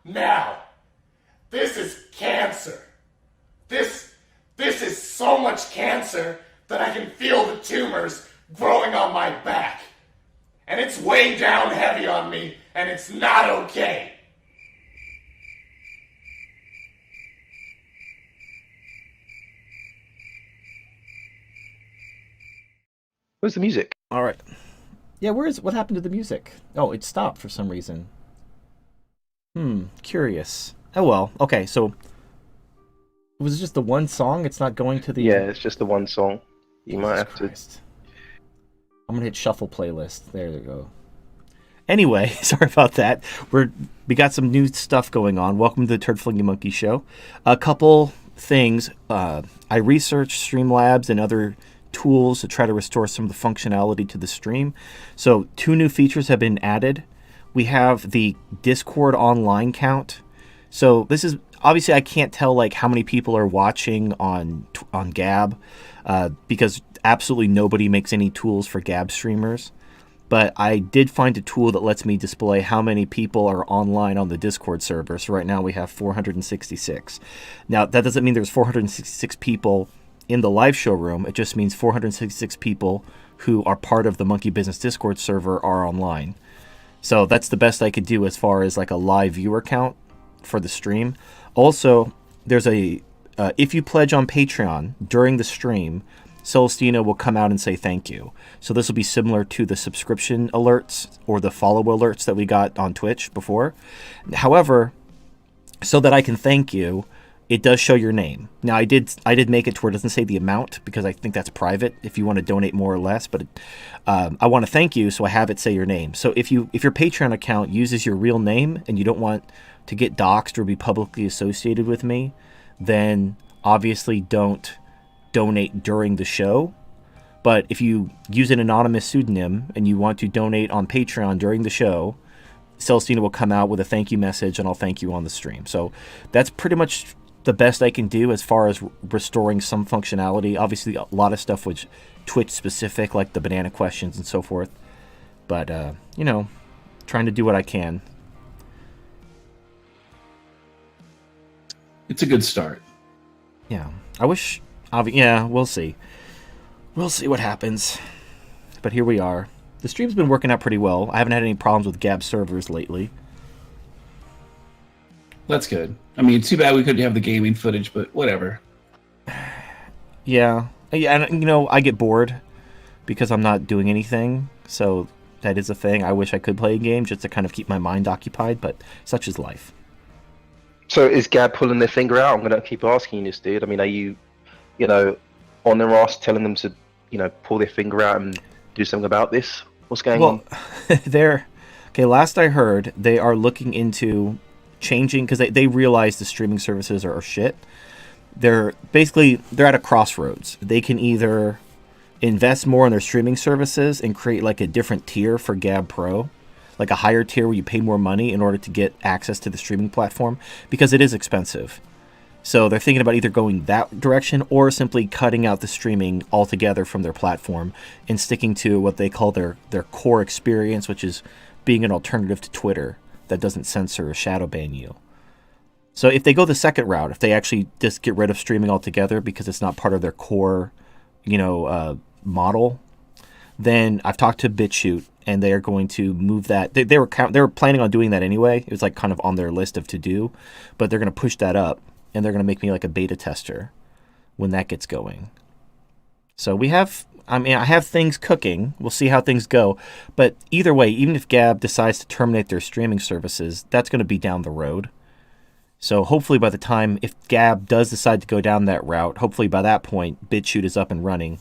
Now, this is cancer. This is so much cancer that I can feel the tumors growing on my back. And it's way down heavy on me, and it's not okay. Where's the music? All right. Yeah, what happened to the music? Oh, it stopped for some reason. Curious. Oh well. Okay, so was it just the one song? It's not going to the Yeah, it's just the one song. You might Jesus have to. Christ. I'm gonna hit shuffle playlist. There you go. Anyway, sorry about that. We got some new stuff going on. Welcome to the Turd Flinging Monkey Show. A couple things. I researched Streamlabs and other tools to try to restore some of the functionality to the stream. So 2 new features have been added. We have the Discord online count. So this is obviously I can't tell like how many people are watching on Gab because absolutely nobody makes any tools for Gab streamers. But I did find a tool that lets me display how many people are online on the Discord server. So right now we have 466. Now that doesn't mean there's 466 people in the live show room. It just means 466 people who are part of the Monkey Business Discord server are online. So that's the best I could do as far as like a live viewer count for the stream. Also, there's a if you pledge on Patreon during the stream, Celestina will come out and say thank you. So this will be similar to the subscription alerts or the follow alerts that we got on Twitch before. However, so that I can thank you, it does show your name. Now I did make it to where it doesn't say the amount because I think that's private if you want to donate more or less. But I want to thank you, so I have it say your name. So if your Patreon account uses your real name and you don't want to get doxxed or be publicly associated with me, then obviously don't donate during the show. But if you use an anonymous pseudonym and you want to donate on Patreon during the show, Celestina will come out with a thank you message and I'll thank you on the stream. So that's pretty much the best I can do as far as restoring some functionality. Obviously a lot of stuff was Twitch specific, like the banana questions and so forth. But, trying to do what I can. It's a good start. Yeah. I wish... yeah, we'll see. We'll see what happens. But here we are. The stream's been working out pretty well. I haven't had any problems with Gab servers lately. That's good. I mean, too bad we couldn't have the gaming footage, but whatever. Yeah. And, I get bored because I'm not doing anything. So that is a thing. I wish I could play a game just to kind of keep my mind occupied, but such is life. So is Gab pulling their finger out? I'm going to keep asking you this, dude. I mean, are you, on their ass telling them to, pull their finger out and do something about this? What's going on? Last I heard, they are looking into changing because they realize the streaming services are shit. They're at a crossroads. They can either invest more in their streaming services and create like a different tier for Gab Pro, like a higher tier where you pay more money in order to get access to the streaming platform because it is expensive. So they're thinking about either going that direction or simply cutting out the streaming altogether from their platform and sticking to what they call their core experience, which is being an alternative to Twitter that doesn't censor or shadow ban you. So if they go the second route, if they actually just get rid of streaming altogether because it's not part of their core, model, then I've talked to BitChute and they are going to move that. They were planning on doing that anyway. It was like kind of on their list of to do, but they're going to push that up and they're going to make me like a beta tester when that gets going. So I have things cooking. We'll see how things go. But either way, even if Gab decides to terminate their streaming services, that's going to be down the road. So hopefully by the time, if Gab does decide to go down that route, hopefully by that point, BitChute is up and running.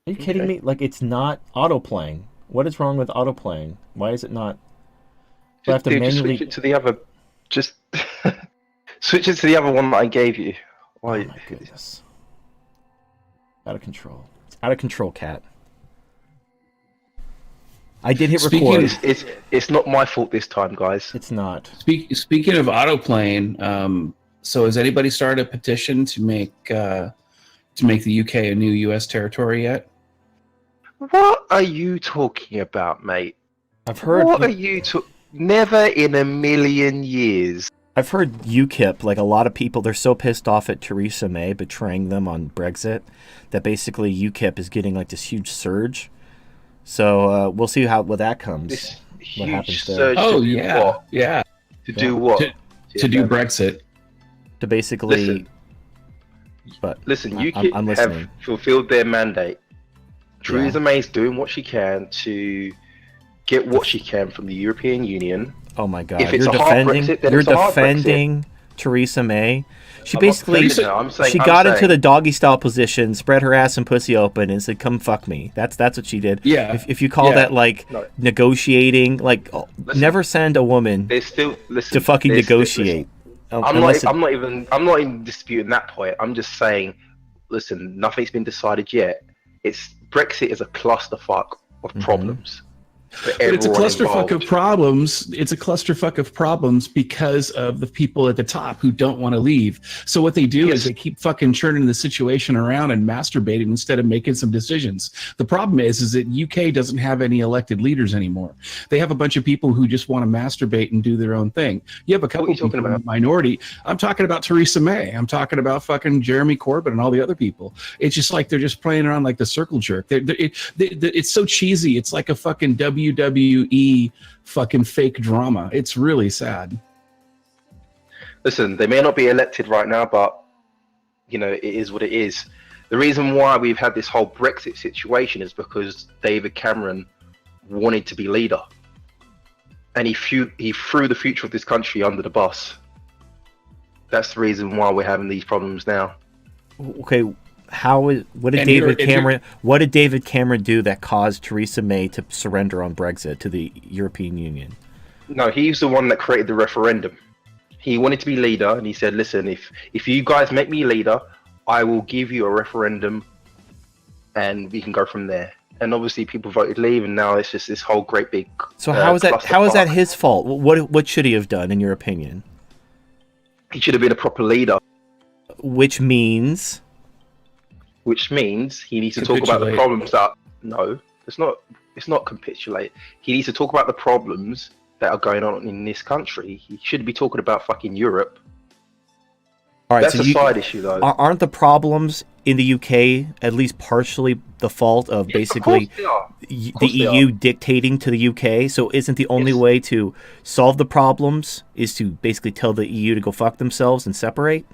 Are you kidding me? Like, it's not auto-playing. What is wrong with auto-playing? Why is it not? Do I have to manually... Just switch it to the other... Just switch it to the other one that I gave you. Why? Oh my goodness. Out of control. It's out of control, Cat. I did hit record. It's not my fault this time, guys. It's not. Speaking of auto-playing, so has anybody started a petition to make the UK a new US territory yet? What are you talking about, mate? I've heard. What are you talking? Never in a million years. I've heard UKIP, like a lot of people, they're so pissed off at Theresa May betraying them on Brexit that basically UKIP is getting like this huge surge. So we'll see what that comes. This What happens huge there? surge Oh to do yeah, what? yeah. To do what? To do Brexit. To basically, Listen. but Listen, I'm UKIP have listening. fulfilled their mandate. Theresa May's doing what she can to get what she can from the European Union. Oh my God! If it's You're a hard defending. Brexit, then You're it's a hard defending Theresa May. She I'm not basically defending her, I'm saying- she I'm got into saying- the doggy style position, spread her ass and pussy open, and said, "Come fuck me." That's what she did. Yeah. If you call Yeah. that like No. negotiating, like Listen. never send a woman There's still listen, to fucking there's still- negotiate. listen, Unless I'm not even disputing that point. I'm just saying, listen, nothing's been decided yet. Brexit is a clusterfuck of problems. For But it's a everyone clusterfuck involved. of problems. It's a clusterfuck of problems because of the people at the top who don't want to leave. So what they do Yes. is they keep fucking churning the situation around and masturbating instead of making some decisions. The problem is that UK doesn't have any elected leaders anymore. They have a bunch of people who just want to masturbate and do their own thing. You have a couple What are you talking people in about? the minority. I'm talking about Theresa May. I'm talking about fucking Jeremy Corbyn and all the other people. It's just like they're just playing around like the circle jerk. It's so cheesy. It's like a fucking WWE fucking fake drama. It's really sad. Listen, they may not be elected right now, but you know, it is what it is. The reason why we've had this whole Brexit situation is because David Cameron wanted to be leader, and he threw the future of this country under the bus. That's the reason why we're having these problems now. okay, what did And What did David Cameron do that caused Theresa May to surrender on Brexit to the European Union? No, he's the one that created the referendum. He wanted to be leader, and he said, "Listen, if you guys make me leader, I will give you a referendum, and we can go from there." And obviously, people voted leave, and now it's just this whole great big. So how is that clusterfuck. his fault? What should he have done, in your opinion? He should have been a proper leader, Which means which means he needs to talk about the Capitulate. problems that. No, it's not. It's not capitulate. He needs to talk about the problems that are going on in this country. He should be talking about fucking Europe. all right. That's So a side issue, though. aren't the problems in the UK at least partially the fault of basically Of course they are. the course they EU dictating to the UK? So isn't the only Yes. way to solve the problems is to basically tell the EU to go fuck themselves and separate?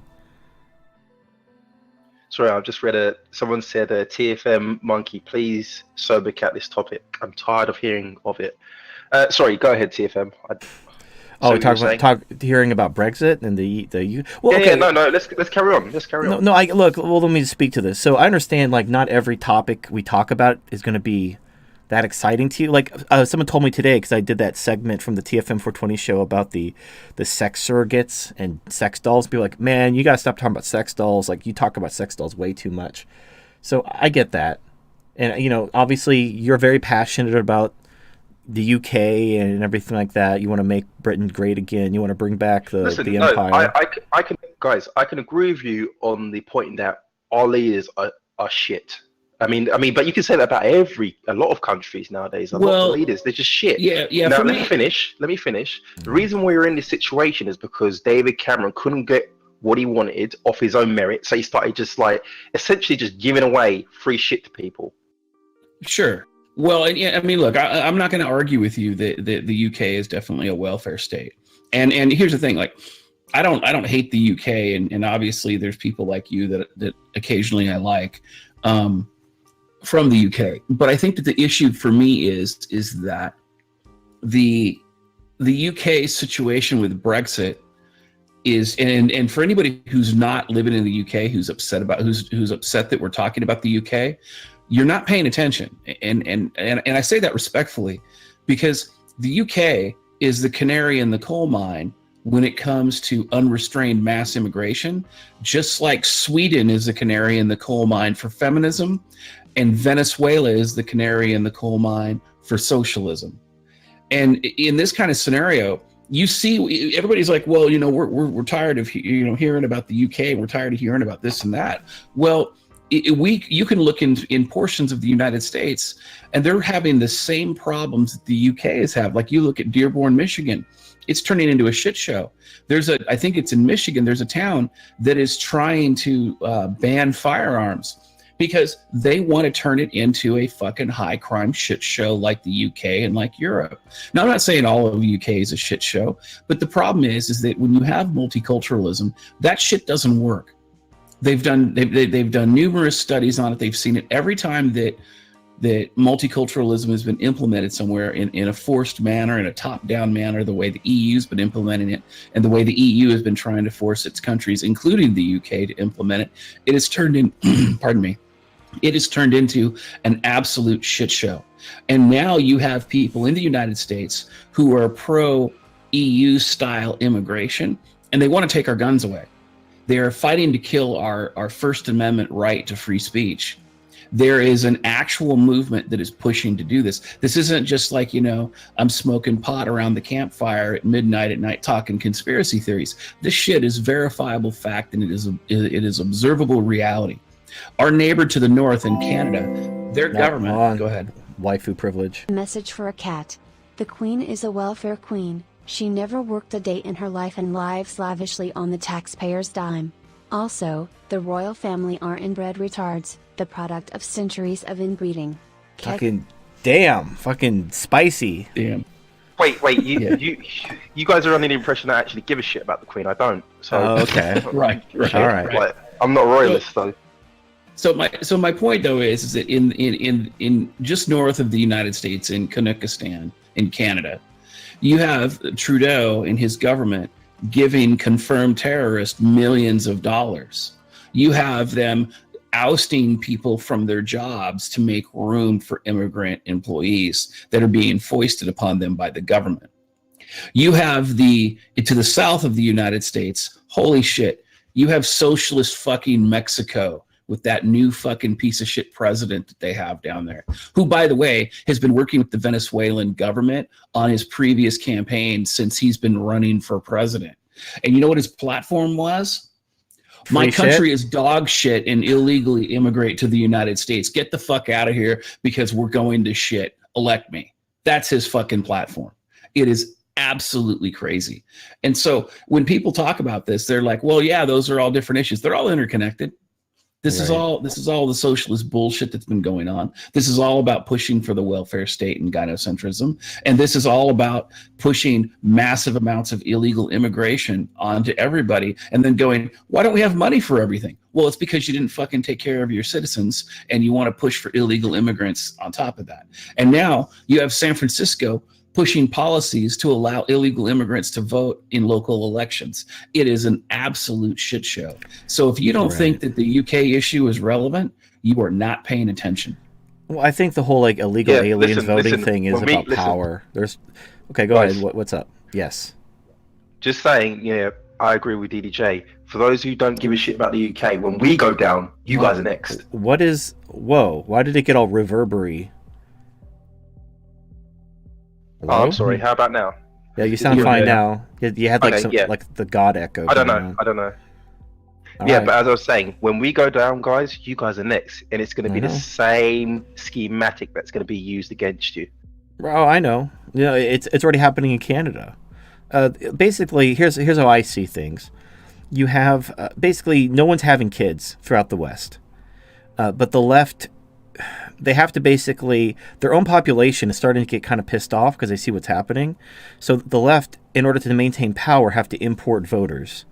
Sorry, I've just read someone said, TFM Monkey, please sober cat this topic. I'm tired of hearing of it. Sorry, go ahead, TFM. Oh, So you were hearing about Brexit and the EU. Well, Yeah, okay. no, let's carry on. Let's carry on. No, I look. Well, let me speak to this. So I understand, like, not every topic we talk about is going to be that exciting to you. Like, someone told me today, because I did that segment from the TFM 420 show about the sex surrogates and sex dolls. People are like, man, you got to stop talking about sex dolls. Like, you talk about sex dolls way too much. So I get that, and you know, obviously, you're very passionate about the UK and everything like that. You want to make Britain great again. You want to bring back the empire. I can, guys, I can agree with you on the point that our leaders are shit. I mean, but you can say that about a lot of countries nowadays. A lot of leaders, they're just shit. Yeah. Now for let me- me finish. The reason we're in this situation is because David Cameron couldn't get what he wanted off his own merit, so he started just like essentially just giving away free shit to people. Sure. Well, and yeah, I mean, look, I'm not going to argue with you that the UK is definitely a welfare state. And here's the thing, like, I don't hate the UK, and obviously there's people like you that occasionally I like from the UK. But I think that the issue for me is that the UK situation with Brexit is, and for anybody who's not living in the UK, who's upset that we're talking about the UK, you're not paying attention. And I say that respectfully, because the UK is the canary in the coal mine when it comes to unrestrained mass immigration, just like Sweden is the canary in the coal mine for feminism, and Venezuela is the canary in the coal mine for socialism. And in this kind of scenario, you see, everybody's like, well, you know, we're tired of hearing about the UK, and we're tired of hearing about this and that. Well, you can look in portions of the United States, and they're having the same problems that the UK is having. Like you look at Dearborn, Michigan, it's turning into a shit show. I think it's in Michigan, there's a town that is trying to ban firearms because they want to turn it into a fucking high crime shit show like the UK and like Europe. Now, I'm not saying all of the UK is a shit show, but the problem is that when you have multiculturalism, that shit doesn't work. They've done numerous studies on it. They've seen it every time that multiculturalism has been implemented somewhere in a forced manner, in a top-down manner, the way the EU's been implementing it, and the way the EU has been trying to force its countries, including the UK, to implement it. It has turned in, pardon me, it has turned into an absolute shit show. And now you have people in the United States who are pro-EU style immigration, and they want to take our guns away. They are fighting to kill our First Amendment right to free speech. There is an actual movement that is pushing to do this. This isn't just like, I'm smoking pot around the campfire at midnight at night talking conspiracy theories. This shit is verifiable fact, and it is observable reality. Our neighbor to the north in Canada, their government... Go ahead. Waifu privilege. Message for a cat. The queen is a welfare queen. She never worked a day in her life and lives lavishly on the taxpayer's dime. Also, the royal family are inbred retards, the product of centuries of inbreeding. Fucking damn. Fucking spicy. Damn. Wait, you guys are under the impression that I actually give a shit about the Queen. I don't. So okay. Right. All right. Like, I'm not a royalist, though. So my point though is that in just north of the United States, in Kazakhstan, in Canada, you have Trudeau and his government giving confirmed terrorists millions of dollars. You have them ousting people from their jobs to make room for immigrant employees that are being foisted upon them by the government. You have to the south of the United States, holy shit, you have socialist fucking Mexico with that new fucking piece of shit president that they have down there, who, by the way, has been working with the Venezuelan government on his previous campaign since he's been running for president. And you know what his platform was? My country is dog shit and illegally immigrate to the United States. Get the fuck out of here because we're going to shit. Elect me. That's his fucking platform. It is absolutely crazy. And so when people talk about this, they're like, well, yeah, those are all different issues. They're all interconnected. This is all the socialist bullshit that's been going on. This is all about pushing for the welfare state and gynocentrism. And this is all about pushing massive amounts of illegal immigration onto everybody and then going, why don't we have money for everything? Well, it's because you didn't fucking take care of your citizens and you want to push for illegal immigrants on top of that. And now you have San Francisco pushing policies to allow illegal immigrants to vote in local elections. It is an absolute shit show. So if you don't think that the UK issue is relevant, you are not paying attention. Well, I think the whole illegal aliens voting thing is about power. Okay, go ahead. What's up? Yes. Just saying, I agree with DDJ. For those who don't give a shit about the UK, when we go down, you guys are next. Why did it get all reverberary? Hello? Oh, I'm sorry. How about now? Yeah, you sound fine now. You had like the God echo. I don't know. But as I was saying, when we go down, guys, you guys are next, and it's going to be the same schematic that's going to be used against you. Oh, I know. It's already happening in Canada. Basically, here's how I see things. You have basically no one's having kids throughout the West, but the left. They have to basically, their own population is starting to get kind of pissed off because they see what's happening. So the left, in order to maintain power, have to import voters.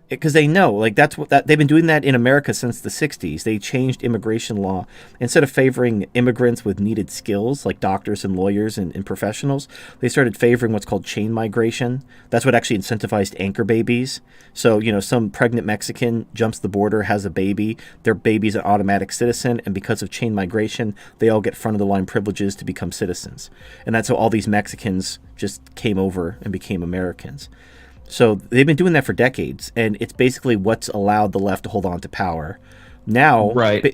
Because they know, they've been doing that in America since the 60s. They changed immigration law. Instead of favoring immigrants with needed skills, like doctors and lawyers and professionals, they started favoring what's called chain migration. That's what actually incentivized anchor babies. So, some pregnant Mexican jumps the border, has a baby, their baby's an automatic citizen, and because of chain migration, they all get front-of-the-line privileges to become citizens. And that's how all these Mexicans just came over and became Americans. So they've been doing that for decades, and it's basically what's allowed the left to hold on to power. Now,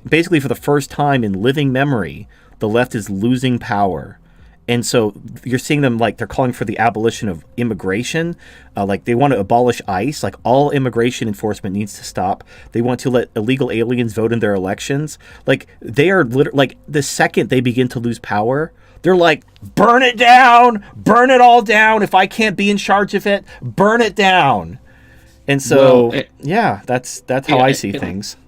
basically for the first time in living memory, the left is losing power, And so you're seeing them like they're calling for the abolition of immigration. Like they want to abolish ICE. Like all immigration enforcement needs to stop. They want to let illegal aliens vote in their elections. Like they are like the second they begin to lose power, they're like, burn it down, burn it all down. If I can't be in charge of it, burn it down. And so, that's how I see things.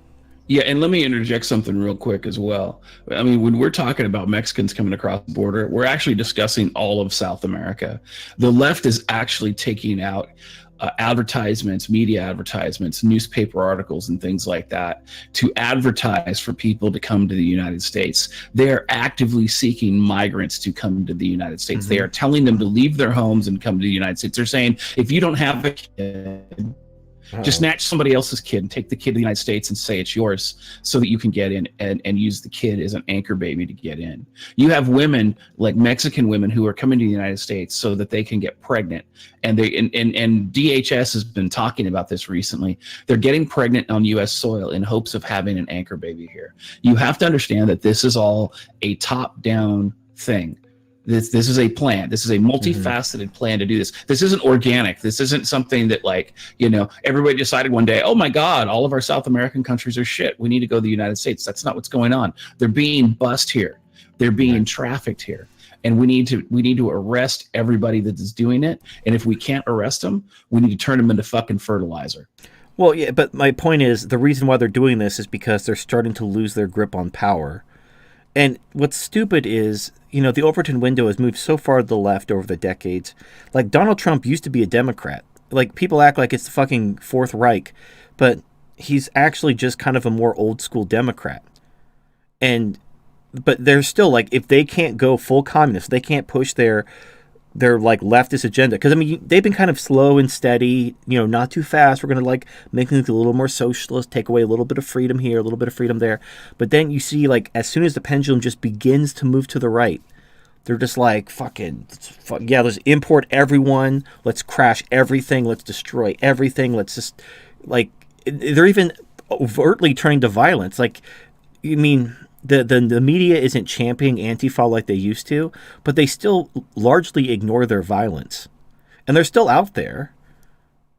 Yeah, and let me interject something real quick as well. I mean, when we're talking about Mexicans coming across the border, we're actually discussing all of South America. The left is actually taking out advertisements, media advertisements, newspaper articles, and things like that to advertise for people to come to the United States. They are actively seeking migrants to come to the United States. They are telling them to leave their homes and come to the United States. They're saying, if you don't have a kid, just snatch somebody else's kid and take the kid to the United States and say it's yours so that you can get in and use the kid as an anchor baby to get in. You have women, like Mexican women, who are coming to the United States so that they can get pregnant. And and DHS has been talking about this recently. They're getting pregnant on U.S. soil in hopes of having an anchor baby here. You have to understand that this is all a top-down thing. This is a plan. This is a multifaceted plan to do this. This isn't organic. This isn't something that, like, everybody decided one day, oh my God, all of our South American countries are shit. We need to go to the United States. That's not what's going on. They're being bussed here. They're being trafficked here. And we need to arrest everybody that is doing it. And if we can't arrest them, we need to turn them into fucking fertilizer. Well, yeah, but my point is the reason why they're doing this is because they're starting to lose their grip on power. And what's stupid is, the Overton window has moved so far to the left over the decades. Like, Donald Trump used to be a Democrat. Like, people act like it's the fucking Fourth Reich, but he's actually just kind of a more old school Democrat. But they're still, like, if they can't go full communist, they can't push their like leftist agenda, because they've been kind of slow and steady, not too fast. We're going to like make things a little more socialist, take away a little bit of freedom here, a little bit of freedom there. But then you see, like, as soon as the pendulum just begins to move to the right, they're just like, let's import everyone, let's crash everything, let's destroy everything, let's just, like, they're even overtly turning to violence. Like, the media isn't championing Antifa like they used to, but they still largely ignore their violence. And they're still out there.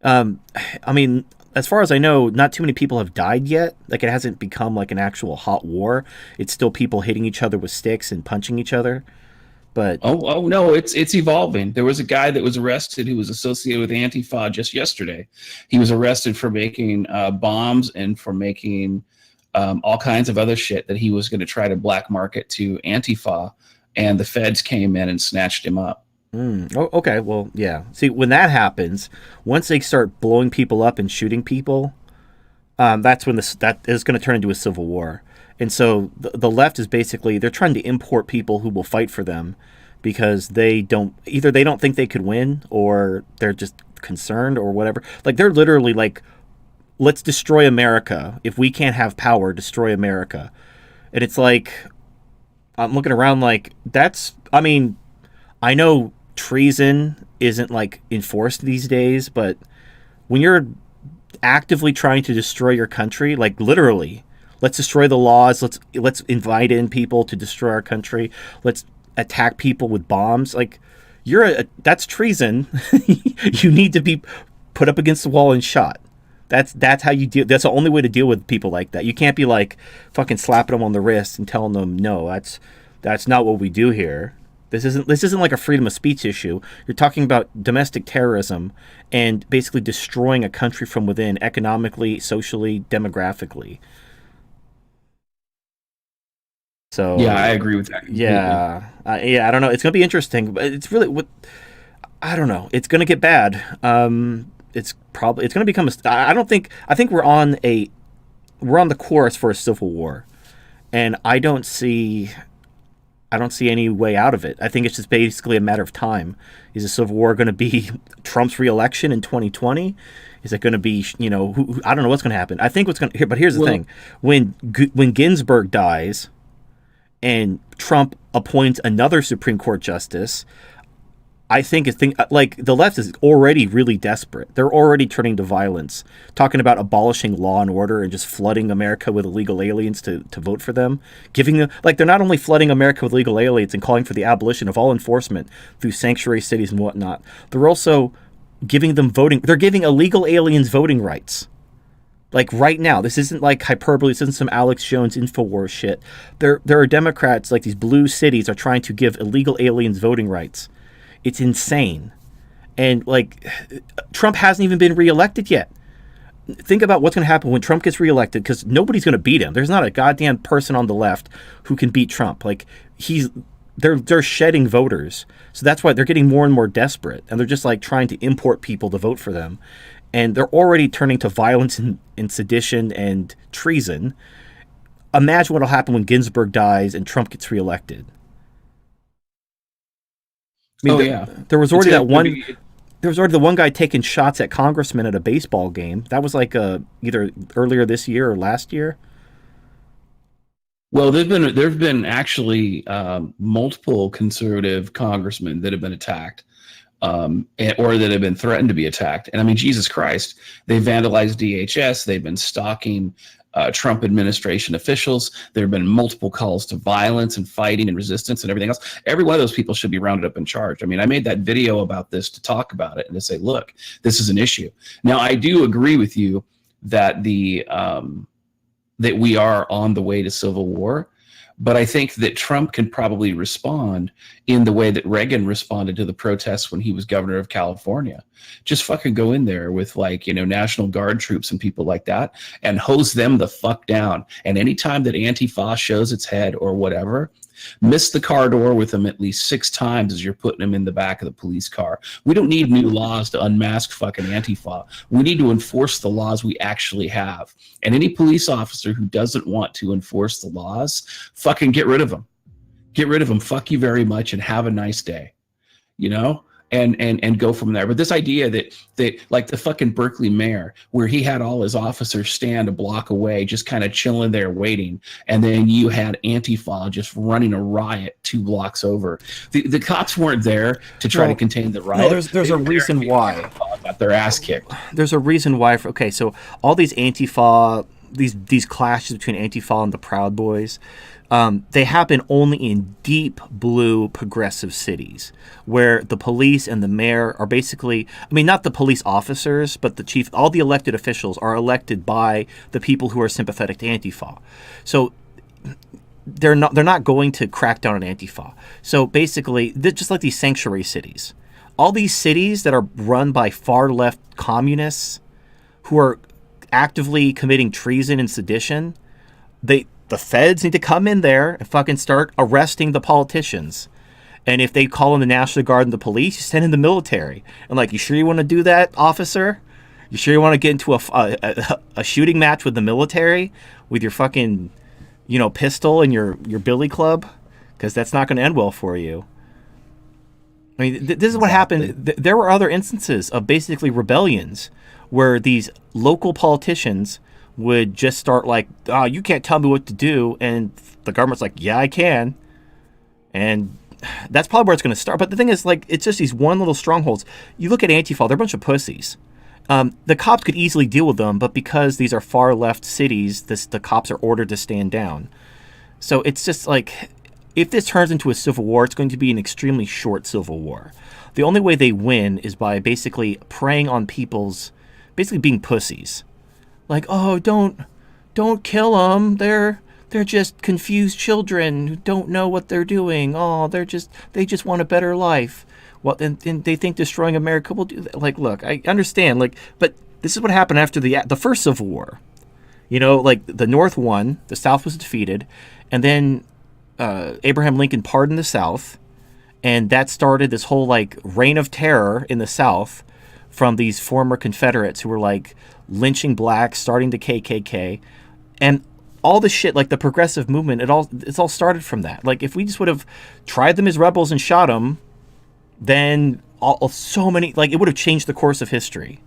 As far as I know, not too many people have died yet. Like, it hasn't become like an actual hot war. It's still people hitting each other with sticks and punching each other. But oh no, it's evolving. There was a guy that was arrested who was associated with Antifa just yesterday. He was arrested for making bombs and for making all kinds of other shit that he was going to try to black market to Antifa, and the feds came in and snatched him up. Oh, okay. Well, yeah. See, when that happens, once they start blowing people up and shooting people, that's when that is going to turn into a civil war. And so the left is basically, they're trying to import people who will fight for them because they don't think they could win, or they're just concerned or whatever. Like, they're literally like, let's destroy America. If we can't have power, destroy America. And it's like, I'm looking around like, I know treason isn't like enforced these days, but when you're actively trying to destroy your country, like literally, let's destroy the laws, let's invite in people to destroy our country, let's attack people with bombs, like, that's treason. You need to be put up against the wall and shot. That's how you deal. That's the only way to deal with people like that. You can't be like fucking slapping them on the wrist and telling them, no, that's not what we do here. This isn't like a freedom of speech issue. You're talking about domestic terrorism and basically destroying a country from within, economically, socially, demographically. So yeah, I agree with that completely. I don't know. It's gonna be interesting, but it's really I don't know. It's gonna get bad. It's going to become I think we're on the course for a civil war, and I don't see any way out of it. I think it's just basically a matter of time. Is the civil war going to be Trump's reelection in 2020? Is it going to be, I don't know what's going to happen. I think but here's the thing. When Ginsburg dies and Trump appoints another Supreme Court justice, I think like the left is already really desperate. They're already turning to violence, talking about abolishing law and order and just flooding America with illegal aliens to vote for them. Giving them, like, they're not only flooding America with illegal aliens and calling for the abolition of all enforcement through sanctuary cities and whatnot. They're also giving them voting. They're giving illegal aliens voting rights. Like right now, this isn't like hyperbole. This isn't some Alex Jones Infowars shit. There are Democrats, like these blue cities, are trying to give illegal aliens voting rights. It's insane. And like, Trump hasn't even been reelected yet. Think about what's going to happen when Trump gets reelected, because nobody's going to beat him. There's not a goddamn person on the left who can beat Trump. Like, they're shedding voters. So that's why they're getting more and more desperate. And they're just like trying to import people to vote for them. And they're already turning to violence and sedition and treason. Imagine what'll happen when Ginsburg dies and Trump gets reelected. I mean, there was already there was already the one guy taking shots at congressmen at a baseball game. That was like either earlier this year or last year. Well, there've been actually multiple conservative congressmen that have been attacked, or that have been threatened to be attacked. And I mean, Jesus Christ, they vandalized DHS. They've been stalking Trump administration officials. There have been multiple calls to violence and fighting and resistance and everything else. Every one of those people should be rounded up and charged. I mean, I made that video about this to talk about it and to say, look, this is an issue. Now, I do agree with you that that we are on the way to civil war. But I think that Trump can probably respond in the way that Reagan responded to the protests when he was governor of California. Just fucking go in there with, like, National Guard troops and people like that and hose them the fuck down. And anytime that Antifa shows its head or whatever, miss the car door with them at least 6 times as you're putting them in the back of the police car. We don't need new laws to unmask fucking Antifa. We need to enforce the laws we actually have. And any police officer who doesn't want to enforce the laws, fucking get rid of them. Get rid of them. Fuck you very much and have a nice day. And go from there. But this idea that like the fucking Berkeley mayor, where he had all his officers stand a block away, just kind of chilling there waiting, and then you had Antifa just running a riot 2 blocks over. The cops weren't there to try to contain the riot. No, there's a reason why. Got their ass kicked. There's a reason why. Okay, so all these Antifa, these clashes between Antifa and the Proud Boys, they happen only in deep blue progressive cities where the police and the mayor are basically, I mean, not the police officers, but the chief, all the elected officials are elected by the people who are sympathetic to Antifa. So they're not going to crack down on Antifa. So basically, just like these sanctuary cities, all these cities that are run by far left communists who are actively committing treason and sedition, the feds need to come in there and fucking start arresting the politicians. And if they call in the National Guard and the police, you send in the military. And like, you sure you want to do that, officer? You sure you want to get into a shooting match with the military with your fucking, pistol and your billy club? Because that's not going to end well for you. I mean, this is what happened. There were other instances of basically rebellions where these local politicians would just start like, oh, you can't tell me what to do. And the government's like, yeah, I can. And that's probably where it's going to start. But the thing is, like, it's just these one little strongholds. You look at Antifa, they're a bunch of pussies. The cops could easily deal with them, but because these are far left cities, the cops are ordered to stand down. So it's just like, if this turns into a civil war, it's going to be an extremely short civil war. The only way they win is by basically preying on people's, basically being pussies. Like, oh, don't kill them. They're just confused children who don't know what they're doing. Oh, they just want a better life. Well, and they think destroying America will do that. Like, look, I understand. Like, but this is what happened after the first Civil War. Like the North won, the South was defeated, and then Abraham Lincoln pardoned the South, and that started this whole like reign of terror in the South from these former Confederates who were like lynching blacks, starting the KKK, and all the shit, like the progressive movement, it's all started from that. Like, if we just would have tried them as rebels and shot them, then it would have changed the course of history.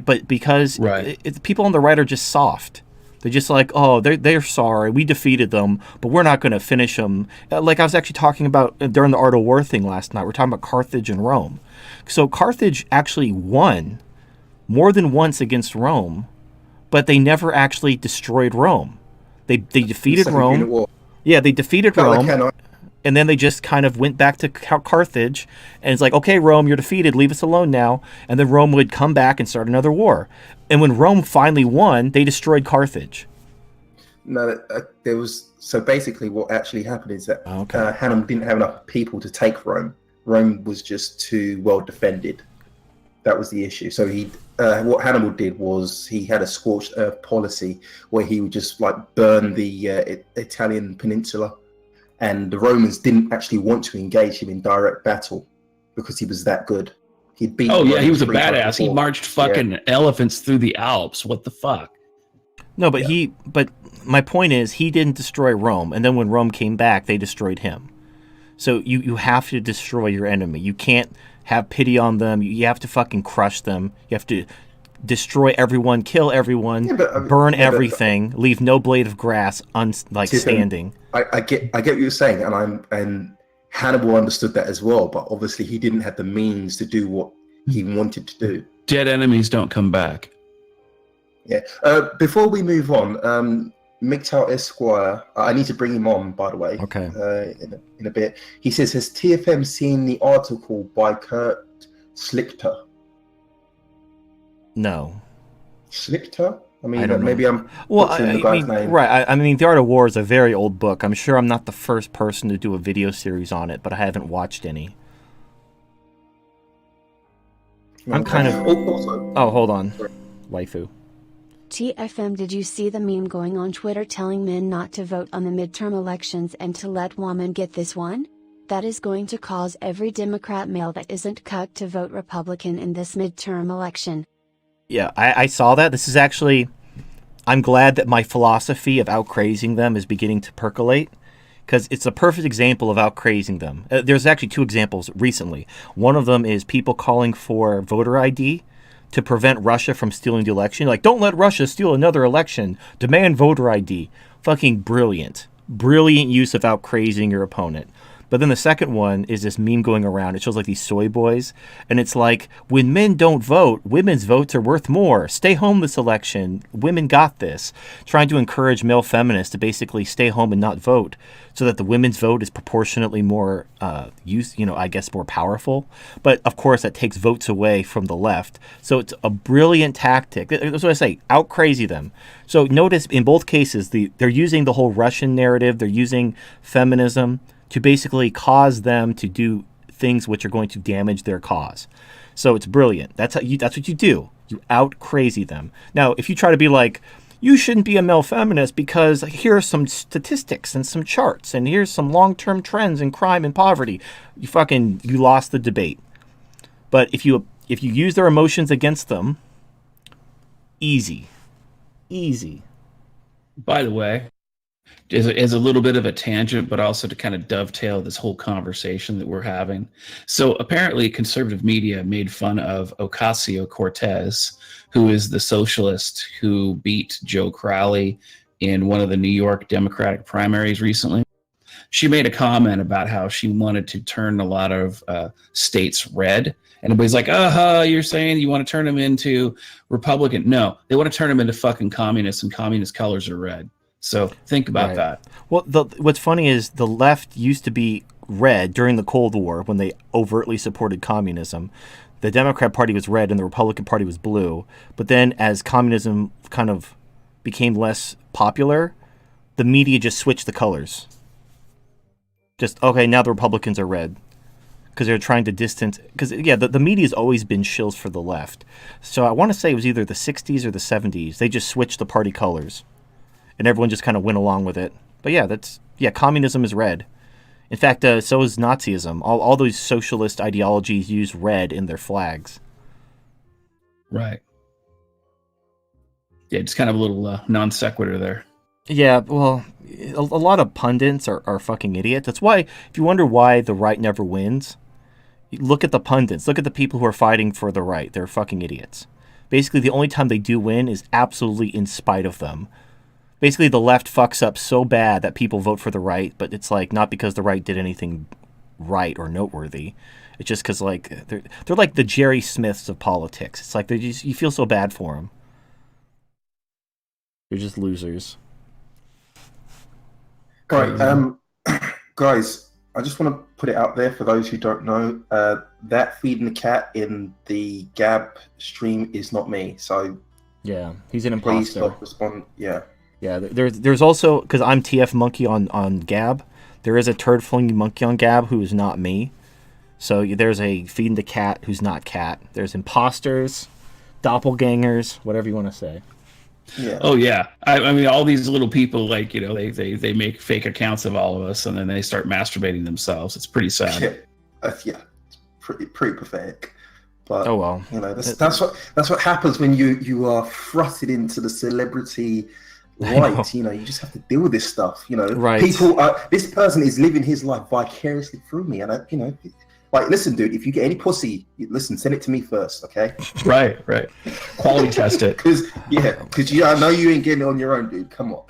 But because people on the right are just soft, They're just like, oh, they're sorry, we defeated them, but we're not going to finish them. Like I was actually talking about during the Art of War thing last night. We're talking about Carthage and Rome. So Carthage actually won more than once against Rome, but they never actually destroyed Rome. They defeated Second Rome. Punic War. Yeah, they defeated Felt like Rome. Hanoi. And then they just kind of went back to Carthage, and it's like, okay, Rome, you're defeated. Leave us alone now. And then Rome would come back and start another war. And when Rome finally won, they destroyed Carthage. No, there was. So basically, what actually happened is that Okay. Hannibal didn't have enough people to take Rome. Rome was just too well defended. That was the issue. So what Hannibal did was he had a scorched earth policy where he would just like burn the Italian peninsula. And the Romans didn't actually want to engage him in direct battle because he was that good. He'd beat. Oh yeah, he was a 3 times badass. He before. marched fucking elephants through the Alps. What the fuck? No, but but my point is, he didn't destroy Rome. And then when Rome came back, they destroyed him. So you have to destroy your enemy. You can't have pity on them. You have to fucking crush them. You have to destroy everyone, kill everyone, burn everything, leave no blade of grass standing. I get what you're saying, and Hannibal understood that as well. But obviously, he didn't have the means to do what he wanted to do. Dead enemies don't come back. Yeah. Before we move on, MGTOW Esquire, I need to bring him on, by the way. Okay. In a bit. He says, has TFM seen the article by Kurt Schlichter? No. Schlichter? I mean, I don't know. maybe I'm Well, butchering the guy's name. right. I mean, The Art of War is a very old book. I'm sure I'm not the first person to do a video series on it, but I haven't watched any. I'm kind of... Also, Oh, hold on. Waifu. TFM, did you see the meme going on Twitter telling men not to vote on the midterm elections and to let women get this one? That is going to cause every Democrat male that isn't cucked to vote Republican in this midterm election. Yeah, I saw that. This is actually... I'm glad that my philosophy of outcrazing them is beginning to percolate, because it's a perfect example of outcrazing them. There's actually 2 examples recently. One of them is people calling for voter ID to prevent Russia from stealing the election. Like, don't let Russia steal another election. Demand voter ID. Fucking brilliant. Brilliant use of outcrazing your opponent. But then the second one is this meme going around. It shows like these soy boys. And it's like, when men don't vote, women's votes are worth more. Stay home this election. Women got this. Trying to encourage male feminists to basically stay home and not vote so that the women's vote is proportionately more more powerful. But of course, that takes votes away from the left. So it's a brilliant tactic. That's what I say. Out crazy them. So notice in both cases, they're using the whole Russian narrative. They're using feminism to basically cause them to do things which are going to damage their cause. So it's brilliant. That's what you do. You out crazy them. Now, if you try to be like, you shouldn't be a male feminist because here are some statistics and some charts and here's some long-term trends in crime and poverty, you lost the debate. But if you use their emotions against them, easy. By the way, as a little bit of a tangent, but also to kind of dovetail this whole conversation that we're having. So apparently conservative media made fun of Ocasio-Cortez, who is the socialist who beat Joe Crowley in one of the New York Democratic primaries recently. She made a comment about how she wanted to turn a lot of states red. And everybody's like, you're saying you want to turn them into Republican. No, they want to turn them into fucking communists, and communist colors are red. So think about that. Well, what's funny is the left used to be red during the Cold War when they overtly supported communism. The Democrat Party was red and the Republican Party was blue. But then as communism kind of became less popular, the media just switched the colors. Now the Republicans are red. Because they're trying to distance... Because, the media's always been shills for the left. So I want to say it was either the 60s or the 70s. They just switched the party colors. And everyone just kind of went along with it. But communism is red. In fact, so is Nazism. All those socialist ideologies use red in their flags. Right. Yeah, just kind of a little non sequitur there. Yeah, well, a lot of pundits are fucking idiots. That's why, if you wonder why the right never wins, look at the pundits. Look at the people who are fighting for the right. They're fucking idiots. Basically, the only time they do win is absolutely in spite of them. Basically, the left fucks up so bad that people vote for the right, but it's like not because the right did anything right or noteworthy. It's just because like they're like the Jerry Smiths of politics. It's like they just you feel so bad for them. They're just losers. Right, guys, I just want to put it out there for those who don't know. That feeding the cat in the Gab stream is not me. So Yeah, he's an please imposter. stop responding. Yeah. Yeah, there's also because I'm TF Monkey on Gab. There is a turd flinging monkey on Gab who is not me. So there's a feeding the cat who's not cat. There's imposters, doppelgangers, whatever you want to say. Yeah. Oh yeah, I mean, all these little people, like, you know, they make fake accounts of all of us, and then they start masturbating themselves. It's pretty sad. Yeah, it's pretty pathetic. But Oh well. you know, that's what happens when you are thrusted into the celebrity I know. light. You know, you just have to deal with this stuff. You know, Right. people. This person is living his life vicariously through me, and you know, like, listen, dude. If you get any pussy, listen, send it to me first, okay? Right. Quality test it. Because I know you ain't getting it on your own, dude. Come on.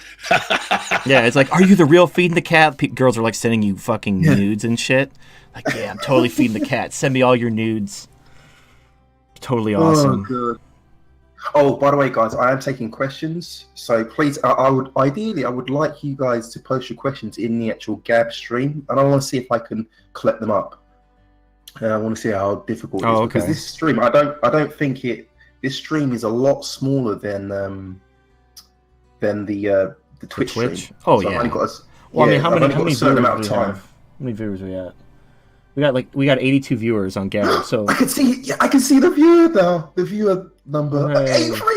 Yeah, it's like, are you the real feeding the cat? Girls are like sending you fucking nudes and shit. Like, yeah, I'm totally feeding the cat. Send me all your nudes. Totally awesome. Oh, good. Oh, by the way, guys, I am taking questions. So please, I would like you guys to post your questions in the actual Gab stream, and I want to see if I can collect them up. I want to see how difficult it is, because okay. this stream, I don't think it. This stream is a lot smaller than the Twitch Twitch? stream. Oh, So I've yeah. only got Well, I mean, how I've many only got a viewers certain do amount of we time. have? How many viewers we at? We got 82 viewers on Gab. So I can see the viewer now. The viewer number. Hooray. 83.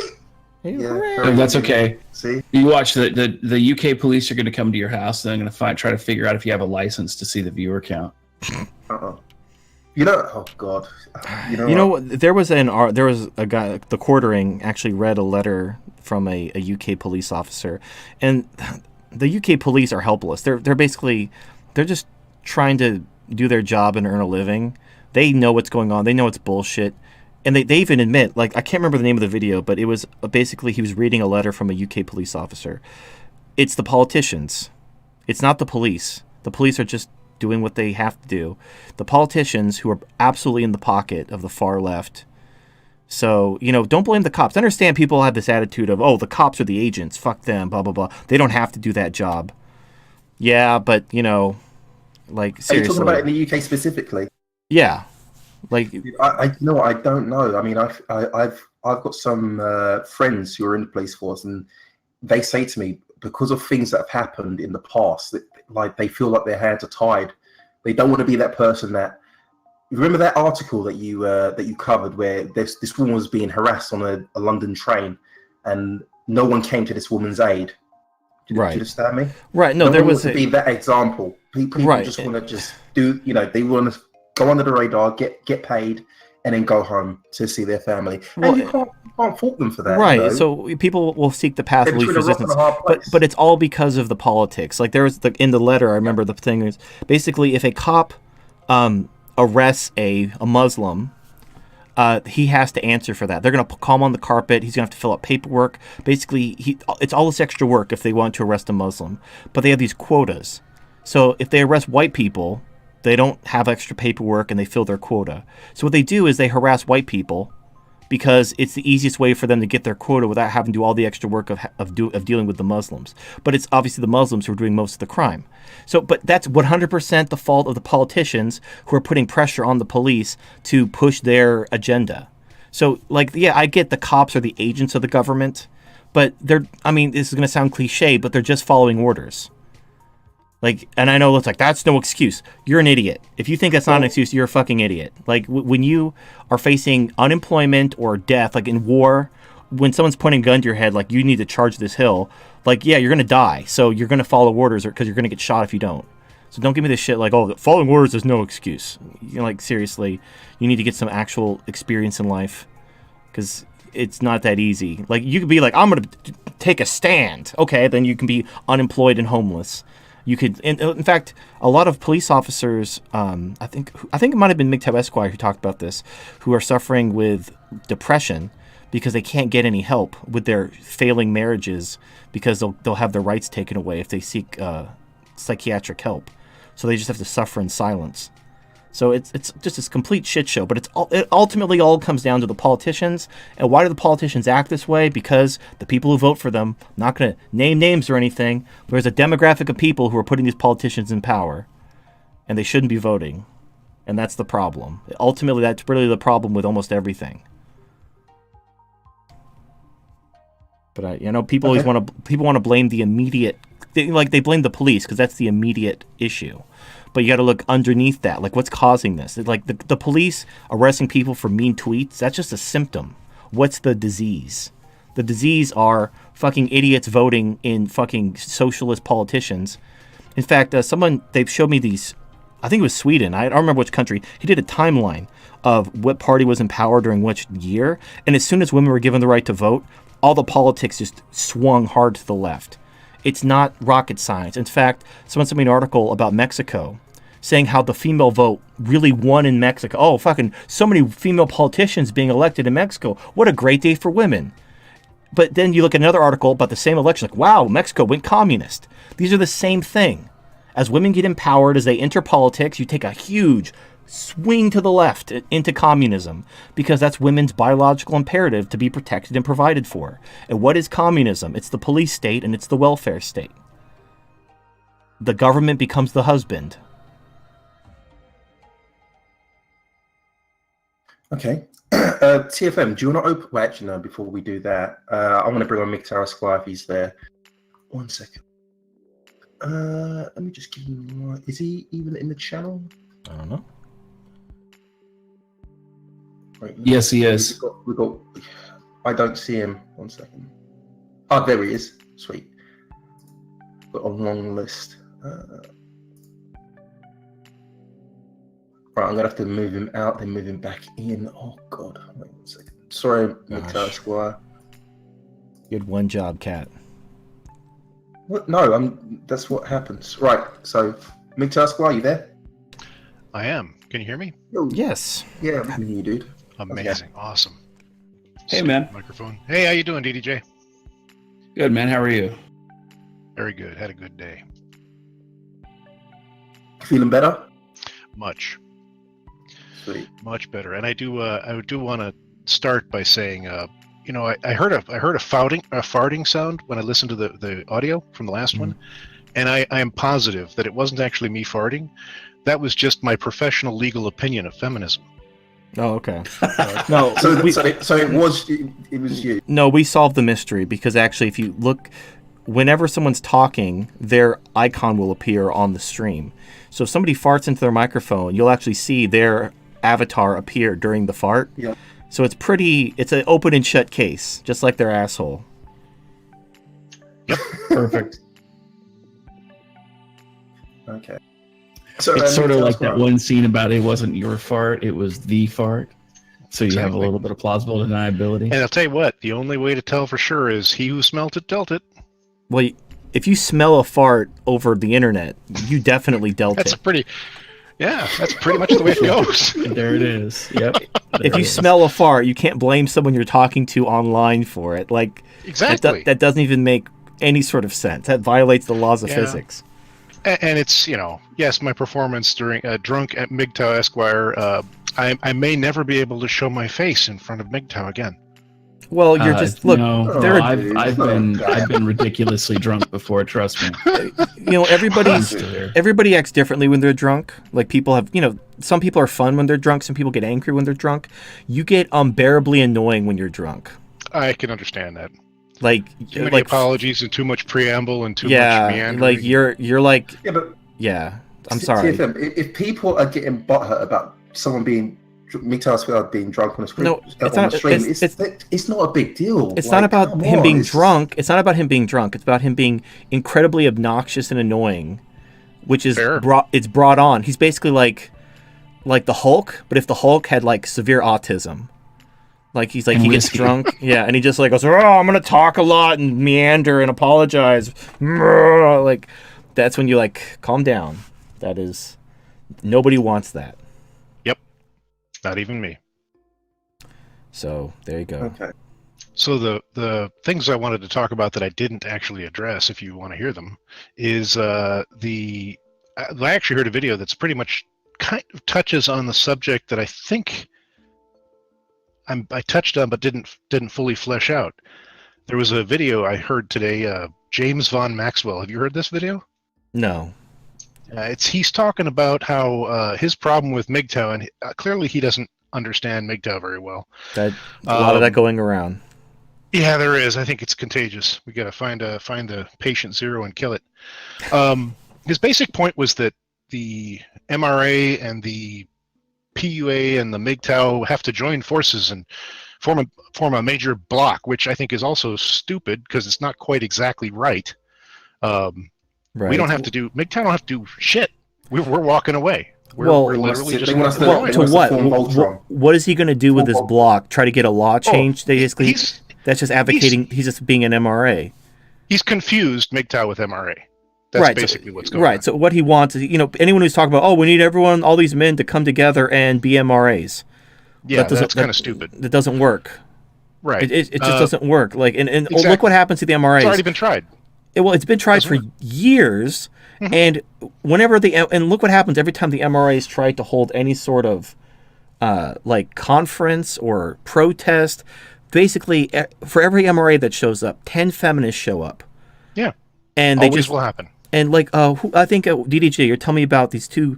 Hey, Yeah. hooray. Oh, that's okay. See. You watch the UK police are going to come to your house, and they're going to try to figure out if you have a license to see the viewer count. You know, oh god, You know what? There was a guy. The Quartering actually read a letter from a UK police officer, and the UK police are helpless. They're just trying to do their job and earn a living. They know what's going on. They know it's bullshit, and they even admit, like, I can't remember the name of the video, but it was basically he was reading a letter from a UK police officer. It's the politicians. It's not the police. The police are just doing what they have to do. The politicians who are absolutely in the pocket of the far left. So, you know, don't blame the cops. I understand people have this attitude of, oh, the cops are the agents. Fuck them, blah, blah, blah. They don't have to do that job. Yeah, but, you know, like, Are you seriously. talking about in the UK specifically? Yeah. Like, You know what, I don't know. I mean, I've got some friends who are in the police force, and they say to me, because of things that have happened in the past, that, like, they feel like their hands are tied. They don't want to be that person that. Remember that article that you covered where this woman was being harassed on a London train, and no one came to this woman's aid. Do you understand me? right. No, No there one was wants to be that example. People Right. just want to just do, you know, they want to go under the radar, get paid, and then go home to see their family. Well, And you can't fault them for that. right. You know? So people will seek the path They're of least between a rock and resistance. a hard place. But it's all because of the politics. Like, there was in the letter, I remember the thing is basically if a cop arrests a Muslim, he has to answer for that. They're going to call him on the carpet. He's going to have to fill out paperwork. Basically, it's all this extra work if they want to arrest a Muslim. But they have these quotas. So if they arrest white people, they don't have extra paperwork and they fill their quota. So what they do is they harass white people because it's the easiest way for them to get their quota without having to do all the extra work of dealing with the Muslims. But it's obviously the Muslims who are doing most of the crime. So, but that's 100% the fault of the politicians who are putting pressure on the police to push their agenda. So, like, yeah, I get the cops are the agents of the government, but this is going to sound cliche, but they're just following orders. Like, and I know it's like, that's no excuse. You're an idiot. If you think that's not an excuse, you're a fucking idiot. Like, when you are facing unemployment or death, like in war, when someone's pointing a gun to your head, like, you need to charge this hill, like, yeah, you're going to die. So you're going to follow orders because you're going to get shot if you don't. So don't give me this shit like, oh, following orders is no excuse. You're like, seriously, you need to get some actual experience in life because it's not that easy. Like, you could be like, I'm going to take a stand. Okay, then you can be unemployed and homeless. You could, in fact, a lot of police officers, I think it might have been MGTOW Esquire who talked about this, who are suffering with depression because they can't get any help with their failing marriages because they'll have their rights taken away if they seek psychiatric help. So they just have to suffer in silence. So it's just this complete shit show. But it ultimately all comes down to the politicians. And why do the politicians act this way? Because the people who vote for them, I'm not going to name names or anything, there's a demographic of people who are putting these politicians in power. And they shouldn't be voting. And that's the problem. Ultimately, that's really the problem with almost everything. But people always want to blame the immediate. They blame the police because that's the immediate issue. But you got to look underneath that. Like, what's causing this? Like the police arresting people for mean tweets. That's just a symptom. What's the disease? The disease are fucking idiots voting in fucking socialist politicians. In fact, they've showed me these. I think it was Sweden. I don't remember which country. He did a timeline of what party was in power during which year. And as soon as women were given the right to vote, all the politics just swung hard to the left. It's not rocket science. In fact, someone sent me an article about Mexico saying how the female vote really won in Mexico. Oh, fucking so many female politicians being elected in Mexico. What a great day for women. But then you look at another article about the same election, like, wow, Mexico went communist. These are the same thing. As women get empowered, as they enter politics, you take a huge swing to the left into communism because that's women's biological imperative to be protected and provided for. And what is communism? It's the police state and it's the welfare state. The government becomes the husband. Okay. TFM, do you want to open? Well, actually, no, before we do that, I want to bring on Miktar Esquire if he's there. 1 second. Let me just give him. Is he even in the channel? I don't know. Right, Yes, he is. We got. I don't see him. 1 second. Oh, there he is. Sweet. Got a long list. Right, I'm gonna have to move him out, then move him back in. Oh God! Wait 1 second. Sorry, Miktar Esquire. You had one job, Kat. What? No, that's what happens. Right. So, Miktar Esquire, you there? I am. Can you hear me? Yes. Yeah, I can hear you, dude. Amazing. Awesome. Hey, man. Microphone. Hey, how you doing, DDJ? Good, man. How are you? Very good. Had a good day. Feeling better? Much. Sweet. Much better. And I do want to start by saying, I heard a farting sound when I listened to the audio from the last one, and I am positive that it wasn't actually me farting. That was just my professional legal opinion of feminism. Oh, okay. No, So it was you. No, we solved the mystery because actually, if you look, whenever someone's talking, their icon will appear on the stream. So if somebody farts into their microphone, you'll actually see their avatar appear during the fart. Yep. So it's an open and shut case, just like their asshole. Perfect. Okay. So It's sort of Miktar like that Esquire. one scene about it wasn't your fart, it was the fart. So you have a Exactly. little bit of plausible deniability. And I'll tell you what, the only way to tell for sure is he who smelt it dealt it. Well, if you smell a fart over the internet, you definitely dealt That's it. that's pretty much the way it goes. There it is. Yep. If There you it is. smell a fart, you can't blame someone you're talking to online for it. Like Exactly. that doesn't even make any sort of sense. That violates the laws of Yeah. physics. And it's, yes, my performance during Drunk at MGTOW Esquire, I may never be able to show my face in front of MGTOW again. Well, you're just look. No, there are- I've been ridiculously drunk before. Trust me. Everybody acts differently when they're drunk. Like people have, some people are fun when they're drunk. Some people get angry when they're drunk. You get unbearably annoying when you're drunk. I can understand that. Like, Too many apologies and too much preamble and too much yeah, meandering. like you're like, Yeah, but yeah. I'm sorry. TFM, if people are getting butthurt about someone being Miktar Esquire being drunk on a screen, No, it's on not- the stream, it's- it's not a big deal. It's Like, not about come him on, being it's- drunk. It's not about him being drunk. It's about him being incredibly obnoxious and annoying, which is Fair. brought on. He's basically like the Hulk, but if the Hulk had like severe autism. Like he And gets whiskey. drunk, yeah, and he just like goes, "Oh, I'm gonna talk a lot and meander and apologize." Like that's when you like calm down. That is, nobody wants that. Yep. Not even me. So there you go. Okay. So the things I wanted to talk about that I didn't actually address, if you want to hear them, is I actually heard a video that's pretty much kind of touches on the subject that I think I touched on but didn't fully flesh out. There was a video I heard today. James Von Maxwell. Have you heard this video? No. He's talking about how his problem with MGTOW, and clearly he doesn't understand MGTOW very well. That a lot of that going around. Yeah, there is. I think it's contagious. We got to find the patient zero and kill it. His basic point was that the MRA and the PUA and the MGTOW have to join forces and form a major bloc, which I think is also stupid because it's not quite exactly right. Right. We don't have to do MGTOW don't have to do shit. We're walking away. We're literally just they want us walking away. to what? What is he going to do with this block? Try to get a law changed? Basically, that's just advocating. He's just being an MRA. He's confused MGTOW with MRA. That's basically what's going on. Right. So what he wants is, anyone who's talking about, we need everyone, all these men to come together and be MRAs. Yeah, that's kind of stupid. That doesn't work. Right. It just doesn't work. Exactly. Look what happens to the MRAs. It's already been tried. It's been tried for years, and whenever and look what happens every time the MRAs try to hold any sort of conference or protest. Basically, for every MRA that shows up, 10 feminists show up. Yeah, and they always will happen. And I think DDJ, you're telling me about these two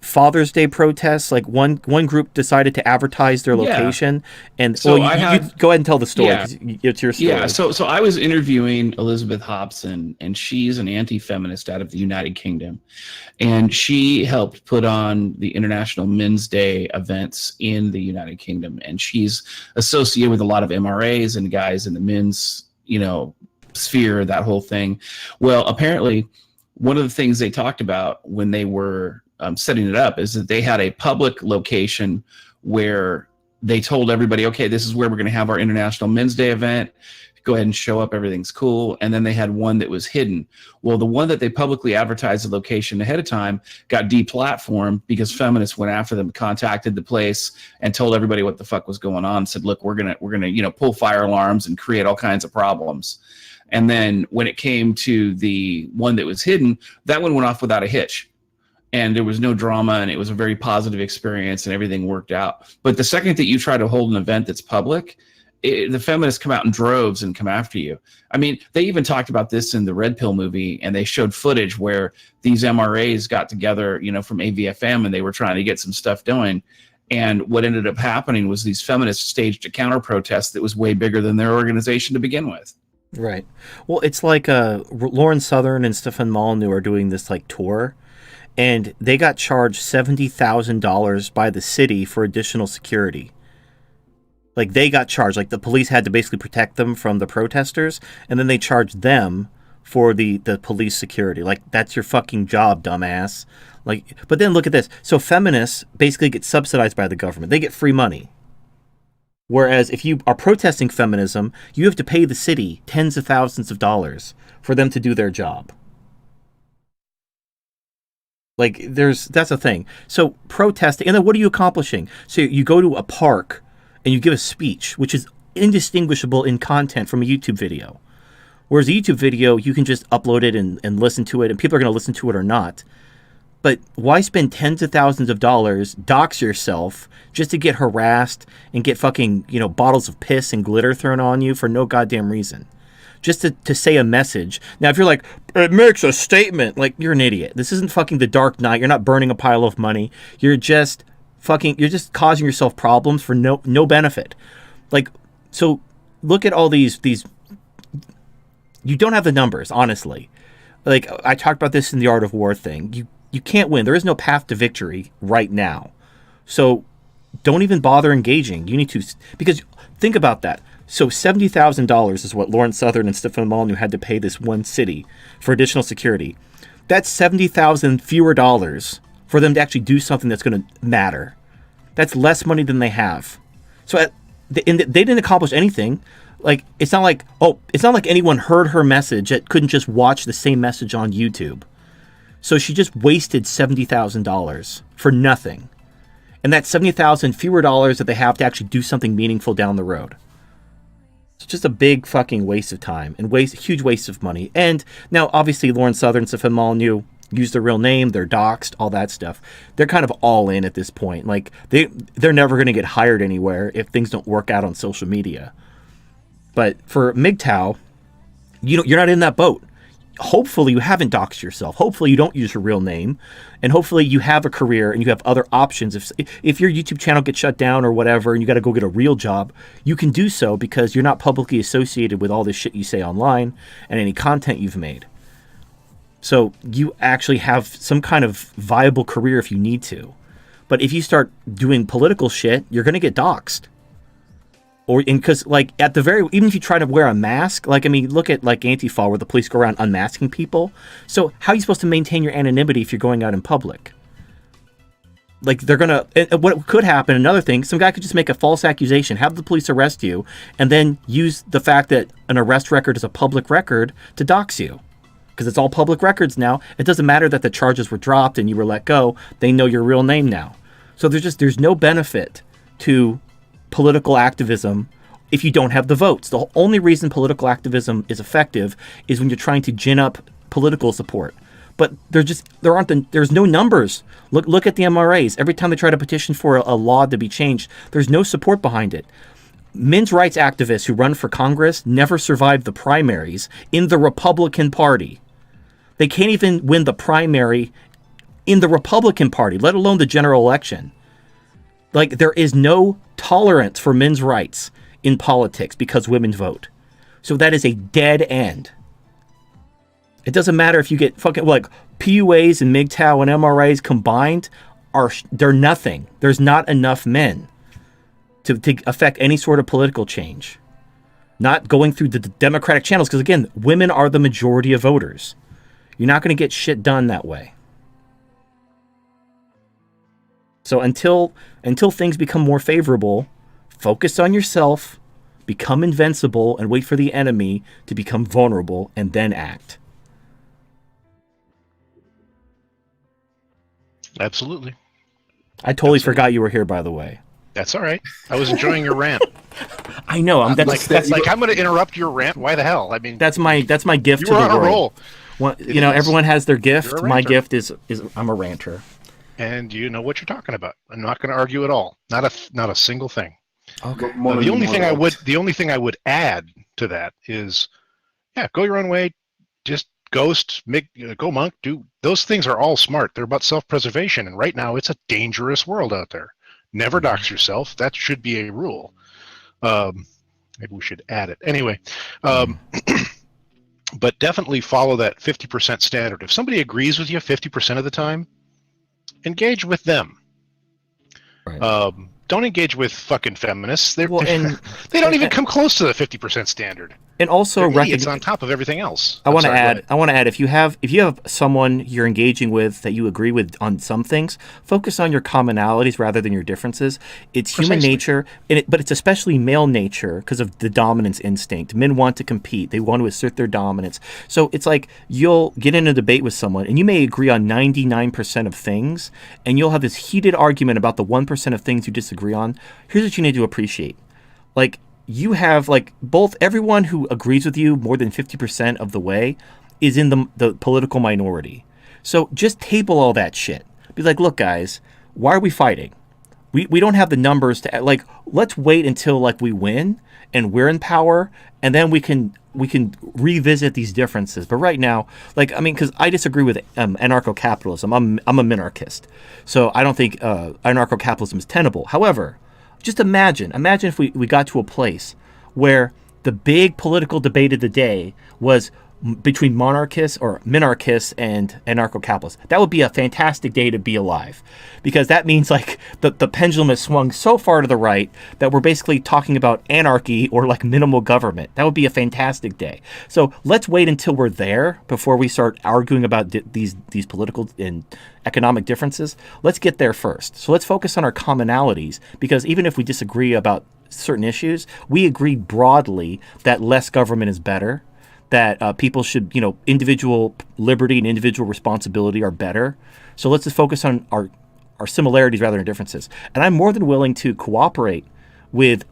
Father's Day protests. Like one group decided to advertise their location, and so you go ahead and tell the story. Yeah. 'Cause it's your story. Yeah, so I was interviewing Elizabeth Hobson, and she's an anti-feminist out of the United Kingdom, and she helped put on the International Men's Day events in the United Kingdom, and she's associated with a lot of MRAs and guys in the men's, sphere, that whole thing. Well, apparently, one of the things they talked about when they were setting it up is that they had a public location where they told everybody, okay, this is where we're going to have our International Men's Day event. Go ahead and show up. Everything's cool. And then they had one that was hidden. Well, the one that they publicly advertised the location ahead of time got deplatformed because feminists went after them, contacted the place, and told everybody what the fuck was going on. Said, look, we're gonna pull fire alarms and create all kinds of problems. And then when it came to the one that was hidden, that one went off without a hitch. And there was no drama, and it was a very positive experience, and everything worked out. But the second that you try to hold an event that's public, the feminists come out in droves and come after you. I mean, they even talked about this in the Red Pill movie, and they showed footage where these MRAs got together, from AVFM, and they were trying to get some stuff going. And what ended up happening was these feminists staged a counter protest that was way bigger than their organization to begin with. Right. Well, it's like Lauren Southern and Stefan Molyneux are doing this tour, and they got charged $70,000 by the city for additional security. They got charged. The police had to basically protect them from the protesters, and then they charged them for the police security. That's your fucking job, dumbass. But then look at this. So feminists basically get subsidized by the government. They get free money. Whereas if you are protesting feminism, you have to pay the city tens of thousands of dollars for them to do their job. That's a thing. So protesting, and then what are you accomplishing? So you go to a park and you give a speech, which is indistinguishable in content from a YouTube video. Whereas a YouTube video, you can just upload it and listen to it, and people are going to listen to it or not. But why spend tens of thousands of dollars, dox yourself, just to get harassed and get fucking, bottles of piss and glitter thrown on you for no goddamn reason? Just to say a message. Now, if you're like, it makes a statement, you're an idiot. This isn't fucking The Dark Knight. You're not burning a pile of money. You're just causing yourself problems for no benefit. So look at all these, you don't have the numbers, honestly. I talked about this in the Art of War thing. You can't win. There is no path to victory right now. So don't even bother engaging. You need to, because think about that. So $70,000 is what Lauren Southern and Stefan Molyneux had to pay this one city for additional security. That's $70,000 fewer dollars for them to actually do something that's going to matter. That's less money than they have. So they didn't accomplish anything. It's not like anyone heard her message that couldn't just watch the same message on YouTube. So she just wasted $70,000 for nothing. And that's $70,000 fewer dollars that they have to actually do something meaningful down the road. It's just a big fucking waste of time and huge waste of money. And now, obviously, Lauren Southern, Safin Molyneux use their real name, they're doxxed, all that stuff. They're kind of all in at this point. Like they're never going to get hired anywhere if things don't work out on social media. But for MGTOW, you're not in that boat. Hopefully you haven't doxed yourself. Hopefully you don't use your real name, and hopefully you have a career and you have other options. If your YouTube channel gets shut down or whatever, and you got to go get a real job, you can do so because you're not publicly associated with all this shit you say online and any content you've made. So you actually have some kind of viable career if you need to. But if you start doing political shit, you're going to get doxxed. Because like even if you try to wear a mask, like, I mean, look at like Antifa where the police go around unmasking people. So how are you supposed to maintain your anonymity if you're going out in public? Like what could happen, another thing, some guy could just make a false accusation, have the police arrest you, and then use the fact that an arrest record is a public record to dox you. Because it's all public records now. It doesn't matter that the charges were dropped and you were let go. They know your real name now. So there's no benefit to political activism if you don't have the votes. The only reason political activism is effective is when you're trying to gin up political support. But there's no numbers. Look at the MRAs. Every time they try to petition for a law to be changed, there's no support behind it. Men's rights activists who run for Congress never survived the primaries in the Republican Party. They can't even win the primary in the Republican Party, let alone the general election. Like, there is no tolerance for men's rights in politics because women vote. So that is a dead end. It doesn't matter if you get fucking, like, PUAs and MGTOW and MRAs combined, they're nothing. There's not enough men to affect any sort of political change. Not going through the democratic channels, because again, women are the majority of voters. You're not going to get shit done that way. So until things become more favorable, focus on yourself, become invincible, and wait for the enemy to become vulnerable, and then act. Absolutely. I totally forgot you were here, by the way. That's all right. I was enjoying your rant. I know. I'm I'm going to interrupt your rant. Why the hell? I mean, that's my gift you to were the on a world. roll. Well, everyone has their gift. You're a My ranter. gift is I'm a ranter. And you know what you're talking about. I'm not going to argue at all. Not a single thing. Okay. The only thing I would add to that is, yeah, go your own way. Just ghost, go monk. Do those things are all smart. They're about self-preservation, and right now it's a dangerous world out there. Never dox yourself. That should be a rule. Maybe we should add it anyway. But definitely follow that 50% standard. If somebody agrees with you 50% of the time, engage with them. Right. Don't engage with fucking feminists. They Well, don't even come close to the 50% standard. And also They're idiots on top of everything else. I want to add if you have someone you're engaging with that you agree with on some things, focus on your commonalities rather than your differences. It's human nature, but it's especially male nature because of the dominance instinct. Men want to compete. They want to assert their dominance. So it's like you'll get in a debate with someone and you may agree on 99% of things, and you'll have this heated argument about the 1% of things you disagree on. Here's what you need to appreciate. Like, you have, like, both everyone who agrees with you more than 50% of the way is in the political minority. So just table all that shit. Be like, look, guys, why are we fighting? We don't have the numbers to, like, let's wait until, like, we win and we're in power, and then we can revisit these differences. But right now, like, I mean, because I disagree with anarcho-capitalism. I'm a minarchist. So I don't think anarcho-capitalism is tenable. However, just imagine if we got to a place where the big political debate of the day was between monarchists or minarchists and anarcho-capitalists. That would be a fantastic day to be alive, because that means, like, the pendulum has swung so far to the right that we're basically talking about anarchy or, like, minimal government. That would be a fantastic day. So let's wait until we're there before we start arguing about these political and economic differences. Let's get there first. So let's focus on our commonalities, because even if we disagree about certain issues, we agree broadly that less government is better, that people should, individual liberty and individual responsibility are better. So let's just focus on our similarities rather than differences. And I'm more than willing to cooperate with,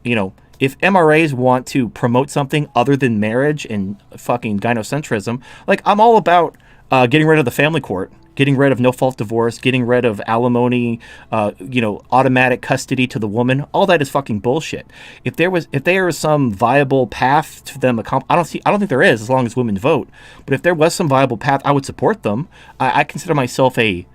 if MRAs want to promote something other than marriage and fucking gynocentrism, like I'm all about getting rid of the family court, getting rid of no fault divorce, getting rid of alimony, automatic custody to the woman. All that is fucking bullshit. If there is some viable path to them, I don't think there is, as long as women vote. But if there was some viable path, I would support them. I consider myself I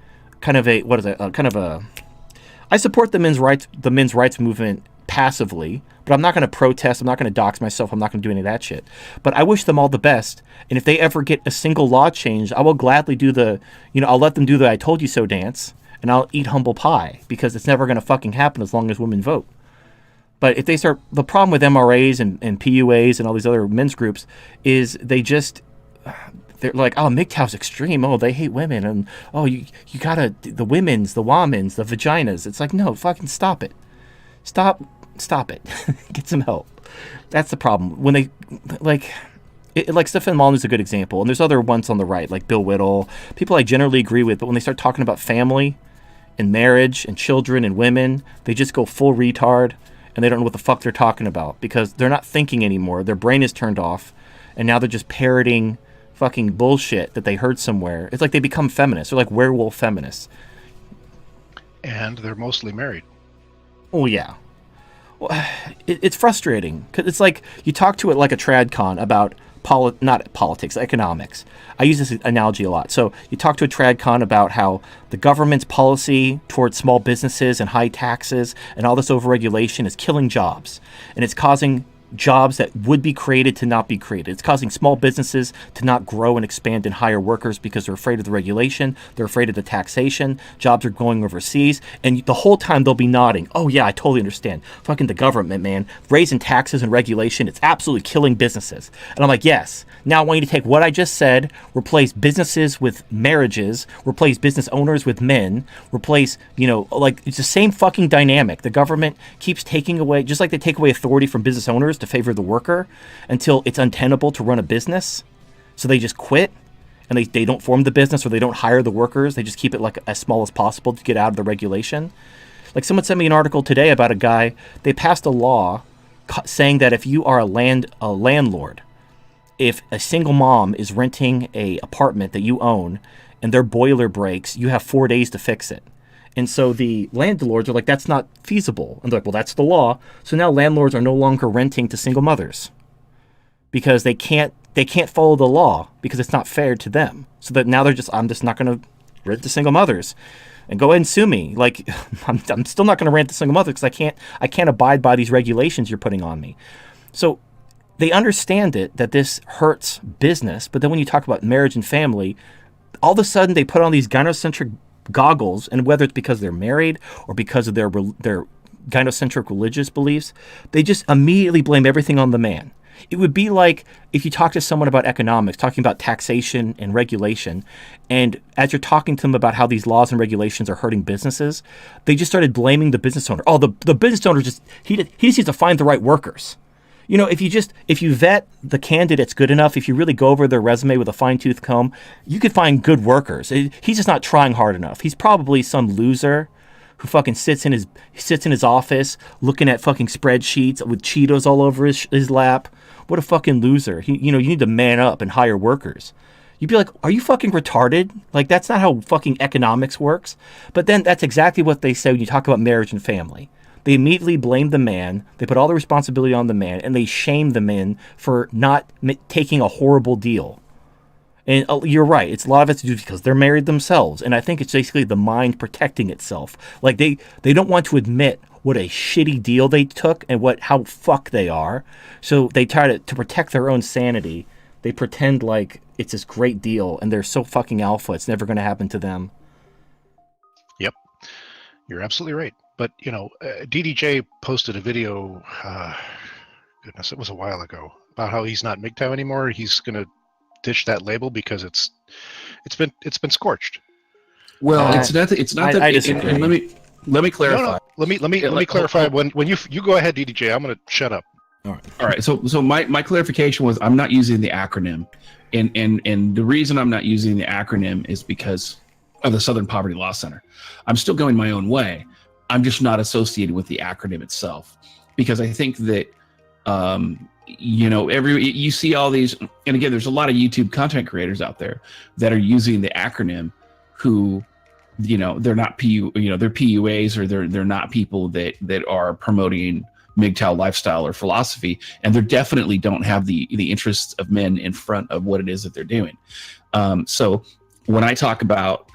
support the men's rights movement passively, but I'm not going to protest. I'm not going to dox myself. I'm not going to do any of that shit. But I wish them all the best. And if they ever get a single law changed, I will gladly do I'll let them do the I told you so dance, and I'll eat humble pie, because it's never going to fucking happen as long as women vote. But if they start, the problem with MRAs and PUAs and all these other men's groups is they're like, oh, MGTOW's extreme. Oh, they hate women. And, oh, you gotta, the women's, the womens, the vaginas. It's like, no, fucking stop it. Stop it. Get some help. That's the problem. When they, like Stefan Molyneux is a good example. And there's other ones on the right, like Bill Whittle, people I generally agree with. But when they start talking about family and marriage and children and women, they just go full retard, and they don't know what the fuck they're talking about, because they're not thinking anymore. Their brain is turned off, and now they're just parroting fucking bullshit that they heard somewhere. It's like they become feminists. They're like werewolf feminists. And they're mostly married. Oh, yeah. Well, it's frustrating, because it's like you talk to it like a tradcon about not politics, economics. I use this analogy a lot. So you talk to a tradcon about how the government's policy towards small businesses and high taxes and all this overregulation is killing jobs, and it's causing jobs that would be created to not be created. It's causing small businesses to not grow and expand and hire workers because they're afraid of the regulation. They're afraid of the taxation. Jobs are going overseas. And the whole time they'll be nodding. Oh, yeah, I totally understand. Fucking the government, man. Raising taxes and regulation, it's absolutely killing businesses. And I'm like, yes. Now I want you to take what I just said, replace businesses with marriages, replace business owners with men, replace, it's the same fucking dynamic. The government keeps taking away, just like they take away authority from business owners to favor the worker until it's untenable to run a business. So they just quit, and they don't form the business, or they don't hire the workers. They just keep it like as small as possible to get out of the regulation. Like someone sent me an article today about a guy. They passed a law saying that if you are a landlord, if a single mom is renting a apartment that you own and their boiler breaks, you have 4 days to fix it. And so the landlords are like, that's not feasible. And they're like, well, that's the law. So now landlords are no longer renting to single mothers because they can't follow the law because it's not fair to them. So that now I'm just not going to rent to single mothers. And go ahead and sue me. Like, I'm still not going to rent to single mothers because I can't abide by these regulations you're putting on me. So they understand that this hurts business. But then when you talk about marriage and family, all of a sudden they put on these gynocentric goggles, and whether it's because they're married or because of their gynocentric religious beliefs, they just immediately blame everything on the man. It would be like if you talk to someone about economics, talking about taxation and regulation, and as you're talking to them about how these laws and regulations are hurting businesses, they just started blaming the business owner. Oh, the business owner just needs to find the right workers. If you vet the candidates good enough, if you really go over their resume with a fine-tooth comb, you could find good workers. He's just not trying hard enough. He's probably some loser who fucking sits in his office looking at fucking spreadsheets with Cheetos all over his lap. What a fucking loser. You need to man up and hire workers. You'd be like, are you fucking retarded? Like, that's not how fucking economics works. But then that's exactly what they say when you talk about marriage and family. They immediately blame the man, they put all the responsibility on the man, and they shame the men for not taking a horrible deal. And you're right, a lot of it's to do because they're married themselves, and I think it's basically the mind protecting itself. Like, they don't want to admit what a shitty deal they took and how fucked they are, so they try to protect their own sanity. They pretend like it's this great deal, and they're so fucking alpha, it's never going to happen to them. Yep, you're absolutely right. But, DDJ posted a video, goodness, it was a while ago, about how he's not MGTOW anymore. He's going to ditch that label because it's been scorched. Well, it's not that. I disagree. And let me clarify. No. Let me clarify. When you go ahead, DDJ, I'm going to shut up. All right. So my clarification was I'm not using the acronym, and the reason I'm not using the acronym is because of the Southern Poverty Law Center. I'm still going my own way. I'm just not associated with the acronym itself, because I think that You see all these, and again, there's a lot of YouTube content creators out there that are using the acronym who, they're not they're PUAs, or they're not people that are promoting MGTOW lifestyle or philosophy, and they definitely don't have the interests of men in front of what it is that they're doing. So when I talk about,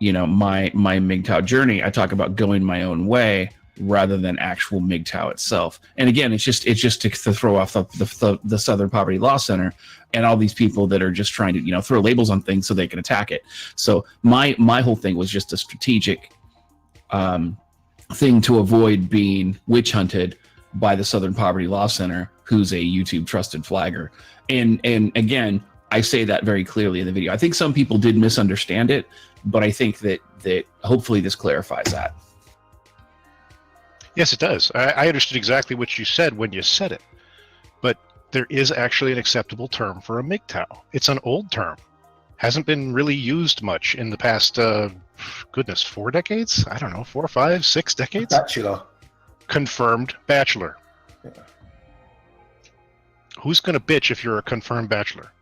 my MGTOW journey, I talk about going my own way rather than actual MGTOW itself. And again, it's just to throw off the Southern Poverty Law Center and all these people that are just trying to, throw labels on things so they can attack it. So my whole thing was just a strategic thing to avoid being witch hunted by the Southern Poverty Law Center, who's a YouTube trusted flagger. And again, I say that very clearly in the video. I think some people did misunderstand it, but I think that hopefully this clarifies that. Yes, it does. I understood exactly what you said when you said it, but there is actually an acceptable term for a MGTOW. It's an old term. Hasn't been really used much in the past, 4 decades? I don't know, 4, 5, 6 decades? Bachelor. Confirmed bachelor. Yeah. Who's going to bitch if you're a confirmed bachelor?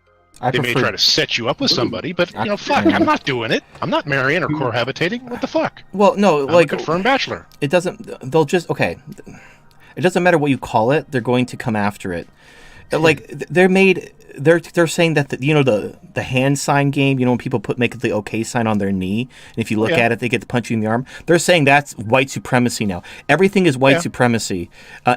I They may try to set you up with somebody, but, fuck, I'm not doing it. I'm not marrying or cohabitating. What the fuck? Well, no, I'm a confirmed bachelor. it doesn't. They'll just okay. It doesn't matter what you call it. They're going to come after it. Like they're saying that the hand sign game. When people make the okay sign on their knee, and if you look at it, they get to punch you in the arm. They're saying that's white supremacy now. Everything is white supremacy.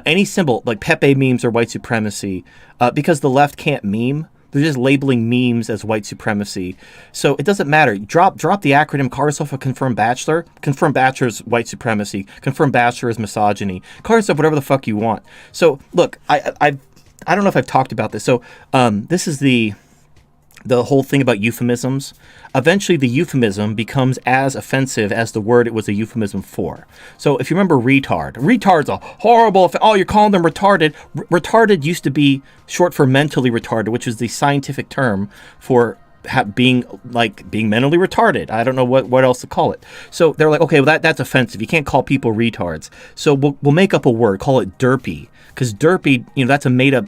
Any symbol like Pepe memes are white supremacy because the left can't meme. They're just labeling memes as white supremacy. So it doesn't matter. Drop the acronym. Call yourself a confirmed bachelor. Confirmed bachelor is white supremacy. Confirmed bachelor is misogyny. Call yourself whatever the fuck you want. So look, I don't know if I've talked about this. So this is the whole thing about euphemisms. Eventually, the euphemism becomes as offensive as the word it was a euphemism for. So if you remember retard's a horrible, you're calling them retarded. Retarded used to be short for mentally retarded, which is the scientific term for being mentally retarded. I don't know what else to call it. So they're like, okay, well that's offensive. You can't call people retards. So we'll make up a word, call it derpy, because derpy, that's a made up,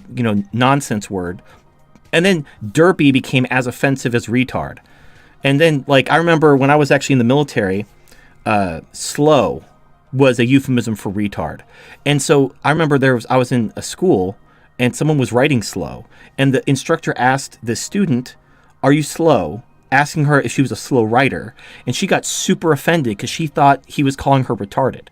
nonsense word. And then derpy became as offensive as retard. And then, I remember when I was actually in the military, slow was a euphemism for retard. And so I remember I was in a school and someone was writing slow. And the instructor asked the student, "Are you slow?" asking her if she was a slow writer. And she got super offended because she thought he was calling her retarded.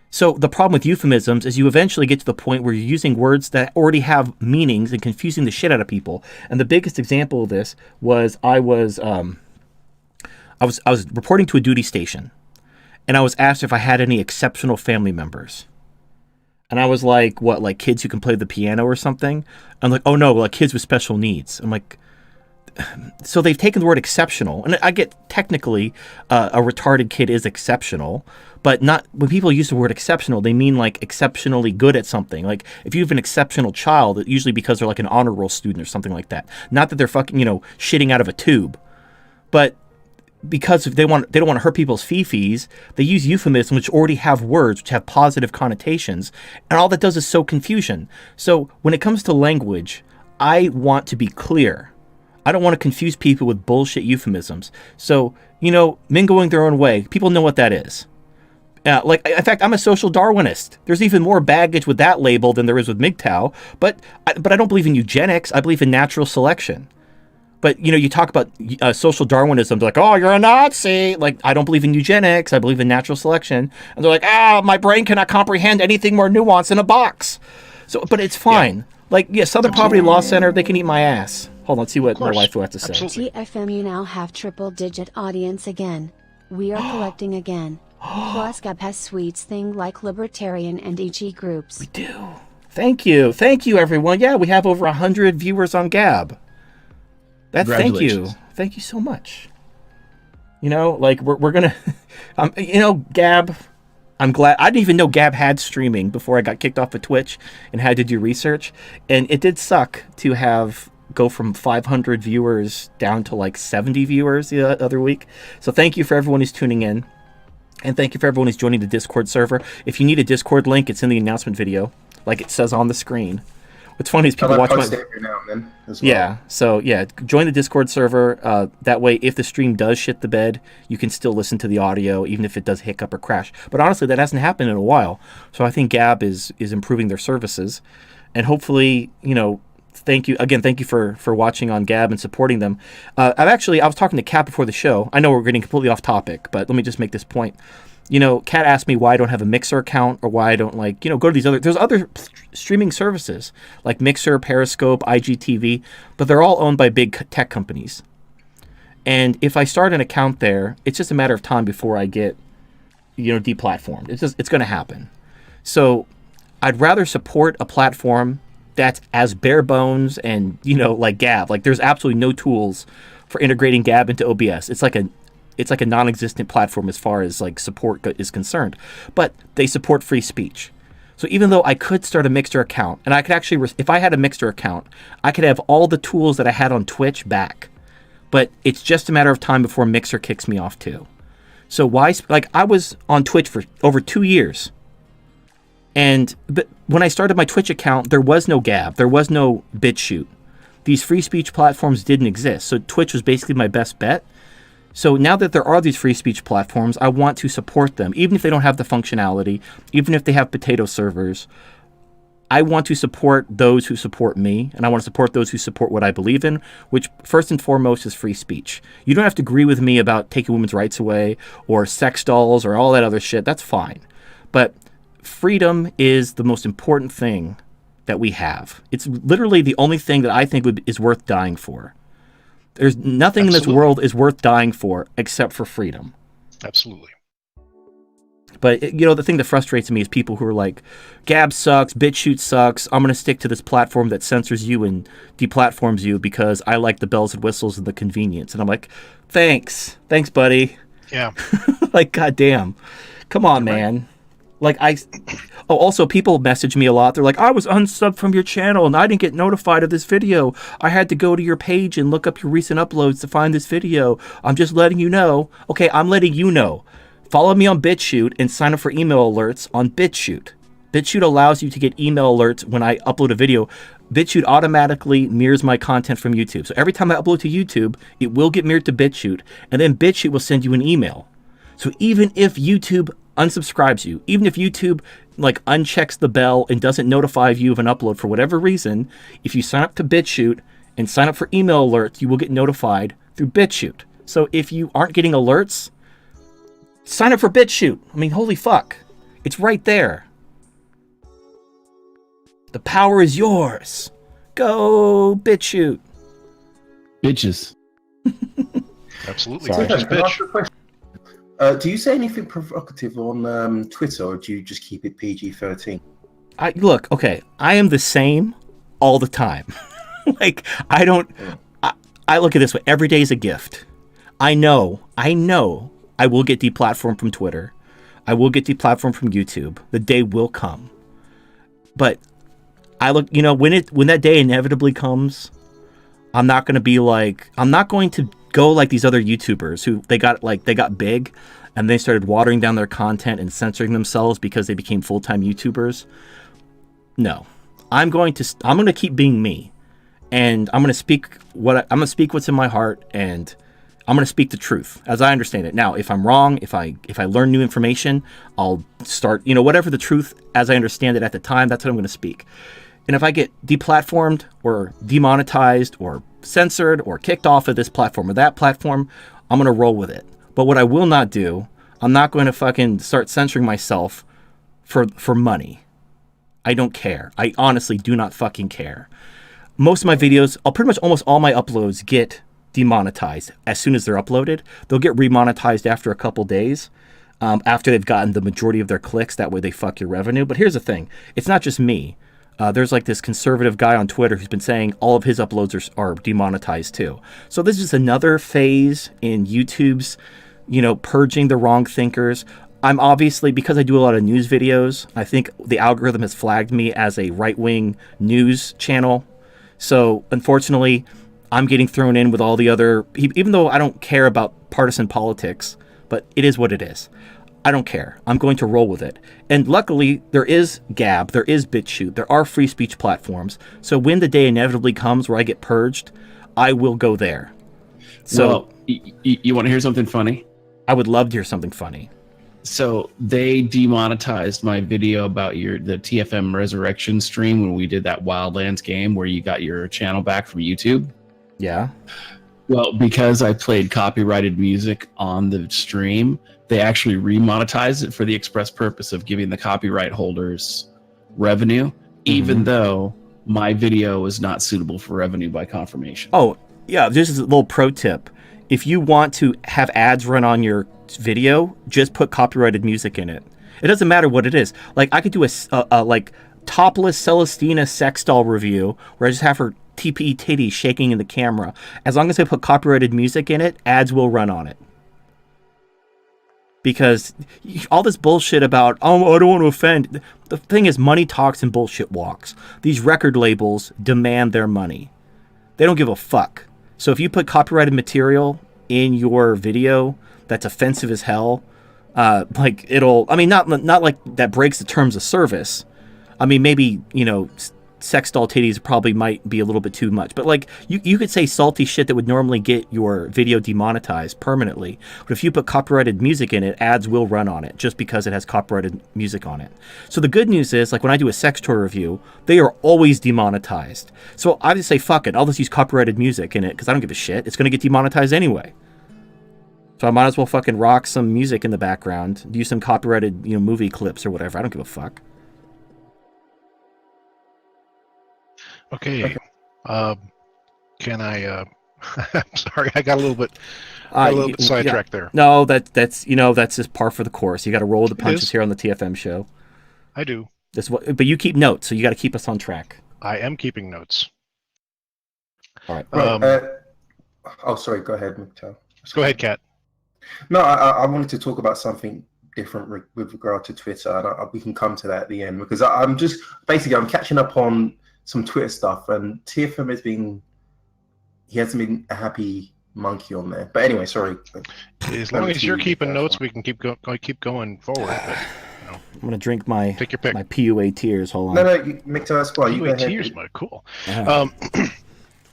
So the problem with euphemisms is you eventually get to the point where you're using words that already have meanings and confusing the shit out of people. And the biggest example of this was I was reporting to a duty station, and I was asked if I had any exceptional family members. And I was like, what, like kids who can play the piano or something? I'm like, oh no, like kids with special needs. I'm like, so they've taken the word exceptional, and I get technically a retarded kid is exceptional, but not when people use the word exceptional, they mean like exceptionally good at something. Like if you have an exceptional child, it's usually because they're like an honor roll student or something like that. Not that they're fucking, shitting out of a tube, but because they don't want to hurt people's fifis, they use euphemisms which already have words which have positive connotations, and all that does is sow confusion. So when it comes to language, I want to be clear. I don't want to confuse people with bullshit euphemisms. So, men going their own way, people know what that is. In fact, I'm a social Darwinist. There's even more baggage with that label than there is with MGTOW. But I don't believe in eugenics. I believe in natural selection. But, you talk about social Darwinism. They're like, oh, you're a Nazi. Like, I don't believe in eugenics. I believe in natural selection. And they're like, my brain cannot comprehend anything more nuanced in a box. So, but it's fine. Yeah. Southern Poverty Law Center, they can eat my ass. Hold on, let's see what my wife has to say. Absolutely. TFM, you now have triple-digit audience again. We are collecting again. Plus, Gab has sweets thing like libertarian and EG groups. We do. Thank you, everyone. Yeah, we have over 100 viewers on Gab. Thank you so much. We're gonna, Gab. I'm glad. I didn't even know Gab had streaming before I got kicked off of Twitch and had to do research. And it did suck to go from 500 viewers down to like 70 viewers the other week. So thank you for everyone who's tuning in. And thank you for everyone who's joining the Discord server. If you need a Discord link, it's in the announcement video, like it says on the screen. What's funny is people I watch post my... it every now and then as well. Yeah, so yeah, join the Discord server. That way, if the stream does shit the bed, you can still listen to the audio, even if it does hiccup or crash. But honestly, that hasn't happened in a while. So I think Gab is improving their services. And hopefully, thank you for watching on Gab and supporting them. I was talking to Kat before the show. I know we're getting completely off topic, but let me just make this point. Kat asked me why I don't have a Mixer account or why I don't go to these there's other streaming services like Mixer, Periscope, IGTV, but they're all owned by big tech companies. And if I start an account there, it's just a matter of time before I get, deplatformed. It's going to happen. So I'd rather support a platform that's as bare bones and, like Gab. Like there's absolutely no tools for integrating Gab into OBS. It's like a non-existent platform as far as like support is concerned, but they support free speech. So even though I could start a Mixer account, and I could actually, if I had a Mixer account, I could have all the tools that I had on Twitch back, but it's just a matter of time before Mixer kicks me off too. So I was on Twitch for over 2 years, but when I started my Twitch account, there was no Gab, there was no BitChute. These free speech platforms didn't exist, so Twitch was basically my best bet. So now that there are these free speech platforms, I want to support them, even if they don't have the functionality, even if they have potato servers. I want to support those who support me, and I want to support those who support what I believe in, which first and foremost is free speech. You don't have to agree with me about taking women's rights away or sex dolls or all that other shit. That's fine. But freedom is the most important thing that we have. It's literally the only thing that I think is worth dying for. There's nothing in this world is worth dying for except for freedom. Absolutely. But, the thing that frustrates me is people who are like, Gab sucks, BitChute sucks, I'm going to stick to this platform that censors you and deplatforms you because I like the bells and whistles and the convenience. And I'm like, thanks, buddy. Yeah. Like, goddamn. Come on, man. Like, also, people message me a lot. They're like, I was unsubbed from your channel and I didn't get notified of this video. I had to go to your page and look up your recent uploads to find this video. I'm just letting you know. Okay, I'm letting you know. Follow me on BitChute and sign up for email alerts on BitChute. BitChute allows you to get email alerts when I upload a video. BitChute automatically mirrors my content from YouTube. So every time I upload to YouTube, it will get mirrored to BitChute, and then BitChute will send you an email. So even if YouTube unsubscribes you, even if YouTube unchecks the bell and doesn't notify you of an upload for whatever reason, if you sign up to BitChute and sign up for email alerts, you will get notified through BitChute. So if you aren't getting alerts, sign up for BitChute. I mean, holy fuck. It's right there. The power is yours. Go BitChute. Bitches. Absolutely. Sorry. Just Can I ask bitch. a question? Do you say anything provocative on Twitter, or do you just keep it PG-13? Look, okay, I am the same all the time. I don't... I look at it this way. Every day is a gift. I know I will get deplatformed from Twitter. I will get deplatformed from YouTube. The day will come. But I look, when that day inevitably comes, I'm not going to go like these other YouTubers who they got big and they started watering down their content and censoring themselves because they became full-time YouTubers. No, I'm going to keep being me, and I'm going to speak what's in my heart, and I'm going to speak the truth as I understand it. Now, if I'm wrong, if I learn new information, I'll start, whatever the truth as I understand it at the time, that's what I'm going to speak. And if I get deplatformed or demonetized or censored or kicked off of this platform or that platform, I'm going to roll with it. But what I will not do, I'm not going to fucking start censoring myself for money. I don't care. I honestly do not fucking care. Most of my videos, pretty much almost all my uploads get demonetized as soon as they're uploaded. They'll get remonetized after a couple days, after they've gotten the majority of their clicks. That way they fuck your revenue. But here's the thing. It's not just me. There's this conservative guy on Twitter who's been saying all of his uploads are demonetized too. So this is another phase in YouTube's, purging the wrong thinkers. I'm obviously, because I do a lot of news videos, I think the algorithm has flagged me as a right-wing news channel. So unfortunately, I'm getting thrown in with all the other, even though I don't care about partisan politics, but it is what it is. I don't care. I'm going to roll with it. And luckily, there is Gab, there is BitChute, there are free speech platforms. So when the day inevitably comes where I get purged, I will go there. So well, you want to hear something funny? I would love to hear something funny. So they demonetized my video about the TFM Resurrection stream when we did that Wildlands game where you got your channel back from YouTube. Yeah. Well, because I played copyrighted music on the stream, they actually remonetized it for the express purpose of giving the copyright holders revenue, even though my video is not suitable for revenue by confirmation. Oh, yeah. This is a little pro tip. If you want to have ads run on your video, just put copyrighted music in it. It doesn't matter what it is. Like I could do a like topless Celestina sex doll review where I just have her TPE titty shaking in the camera. As long as I put copyrighted music in it, ads will run on it. Because all this bullshit about, oh, I don't want to offend. The thing is, money talks and bullshit walks. These record labels demand their money. They don't give a fuck. So if you put copyrighted material in your video that's offensive as hell, like it'll, I mean, not like that breaks the terms of service. I mean, maybe, you know, sex doll titties probably might be a little bit too much, but like you could say salty shit that would normally get your video demonetized permanently. But if you put copyrighted music in it, ads will run on it just because it has copyrighted music on it. So the good news is, like when I do a sex toy review, they are always demonetized. So I just say, fuck it, I'll just use copyrighted music in it because I don't give a shit. It's going to get demonetized anyway. So I might as well fucking rock some music in the background, use some copyrighted, you know, movie clips or whatever. I don't give a fuck. Okay. Can I? I'm sorry, I got a little bit sidetracked there. No, that's just par for the course. You got to roll with the punches is. here on the TFM show. I do. But you keep notes, so you got to keep us on track. I am keeping notes. All right. Sorry. Go ahead, McTow. Go ahead, Kat. No, I wanted to talk about something different with regard to Twitter, and we can come to that at the end because I'm catching up on some Twitter stuff, and TFM he hasn't been a happy monkey on there. But anyway, sorry. As long as you're keeping notes, we can keep going forward. But, I'm gonna drink my take your pick. my PUA tears. Hold on. No, McTow, that's why you go PUA ahead. tears, my cool. Uh-huh.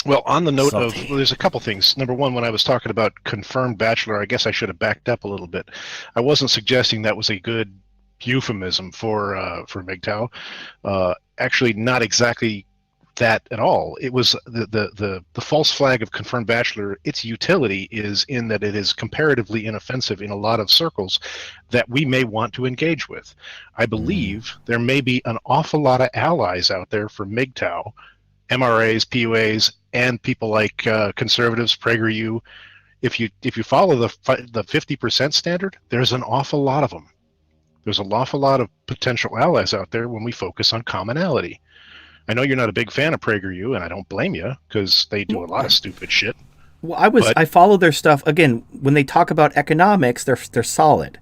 Well, on the note Salty. there's a couple things. Number one, when I was talking about confirmed bachelor, I guess I should have backed up a little bit. I wasn't suggesting that was a good euphemism for MGTOW. Actually, not exactly that at all. It was the false flag of confirmed bachelor. Its utility is in that it is comparatively inoffensive in a lot of circles that we may want to engage with. I believe there may be an awful lot of allies out there for MGTOW, MRAs, PUAs, and people like conservatives, PragerU. If you follow the 50% standard, there's an awful lot of them. There's an awful lot of potential allies out there when we focus on commonality. I know you're not a big fan of PragerU, and I don't blame you because they do a lot of stupid shit. Well, I follow their stuff again. When they talk about economics, they're solid.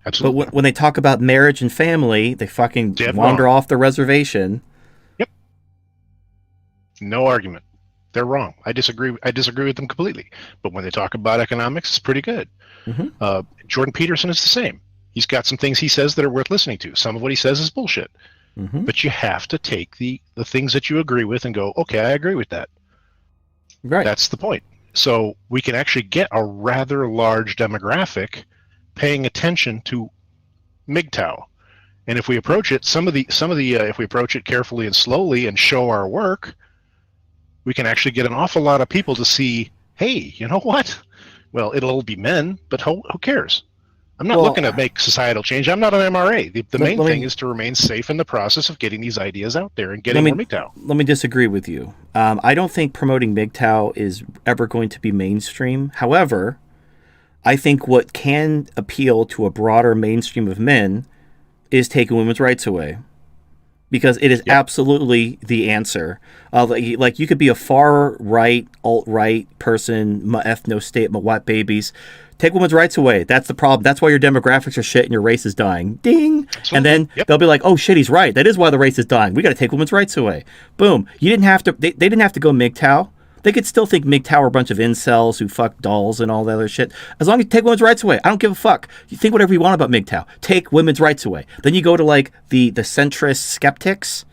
Absolutely. But when they talk about marriage and family, they fucking wander off the reservation. Yep. No argument. They're wrong. I disagree with them completely. But when they talk about economics, it's pretty good. Mm-hmm. Jordan Peterson is the same. He's got some things he says that are worth listening to. Some of what he says is bullshit. Mm-hmm. But you have to take the things that you agree with and go, okay, I agree with that. Right. That's the point. So we can actually get a rather large demographic paying attention to MGTOW. And if we approach it, if we approach it carefully and slowly and show our work, we can actually get an awful lot of people to see, hey, you know what? Well, it'll all be men, but who cares? I'm not looking to make societal change. I'm not an MRA. The main thing is to remain safe in the process of getting these ideas out there and getting more MGTOW. Let me disagree with you. I don't think promoting MGTOW is ever going to be mainstream. However, I think what can appeal to a broader mainstream of men is taking women's rights away. Because it is absolutely the answer. Like you could be a far right, alt right person, ethno state, white babies. Take women's rights away. That's the problem. That's why your demographics are shit and your race is dying. Ding. Absolutely. And then they'll be like, oh shit, he's right. That is why the race is dying. We got to take women's rights away. Boom. You didn't have to. They didn't have to go MGTOW. They could still think MGTOW are a bunch of incels who fuck dolls and all that other shit. As long as you take women's rights away, I don't give a fuck. You think whatever you want about MGTOW. Take women's rights away. Then you go to like the centrist skeptics.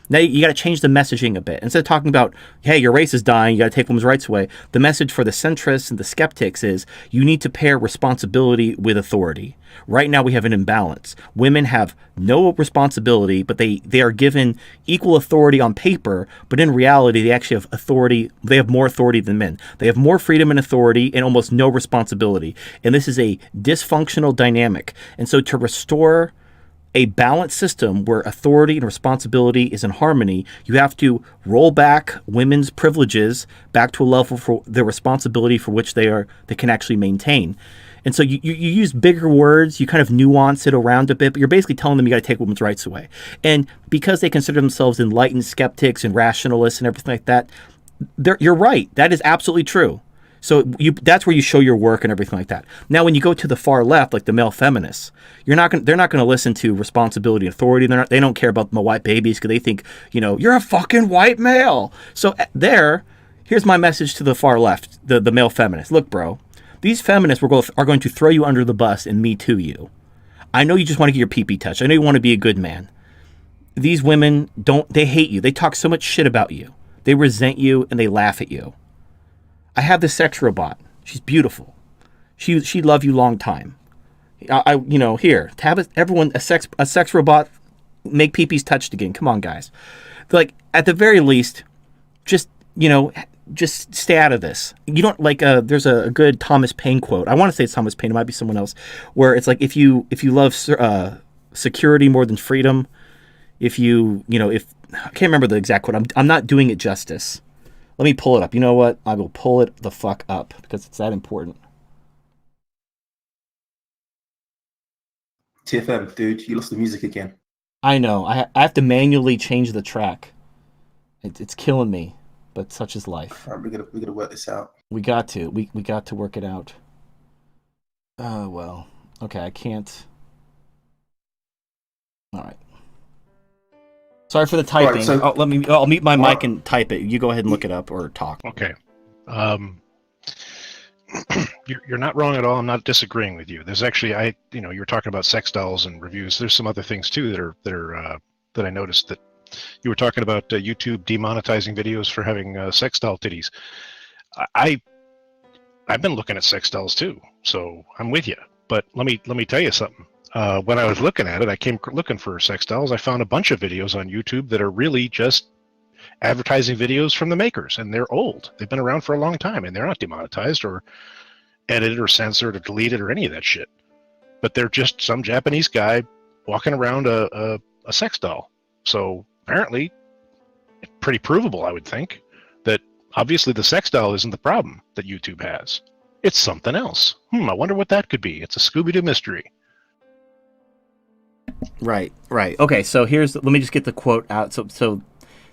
Now you got to change the messaging a bit. Instead of talking about, hey, your race is dying, you got to take women's rights away. The message for the centrists and the skeptics is you need to pair responsibility with authority. Right now we have an imbalance. Women have no responsibility, but they are given equal authority on paper, but in reality they actually have authority. They have more authority than men. They have more freedom and authority and almost no responsibility. And this is a dysfunctional dynamic. And so to restore a balanced system where authority and responsibility is in harmony, you have to roll back women's privileges back to a level for the responsibility for which they can actually maintain. And so you use bigger words, you kind of nuance it around a bit, but you're basically telling them you got to take women's rights away. And because they consider themselves enlightened skeptics and rationalists and everything like that, you're right. That is absolutely true. So that's where you show your work and everything like that. Now, when you go to the far left, like the male feminists, they're not going to listen to responsibility and authority. They don't care about the white babies because they think, you're a fucking white male. So here's my message to the far left, the male feminists. Look, bro, these feminists are going to throw you under the bus and me too you. I know you just want to get your pee-pee touched. I know you want to be a good man. These women they hate you. They talk so much shit about you. They resent you and they laugh at you. I have this sex robot. She's beautiful. She'd love you long time. Here, have everyone a sex robot make peepees touched again. Come on, guys. Like at the very least, just stay out of this. You don't like. There's a good Thomas Paine quote. I want to say it's Thomas Paine. It might be someone else. Where it's like if you love security more than freedom, if I can't remember the exact quote. I'm not doing it justice. Let me pull it up. You know what? I will pull it the fuck up because it's that important. TFM, dude, you lost the music again. I know. I have to manually change the track. It's killing me, but such is life. All right, we're gonna work this out. We got to. We got to work it out. Oh well. Okay, I can't. All right. Sorry for the typing. Right, so, I'll mute my mic and type it. You go ahead and look it up or talk. Okay. You're not wrong at all. I'm not disagreeing with you. There's actually, you're talking about sex dolls and reviews. There's some other things too that I noticed that you were talking about YouTube demonetizing videos for having sex doll titties. I've been looking at sex dolls too, so I'm with you. But let me tell you something. When I was looking at it, I came looking for sex dolls. I found a bunch of videos on YouTube that are really just advertising videos from the makers, and they're old. They've been around for a long time, and they're not demonetized or edited or censored or deleted or any of that shit. But they're just some Japanese guy walking around a sex doll. So apparently, pretty provable, I would think, that obviously the sex doll isn't the problem that YouTube has. It's something else. I wonder what that could be. It's a Scooby-Doo mystery. Right. Okay, so let me just get the quote out. So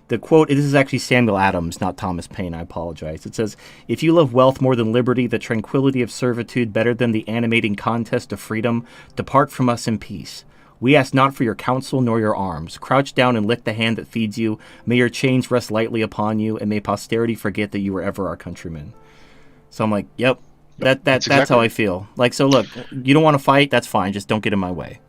the quote, this is actually Samuel Adams, not Thomas Paine, I apologize. It says, "If you love wealth more than liberty, the tranquility of servitude better than the animating contest of freedom, depart from us in peace. We ask not for your counsel nor your arms. Crouch down and lick the hand that feeds you. May your chains rest lightly upon you, and may posterity forget that you were ever our countrymen." So I'm like, yep, that's how I feel. Like, so look, you don't want to fight, that's fine, just don't get in my way.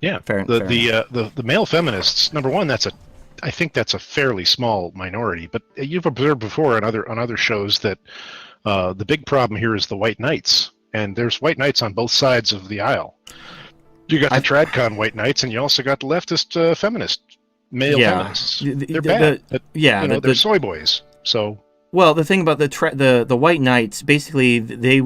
Yeah, the male feminists. Number one, I think that's a fairly small minority. But you've observed before on other shows that the big problem here is the white knights, and there's white knights on both sides of the aisle. You got the TradCon white knights, and you also got the leftist feminist male feminists. They're bad. They're soy boys. So well, the thing about the white knights, basically they.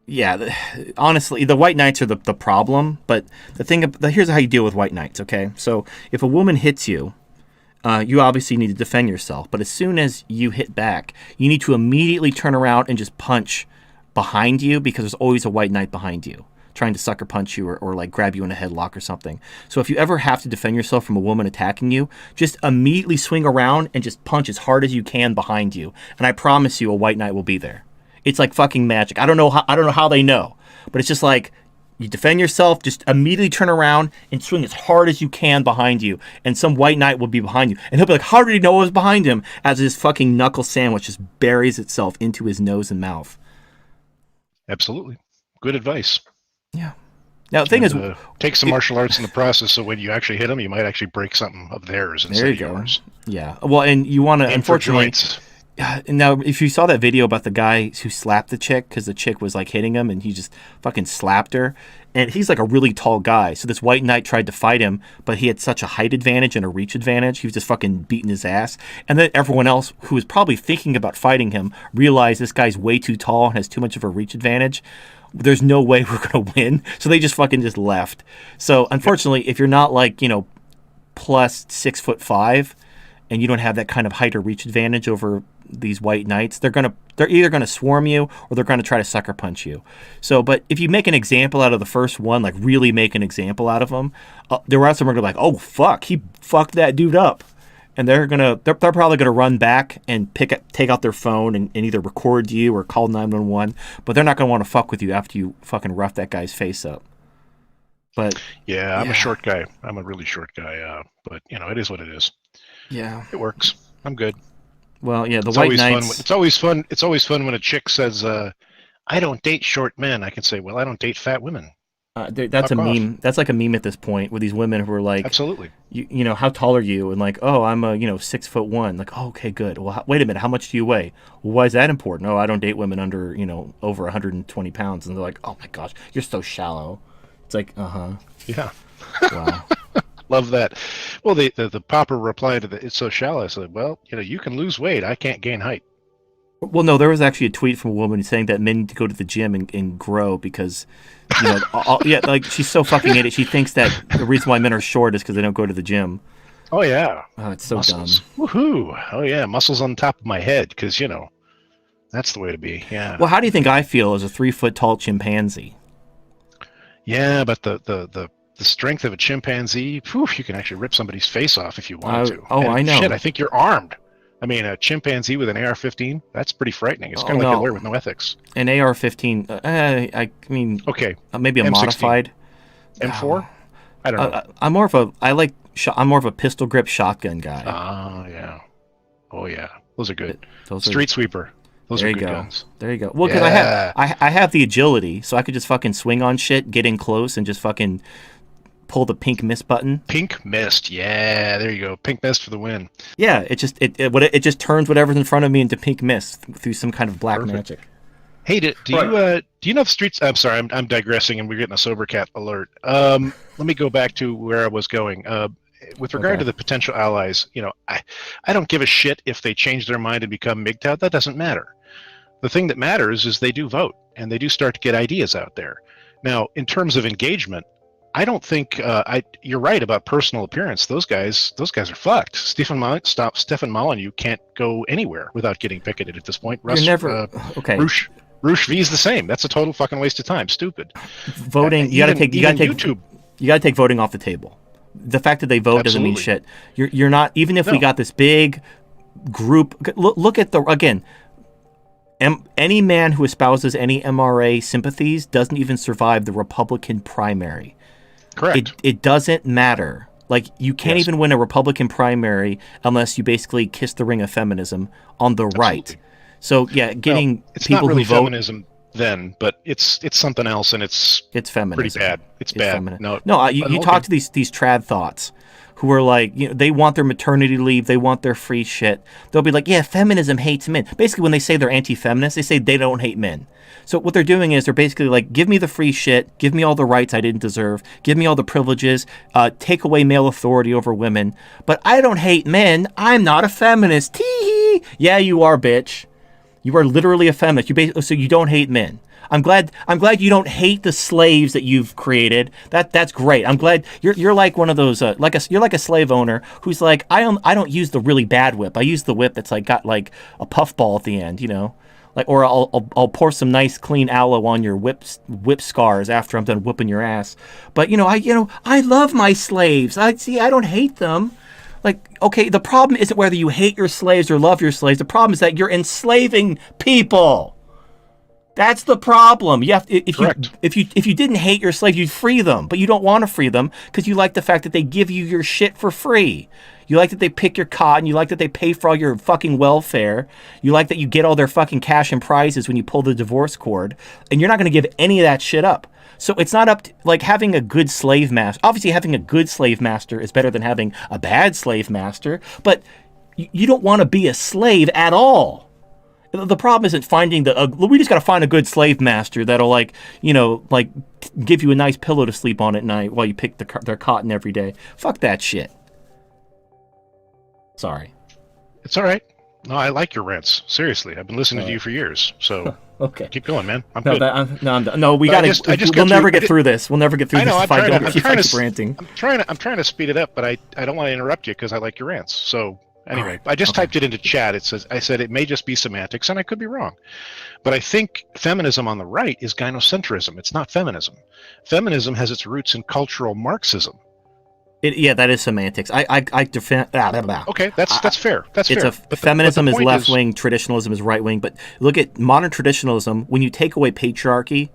Yeah, honestly, the white knights are the problem, but here's how you deal with white knights, okay? So if a woman hits you, you obviously need to defend yourself, but as soon as you hit back, you need to immediately turn around and just punch behind you because there's always a white knight behind you trying to sucker punch you or like grab you in a headlock or something. So if you ever have to defend yourself from a woman attacking you, just immediately swing around and just punch as hard as you can behind you, and I promise you a white knight will be there. It's like fucking magic. I don't know how they know, but it's just like You defend yourself, just immediately turn around and swing as hard as you can behind you. And some white knight will be behind you. And he'll be like, how did he know I was behind him? As his fucking knuckle sandwich just buries itself into his nose and mouth. Absolutely. Good advice. Yeah. Now, the thing is... take some martial arts in the process, so when you actually hit them, you might actually break something of theirs instead of yours. Yeah. Well, and you want to, unfortunately... And now, if you saw that video about the guy who slapped the chick because the chick was like hitting him and he just fucking slapped her, and he's like a really tall guy. So this white knight tried to fight him, but he had such a height advantage and a reach advantage. He was just fucking beating his ass. And then everyone else who was probably thinking about fighting him realized this guy's way too tall and has too much of a reach advantage. There's no way we're going to win. So they just fucking just left. So unfortunately, if you're not like, plus 6'5", and you don't have that kind of height or reach advantage over these white knights, they're either gonna swarm you or they're gonna try to sucker punch you. So, but if you make an example out of the first one, like really make an example out of them, the rest of them are gonna be like, oh fuck, he fucked that dude up, and they're probably gonna run back and take out their phone and either record you or call 911. But they're not gonna want to fuck with you after you fucking rough that guy's face up. But yeah, I'm a short guy. I'm a really short guy. But it is what it is. Yeah, it works. I'm good. Well, yeah, white knights. It's always fun. It's always fun when a chick says, "I don't date short men." I can say, "Well, I don't date fat women." That's a meme. That's like a meme at this point with these women who are like, "Absolutely." How tall are you? And like, oh, I'm 6'1". Like, oh, okay, good. Well, wait a minute. How much do you weigh? Well, why is that important? Oh, I don't date women under over 120 pounds. And they're like, oh my gosh, you're so shallow. It's like, yeah. Wow. Love that. Well, the proper reply to it's so shallow. I said, well, you can lose weight. I can't gain height. Well, no, there was actually a tweet from a woman saying that men need to go to the gym and grow because, like she's so fucking idiot. She thinks that the reason why men are short is because they don't go to the gym. Oh yeah. Oh, it's so muscles. dumb. Woohoo! Oh yeah, muscles on top of my head because that's the way to be. Yeah. Well, how do you think I feel as a 3-foot tall chimpanzee? Yeah, but the strength of a chimpanzee, you can actually rip somebody's face off if you want to. Oh, I know. Shit, I think you're armed. I mean, a chimpanzee with an AR-15, that's pretty frightening. It's kind of like a lawyer with no ethics. An AR-15, I mean, okay, maybe a M16. Modified. M4? I don't know. I'm more of a pistol grip shotgun guy. Oh, yeah. Oh, yeah. Those are good. Street Sweeper. Those are good guns. There you go. Well, because I have the agility, so I could just fucking swing on shit, get in close, and just fucking pull the pink mist button. Pink mist, yeah, there you go. Pink mist for the win. Yeah, it just turns whatever's in front of me into pink mist through some kind of black magic. Hey, do you know the streets? I'm sorry, I'm digressing, and we're getting a sober cat alert. Let me go back to where I was going. With regard to the potential allies, I don't give a shit if they change their mind and become MGTOW. That doesn't matter. The thing that matters is they do vote, and they do start to get ideas out there. Now, in terms of engagement, I don't think you're right about personal appearance. Those guys are fucked. Stefan Molyneux can't go anywhere without getting picketed at this point. You're never okay. Roosh V is the same. That's a total fucking waste of time. Stupid. Voting. You gotta take YouTube. You gotta take voting off the table. The fact that they vote doesn't mean shit. You're not, even if we got this big group. Look at any man who espouses any MRA sympathies doesn't even survive the Republican primary. Correct. It doesn't matter. Like, you can't even win a Republican primary unless you basically kiss the ring of feminism on the right. So yeah, getting it's people not really who vote feminism then, but it's something else, and it's feminism. Pretty bad. It's bad. No, you talk to these trad thoughts who are like, they want their maternity leave, they want their free shit. They'll be like, yeah, feminism hates men. Basically, when they say they're anti-feminist, they say they don't hate men. So what they're doing is they're basically like, give me the free shit, give me all the rights I didn't deserve, give me all the privileges, take away male authority over women, but I don't hate men. I'm not a feminist. Tee-hee. Yeah, you are, bitch. You are literally a feminist. So you don't hate men. I'm glad you don't hate the slaves that you've created. That's great. I'm glad you're like one of those you're like a slave owner who's like, I don't use the really bad whip. I use the whip that's like got like a puffball at the end, Like, or I'll pour some nice clean aloe on your whip scars after I'm done whipping your ass. But I love my slaves. I don't hate them. Like, okay, the problem isn't whether you hate your slaves or love your slaves. The problem is that you're enslaving people. That's the problem. You have Correct. if you didn't hate your slaves, you'd free them, but you don't want to free them because you like the fact that they give you your shit for free. You like that they pick your cotton. You like that they pay for all your fucking welfare. You like that you get all their fucking cash and prizes when you pull the divorce cord, and you're not going to give any of that shit up. So it's not up to, like, having a good slave master. Obviously, having a good slave master is better than having a bad slave master, but you don't want to be a slave at all. The problem isn't finding we just got to find a good slave master that'll give you a nice pillow to sleep on at night while you pick their cotton every day. Fuck that shit. Sorry. It's all right. No, I like your rants. Seriously, I've been listening to you for years. So Okay. keep going, man. I'm No, good. I'm done. No, we But I got just to. We'll got never through- get through this. We'll never get through I know. this I'm if I trying don't to. keep ranting. I'm trying to speed it up, but I don't want to interrupt you because I like your rants. So anyway, right. I just Okay. typed it into chat. I said it may just be semantics, and I could be wrong, but I think feminism on the right is gynocentrism. It's not feminism. Feminism has its roots in cultural Marxism. Yeah, that is semantics. I defend. Okay, that's fair. That's It's fair. feminism but is the point left wing, traditionalism is right wing. But look at modern traditionalism. When you take away patriarchy,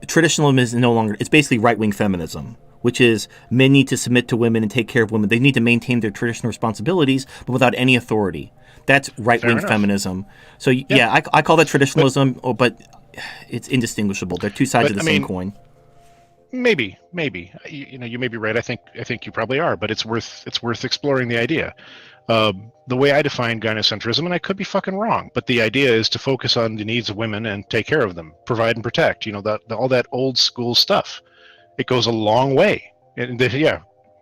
traditionalism is no longer. It's basically right wing feminism, which is men need to submit to women and take care of women. They need to maintain their traditional responsibilities, but without any authority. That's right wing enough. feminism. So yeah, I call that traditionalism, but it's indistinguishable. They're two sides of the same coin. Maybe you may be right. I think you probably are, but it's worth exploring the idea. The way I define gynocentrism, and I could be fucking wrong, but the idea is to focus on the needs of women and take care of them, provide and protect. All that old school stuff. It goes a long way. And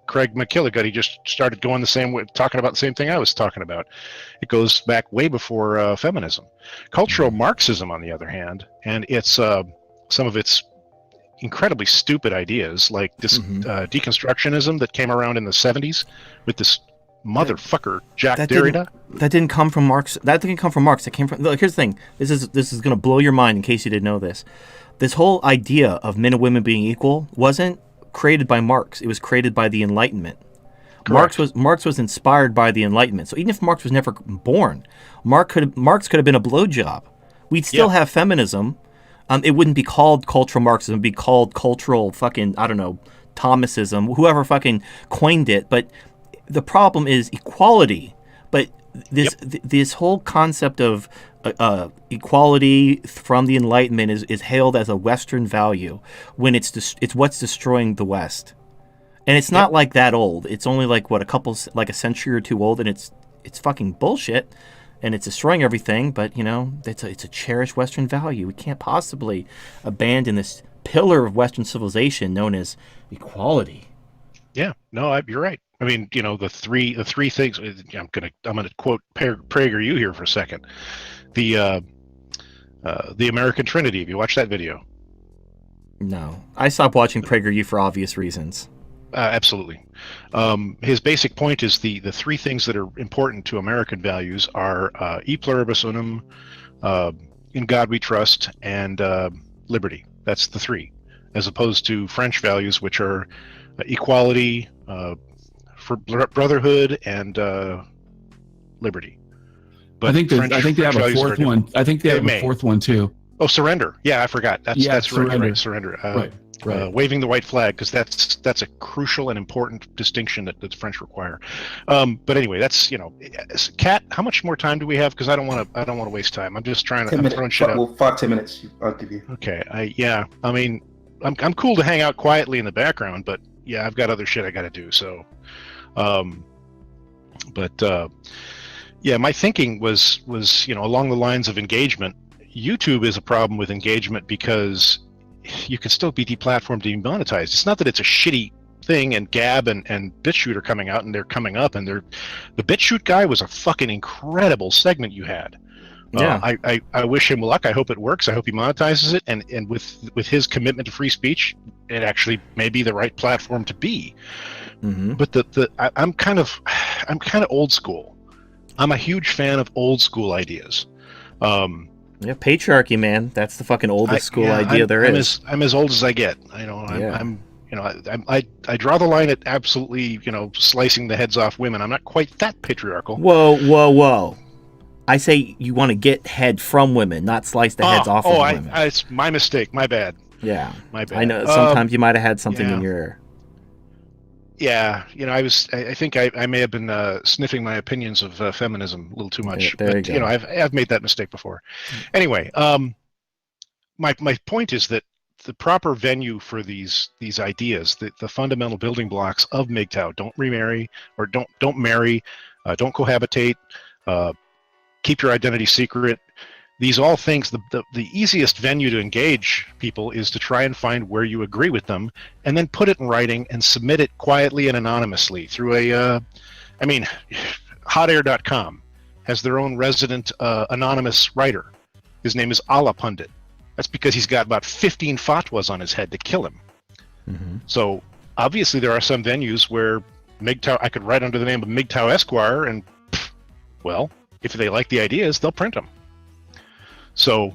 Craig McKilligutty just started going the same way, talking about the same thing I was talking about. It goes back way before feminism. Cultural Marxism, on the other hand, and it's some of its incredibly stupid ideas, like this deconstructionism that came around in the 70s with this motherfucker Jack Derrida. That didn't come from Marx. That didn't come from Marx. It came from. Look, here's the thing. This is going to blow your mind in case you didn't know this. This whole idea of men and women being equal wasn't created by Marx. It was created by the Enlightenment. Correct. Marx was inspired by the Enlightenment. So even if Marx was never born, Marx could have been a blowjob. We'd still have feminism. It wouldn't be called cultural Marxism. It'd be called cultural fucking, I don't know, Thomasism, whoever fucking coined it. But the problem is equality. But this whole concept of equality from the Enlightenment is hailed as a Western value when it's what's destroying the West. And it's not like that old. It's only like a century or two old, and it's fucking bullshit. And it's destroying everything, but it's a cherished Western value. We can't possibly abandon this pillar of Western civilization known as equality. Yeah, no, you're right. I mean, the three things. I'm gonna quote PragerU here for a second. The American Trinity. Have you watched that video? No, I stopped watching PragerU for obvious reasons. Absolutely. His basic point is the three things that are important to American values are e pluribus unum, in God we trust, and liberty. That's the three, as opposed to French values, which are equality, for brotherhood, and liberty. But I think they have a fourth one. I think they have a fourth one too. Oh, surrender. Yeah, I forgot. That's surrender. Right, surrender. Right. Waving the white flag, because that's a crucial and important distinction that the French require. But anyway, that's Kat. How much more time do we have? Because I don't want to waste time. I'm just trying to. 10 I'm throwing minutes. shit out. Well, 5-10 minutes. I'll give you. Okay. I mean, I'm cool to hang out quietly in the background, but yeah, I've got other shit I got to do. So, yeah, my thinking was along the lines of engagement. YouTube is a problem with engagement because you can still be deplatformed and demonetized. It's not that it's a shitty thing, and Gab and BitChute are coming out and they're coming up, and the BitChute guy was a fucking incredible segment you had. Yeah. I wish him luck. I hope it works. I hope he monetizes it, and with his commitment to free speech, it actually may be the right platform to be. Mm-hmm. But I'm kind of old school. I'm a huge fan of old school ideas. Yeah, patriarchy, man. That's the fucking oldest school idea there is. I'm as old as I get. I draw the line at absolutely, slicing the heads off women. I'm not quite that patriarchal. Whoa. I say you want to get head from women, not slice the heads off of women. It's my mistake. My bad. Yeah, My bad. I know. Sometimes you might have had something yeah. in your. Yeah, I think I may have been sniffing my opinions of feminism a little too much. There but you go. I've made that mistake before. Anyway, my point is that the proper venue for these ideas, the fundamental building blocks of MGTOW, don't remarry or don't marry, don't cohabitate, keep your identity secret. These all things, the easiest venue to engage people is to try and find where you agree with them, and then put it in writing and submit it quietly and anonymously through hotair.com has their own resident anonymous writer. His name is Allah Pundit. That's because he's got about 15 fatwas on his head to kill him. Mm-hmm. So obviously there are some venues where MGTOW, I could write under the name of MGTOW Esquire, and well, if they like the ideas, they'll print them. So,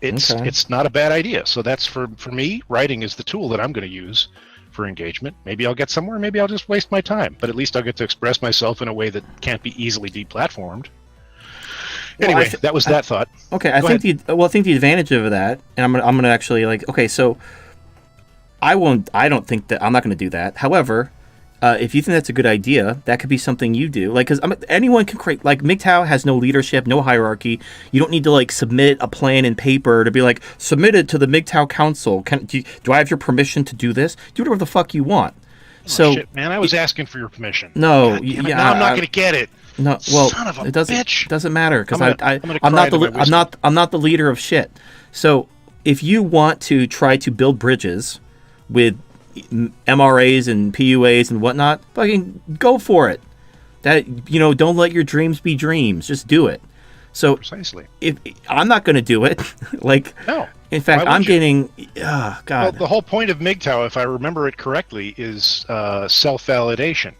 it's not a bad idea. So that's for me, writing is the tool that I'm going to use for engagement. Maybe I'll get somewhere, maybe I'll just waste my time, but at least I'll get to express myself in a way that can't be easily deplatformed. Anyway, that was that thought. Okay, I think the advantage of that, and I'm gonna actually so I'm not gonna do that. However, if you think that's a good idea, that could be something you do. Because anyone can create. MGTOW has no leadership, no hierarchy. You don't need to submit a plan in paper to be submit it to the MGTOW Council. Do I have your permission to do this? Do whatever the fuck you want. So, shit, man, I was asking for your permission. No, now I'm not going to get it. No, well, son of a it doesn't bitch. Doesn't matter because I'm not the leader of shit. So if you want to try to build bridges with MRAs and PUAs and whatnot, fucking go for it. Don't let your dreams be dreams. Just do it. So precisely, if I'm not going to do it, no. In fact, I'm getting. God. Well, the whole point of MGTOW, if I remember it correctly, is self-validation.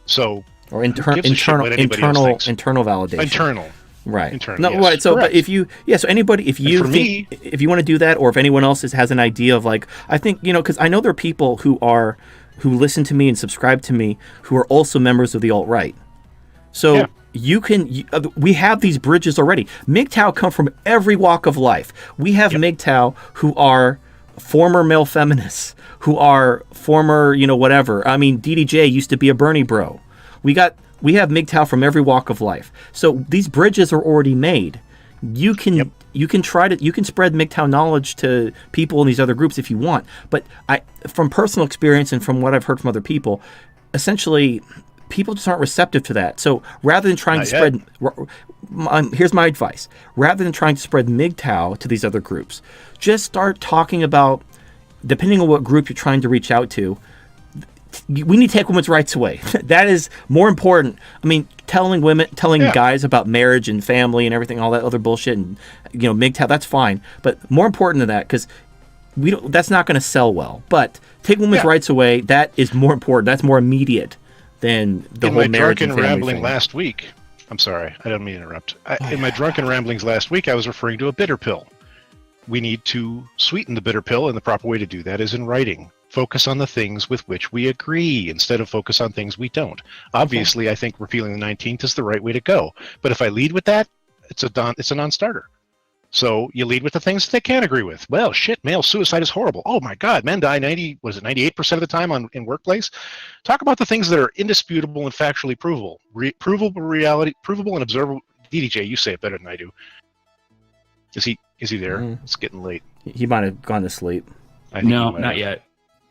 So. Or internal validation. Internal. Right. Internal, no, yes. right. So, Correct. but if you want to do that, or if anyone else has an idea of I think because I know there are people who listen to me and subscribe to me who are also members of the alt-right. So we have these bridges already. MGTOW come from every walk of life. We have MGTOW who are former male feminists, who are former whatever. I mean, DDJ used to be a Bernie bro. We have MGTOW from every walk of life. So these bridges are already made. You can spread MGTOW knowledge to people in these other groups if you want. But from personal experience and from what I've heard from other people, essentially people just aren't receptive to that. So rather than trying here's my advice. Rather than trying to spread MGTOW to these other groups, just start talking about, depending on what group you're trying to reach out to, we need to take women's rights away. That is more important. I mean, telling guys about marriage and family and everything, all that other bullshit, and MGTOW, that's fine. But more important than that, because that's not going to sell well. But take women's rights away. That is more important. That's more immediate than the whole marriage and family rambling thing. Last week, I'm sorry, I don't mean to interrupt. In my drunken ramblings last week, I was referring to a bitter pill. We need to sweeten the bitter pill, and the proper way to do that is in writing. Focus on the things with which we agree instead of focus on things we don't. Obviously, I think repealing the 19th is the right way to go. But if I lead with that, it's a non-starter. So you lead with the things they can't agree with. Well, shit, male suicide is horrible. Oh my God, men die 98% of the time in workplace. Talk about the things that are indisputable and factually provable. Provable reality, provable and observable. DDJ, you say it better than I do. Is he there? Mm-hmm. It's getting late. He might have gone to sleep. No, not yet.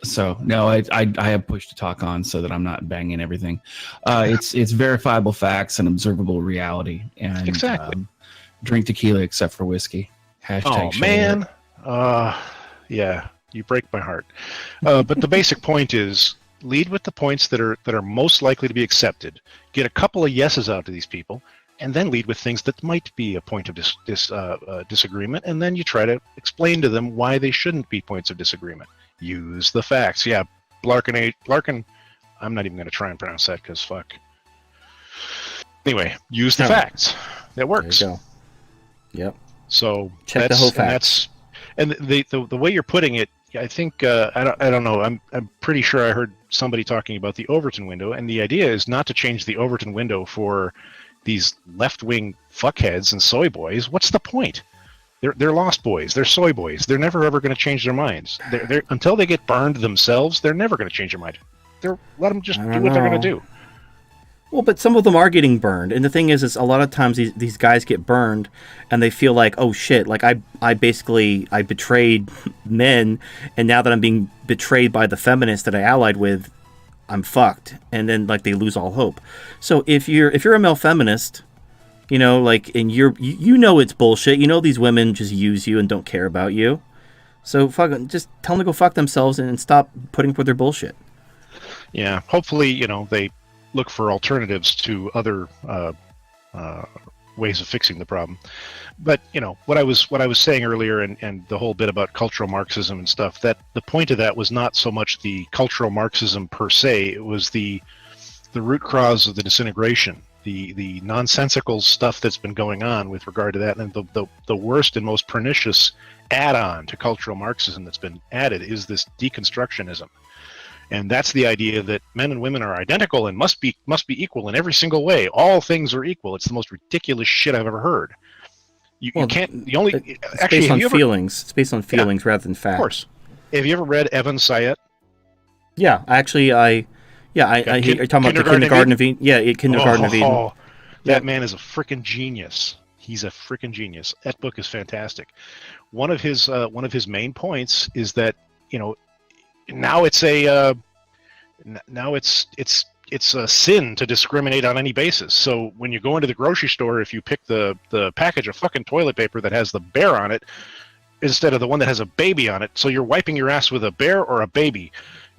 So no, I have push to talk on so that I'm not banging everything. It's verifiable facts and observable reality. And exactly. Drink tequila except for whiskey. Hashtag oh man, yeah, you break my heart. But the basic point is lead with the points that are most likely to be accepted. Get a couple of yeses out to these people, and then lead with things that might be a point of disagreement, and then you try to explain to them why they shouldn't be points of disagreement. Use the facts. Yeah, Blarkin. I'm not even going to try and pronounce that because fuck. Anyway, use the facts. That works. There you go. Yep. So check the whole facts. And the way you're putting it, I think I don't know. I'm pretty sure I heard somebody talking about the Overton window, and the idea is not to change the Overton window for these left-wing fuckheads and soy boys, what's the point? They're lost boys. They're soy boys. They're never ever going to change their minds. They're until they get burned themselves, they're never going to change their mind. Let them just do what they're going to do. Well, but some of them are getting burned, and the thing is a lot of times these guys get burned, and they feel like, oh shit, like I betrayed men, and now that I'm being betrayed by the feminists that I allied with, I'm fucked, and then like they lose all hope. So if you're a male feminist, you know, like, and you know it's bullshit. You know these women just use you and don't care about you. So just tell them to go fuck themselves and stop putting up with their bullshit. Yeah, hopefully, you know, they look for alternatives to other ways of fixing the problem. But you know what I was saying earlier, and the whole bit about cultural Marxism and stuff. That the point of that was not so much the cultural Marxism per se; it was the root cause of the disintegration. The nonsensical stuff that's been going on with regard to that, and the worst and most pernicious add-on to cultural Marxism that's been added is this deconstructionism, and that's the idea that men and women are identical and must be equal in every single way. All things are equal. It's the most ridiculous shit I've ever heard. You can't. The only it's based on feelings. It's based on feelings rather than facts. Of course. Have you ever read Evan Sayet? Yeah, actually, you're talking about the Kindergarten of Eden. Yeah, Kindergarten of Eden. Oh, that man is a freaking genius. He's a freaking genius. That book is fantastic. One of his main points is that, you know, now it's a sin to discriminate on any basis. So when you go into the grocery store, if you pick the package of fucking toilet paper that has the bear on it instead of the one that has a baby on it, so you're wiping your ass with a bear or a baby.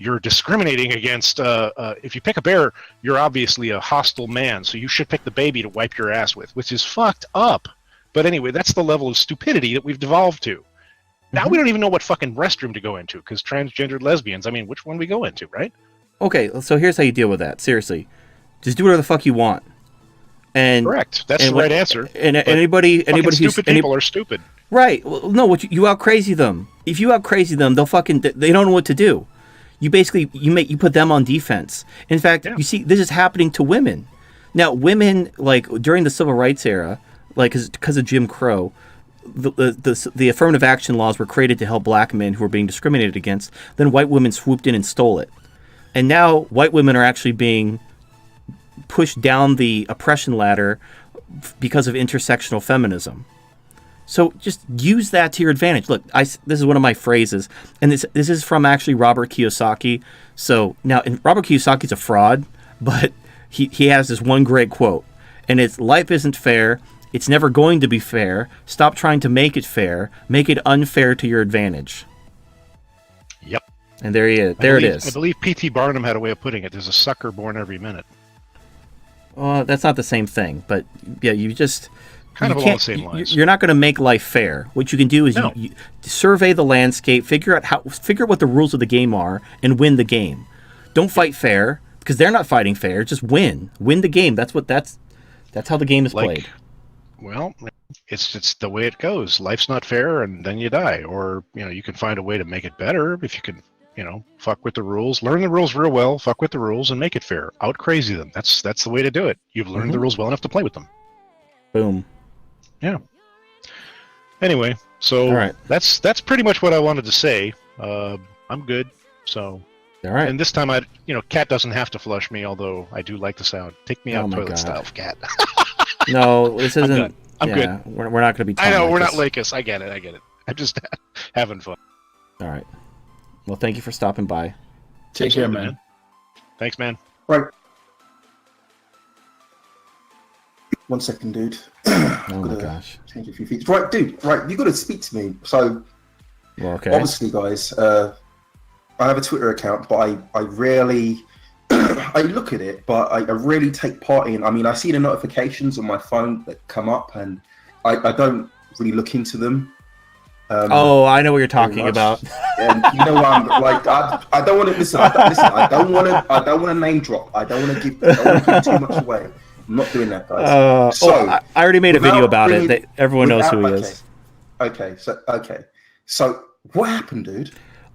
You're discriminating against, if you pick a bear, you're obviously a hostile man, so you should pick the baby to wipe your ass with, which is fucked up. But anyway, that's the level of stupidity that we've devolved to. Now we don't even know what fucking restroom to go into, because transgendered lesbians, I mean, which one we go into, right? Okay, so here's how you deal with that. Seriously. Just do whatever the fuck you want. And correct. That's the right answer. And anybody who's stupid people are stupid. Right. Well, no, you out crazy them. If you out crazy them, they don't know what to do. You basically you put them on defense. In fact, You see this is happening to women. Now, women, like during the civil rights era, like because of Jim Crow, the affirmative action laws were created to help black men who were being discriminated against. Then white women swooped in and stole it. And now white women are actually being pushed down the oppression ladder because of intersectional feminism. So just use that to your advantage. Look, this is one of my phrases, and this is from actually Robert Kiyosaki. So now, Robert Kiyosaki's a fraud, but he has this one great quote, and it's, "Life isn't fair. It's never going to be fair. Stop trying to make it fair. Make it unfair to your advantage." Yep. And there he is. It is. I believe P.T. Barnum had a way of putting it. There's a sucker born every minute. That's not the same thing, but yeah, you just... Kind of along the same lines. You're not going to make life fair. What you can do is you survey the landscape, figure out what the rules of the game are, and win the game. Don't fight fair, because they're not fighting fair. Just win the game. That's how the game is played. Well, it's the way it goes. Life's not fair, and then you die. Or you can find a way to make it better if you can. Fuck with the rules. Learn the rules real well. Fuck with the rules and make it fair. Out crazy them. That's the way to do it. You've learned the rules well enough to play with them. Boom. Yeah. Anyway, so that's pretty much what I wanted to say. I'm good. So. All right. And this time, Cat doesn't have to flush me, although I do like the sound. Take me out toilet style, Cat. No, this isn't. I'm good. We're not going to be. I know we're not Lakers. I get it. I'm just having fun. All right. Well, thank you for stopping by. Take care, man. Thanks, man. Right. 1 second, dude. Oh my gosh. Change a few feet. Right, dude. Right, you got to speak to me. So, obviously, guys, I have a Twitter account, but I rarely, I look at it, but I rarely take part in. I mean, I see the notifications on my phone that come up, and I don't really look into them. I know what you're talking about. And you know, I'm like, I don't want to listen. I don't want to name drop. I don't want to give too much away. I'm not doing that, guys. I already made a video about it. Everyone knows who he is. Okay. So what happened, dude?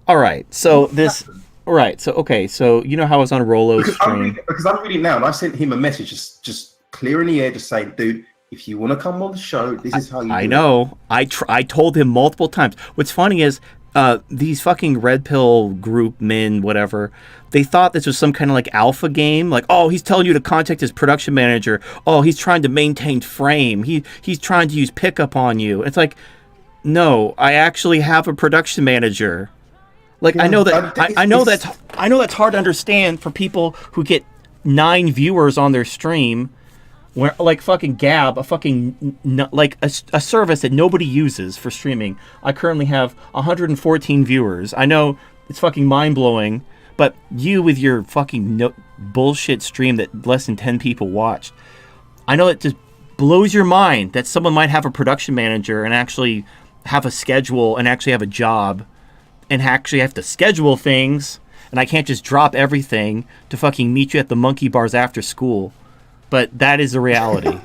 All right. So So you know how I was on Rollo's stream? Because I'm reading now, and I sent him a message just clear in the air, just saying, dude, if you want to come on the show, this is how you. I know. I told him multiple times. What's funny is these fucking red pill group men, whatever. They thought this was some kind of like alpha game. Like, oh, he's telling you to contact his production manager. Oh, he's trying to maintain frame. He's trying to use pickup on you. It's like, no, I actually have a production manager. Like, I know that's hard to understand for people who get 9 viewers on their stream. Where, like, fucking Gab, a service that nobody uses for streaming. I currently have 114 viewers. I know it's fucking mind-blowing, but you with your fucking bullshit stream that less than 10 people watched, I know it just blows your mind that someone might have a production manager and actually have a schedule and actually have a job and actually have to schedule things, and I can't just drop everything to fucking meet you at the monkey bars after school. But that is the reality.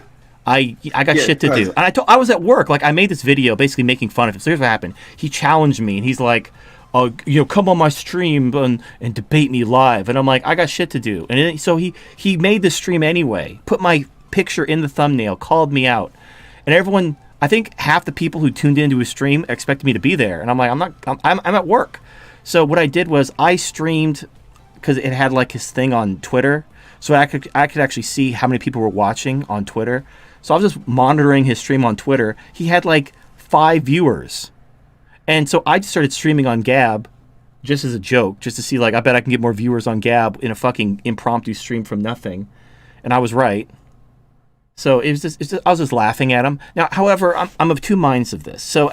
I got shit to do. And I was at work. Like, I made this video basically making fun of him. So here's what happened. He challenged me, and he's like, oh, come on my stream and debate me live. And I'm like, I got shit to do. And so he made the stream anyway, put my picture in the thumbnail, called me out. And everyone, I think half the people who tuned into his stream expected me to be there. And I'm like, I'm at work. So what I did was I streamed, because it had like his thing on Twitter. So I could actually see how many people were watching on Twitter. So I was just monitoring his stream on Twitter. He had like 5 viewers. And so I just started streaming on Gab just as a joke, just to see, like, I bet I can get more viewers on Gab in a fucking impromptu stream from nothing. And I was right. So it was just I was just laughing at him. Now, however, I'm of two minds of this. So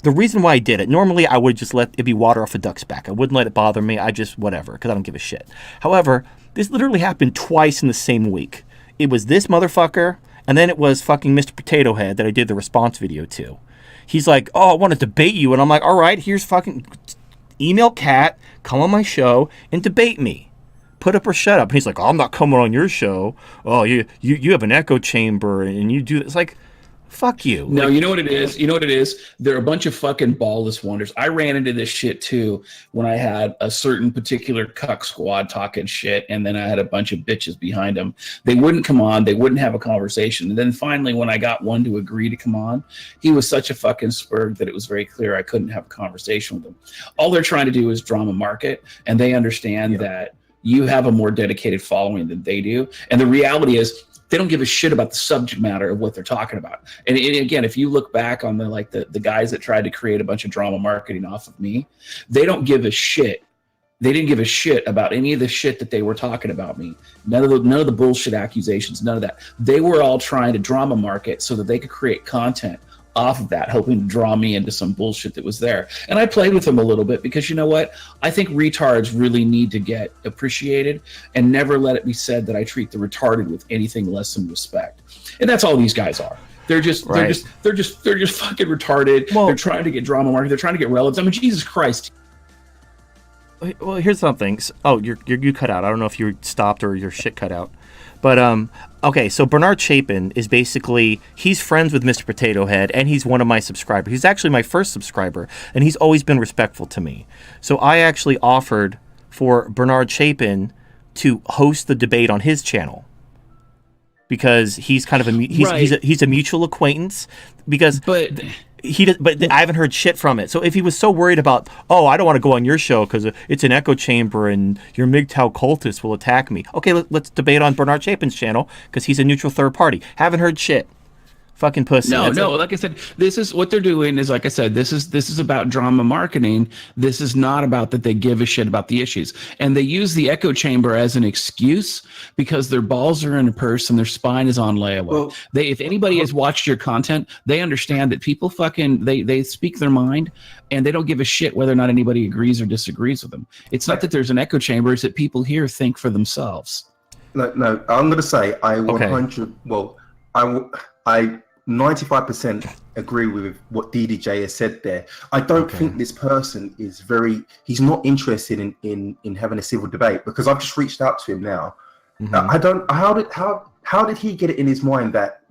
the reason why I did it, normally I would just let it be water off a duck's back. I wouldn't let it bother me. I just, whatever, because I don't give a shit. However, this literally happened twice in the same week. It was this motherfucker, and then it was fucking Mr. Potato Head that I did the response video to. He's like, oh, I want to debate you. And I'm like, all right, here's fucking email Cat, come on my show and debate me. Put up or shut up. And he's like, oh, I'm not coming on your show. Oh, you have an echo chamber and you do this. Like, fuck you. No, you know what it is? You know what it is? They're a bunch of fucking ballless wonders. I ran into this shit too when I had a certain particular cuck squad talking shit, and then I had a bunch of bitches behind them. They wouldn't come on. They wouldn't have a conversation. And then finally, when I got one to agree to come on, he was such a fucking spurg that it was very clear I couldn't have a conversation with him. All they're trying to do is drama market, and they understand that you have a more dedicated following than they do. And the reality is, they don't give a shit about the subject matter of what they're talking about. And again, if you look back on the guys that tried to create a bunch of drama marketing off of me, they don't give a shit. They didn't give a shit about any of the shit that they were talking about me. None of the bullshit accusations, none of that. They were all trying to drama market so that they could create content off of that, hoping to draw me into some bullshit that was there. And I played with them a little bit because, you know what? I think retards really need to get appreciated, and never let it be said that I treat the retarded with anything less than respect. And that's all these guys are. They're just fucking retarded. Well, they're trying to get drama market. They're trying to get relevance. I mean, Jesus Christ. Well, here's something. Oh, you cut out. I don't know if you stopped or your shit cut out. But okay, so Bernard Chapin is basically, he's friends with Mr. Potato Head, and he's one of my subscribers. He's actually my first subscriber, and he's always been respectful to me. So I actually offered for Bernard Chapin to host the debate on his channel, because he's kind of he's a mutual acquaintance. But I haven't heard shit from it. So if he was so worried about, oh, I don't want to go on your show because it's an echo chamber and your MGTOW cultists will attack me. Okay, let's debate on Bernard Chapin's channel because he's a neutral third party. Haven't heard shit. Fucking pussy. No. Like I said, this is what they're doing. Is like I said, this is about drama marketing. This is not about that they give a shit about the issues. And they use the echo chamber as an excuse because their balls are in a purse and their spine is on layaway. Well, if anybody has watched your content, they understand that people fucking they speak their mind, and they don't give a shit whether or not anybody agrees or disagrees with them. It's not that there's an echo chamber; it's that people here think for themselves. No. I'm going to say I 100. Well, I 95% agree with what DDJ has said there. I don't think this person is he's not interested in having a civil debate, because I've just reached out to him now. Mm-hmm. How did he get it in his mind that,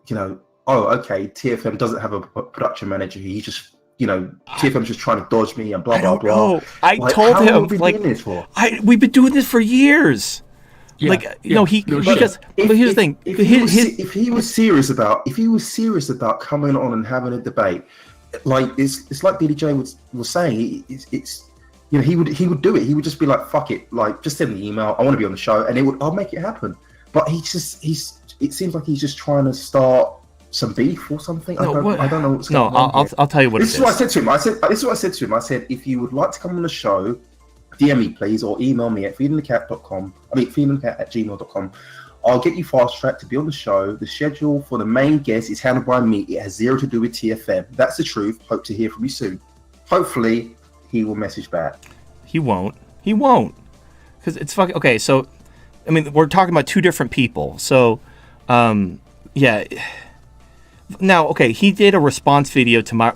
TFM doesn't have a production manager. He just, TFM's just trying to dodge me and blah, blah, blah. I told him, doing this for? we've been doing this for years. Like, no, he No, because but here's the thing. If he was serious about coming on and having a debate, like it's like Billy J was saying, it's you know, he would do it. He would just be like, fuck it, like just send me an email. I want to be on the show, and I'll make it happen. But it seems like he's just trying to start some beef or something. I don't know what's going on. I'll tell you what This is what I said to him. This is what I said to him. I said, if you would like to come on the show, DM me please, or email me at feedingthecat.com. feedingthecat@gmail.com. I'll get you fast tracked to be on the show. The schedule for the main guest is handled by me. It has zero to do with TFM. That's the truth. Hope to hear from you soon. Hopefully, he will message back. He won't. Because it's fucking... Okay, so... I mean, we're talking about two different people. So, yeah... Now, okay, he did a response video to my...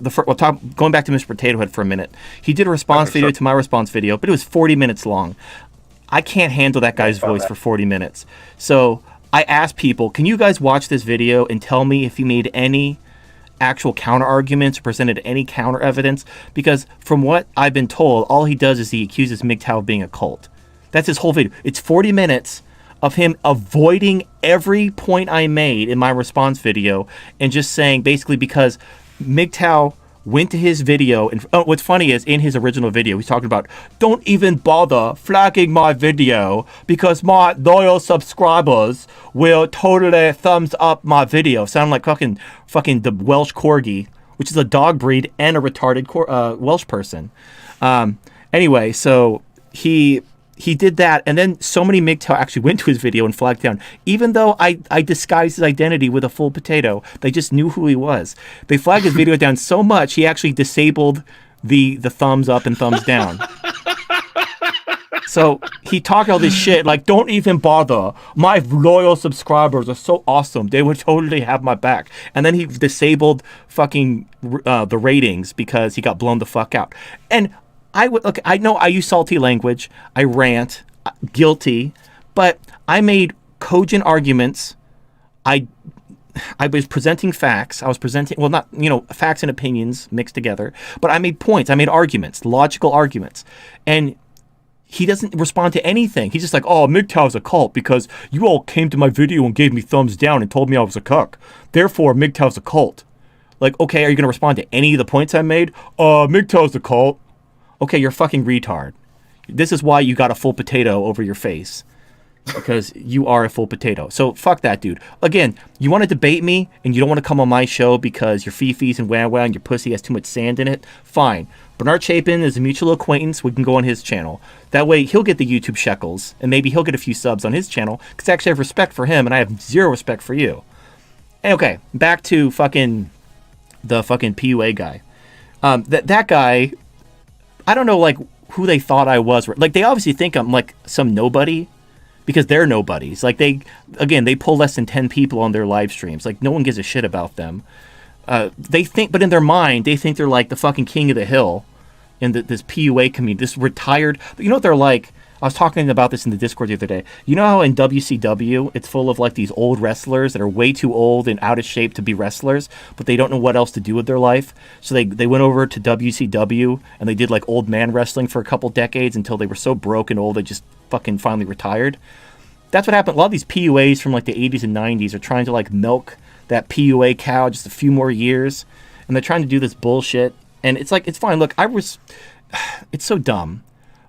going back to Mr. Potato Head for a minute. He did a response video to my response video, but it was 40 minutes long. I can't handle that guy's voice for 40 minutes. So I asked people, can you guys watch this video and tell me if he made any actual counter arguments or presented any counter evidence? Because from what I've been told, all he does is he accuses MGTOW of being a cult. That's his whole video. It's 40 minutes of him avoiding every point I made in my response video and just saying basically because MGTOW went to his video, and what's funny is in his original video he's talking about, don't even bother flagging my video because my loyal subscribers will totally thumbs up my video. Sound like fucking the Welsh Corgi, which is a dog breed and a retarded Welsh person. Anyway, so he did that, and then so many MGTOW actually went to his video and flagged down. Even though I disguised his identity with a full potato, they just knew who he was. They flagged his video down so much, he actually disabled the thumbs up and thumbs down. So he talked all this shit, like, don't even bother. My loyal subscribers are so awesome. They would totally have my back. And then he disabled fucking the ratings because he got blown the fuck out. And I know I use salty language, I rant, guilty, but I made cogent arguments. I was presenting facts. I was presenting, well, not, facts and opinions mixed together, but I made points. I made arguments, logical arguments. And he doesn't respond to anything. He's just like, oh, MGTOW's a cult because you all came to my video and gave me thumbs down and told me I was a cuck. Therefore, MGTOW's a cult. Like, okay, are you going to respond to any of the points I made? MGTOW's a cult. Okay, you're a fucking retard. This is why you got a full potato over your face. Because you are a full potato. So fuck that dude. Again, you want to debate me and you don't want to come on my show because your fifis and wow and your pussy has too much sand in it. Fine. Bernard Chapin is a mutual acquaintance. We can go on his channel. That way he'll get the YouTube shekels and maybe he'll get a few subs on his channel because I actually have respect for him and I have zero respect for you. And okay, back to the fucking PUA guy. That guy... I don't know, like, who they thought I was. Like, they obviously think I'm, like, some nobody because they're nobodies. Like, they pull less than 10 people on their live streams. Like, no one gives a shit about them. They think, but in their mind, they think they're, like, the fucking king of the hill in this PUA community, this retired... You know what they're like? I was talking about this in the Discord the other day. You know how in WCW, it's full of, like, these old wrestlers that are way too old and out of shape to be wrestlers, but they don't know what else to do with their life? So they went over to WCW, and they did, like, old man wrestling for a couple decades until they were so broke and old they just fucking finally retired. That's what happened. A lot of these PUAs from, like, the 80s and 90s are trying to, like, milk that PUA cow just a few more years, and they're trying to do this bullshit. And it's like, it's fine. Look, it's so dumb.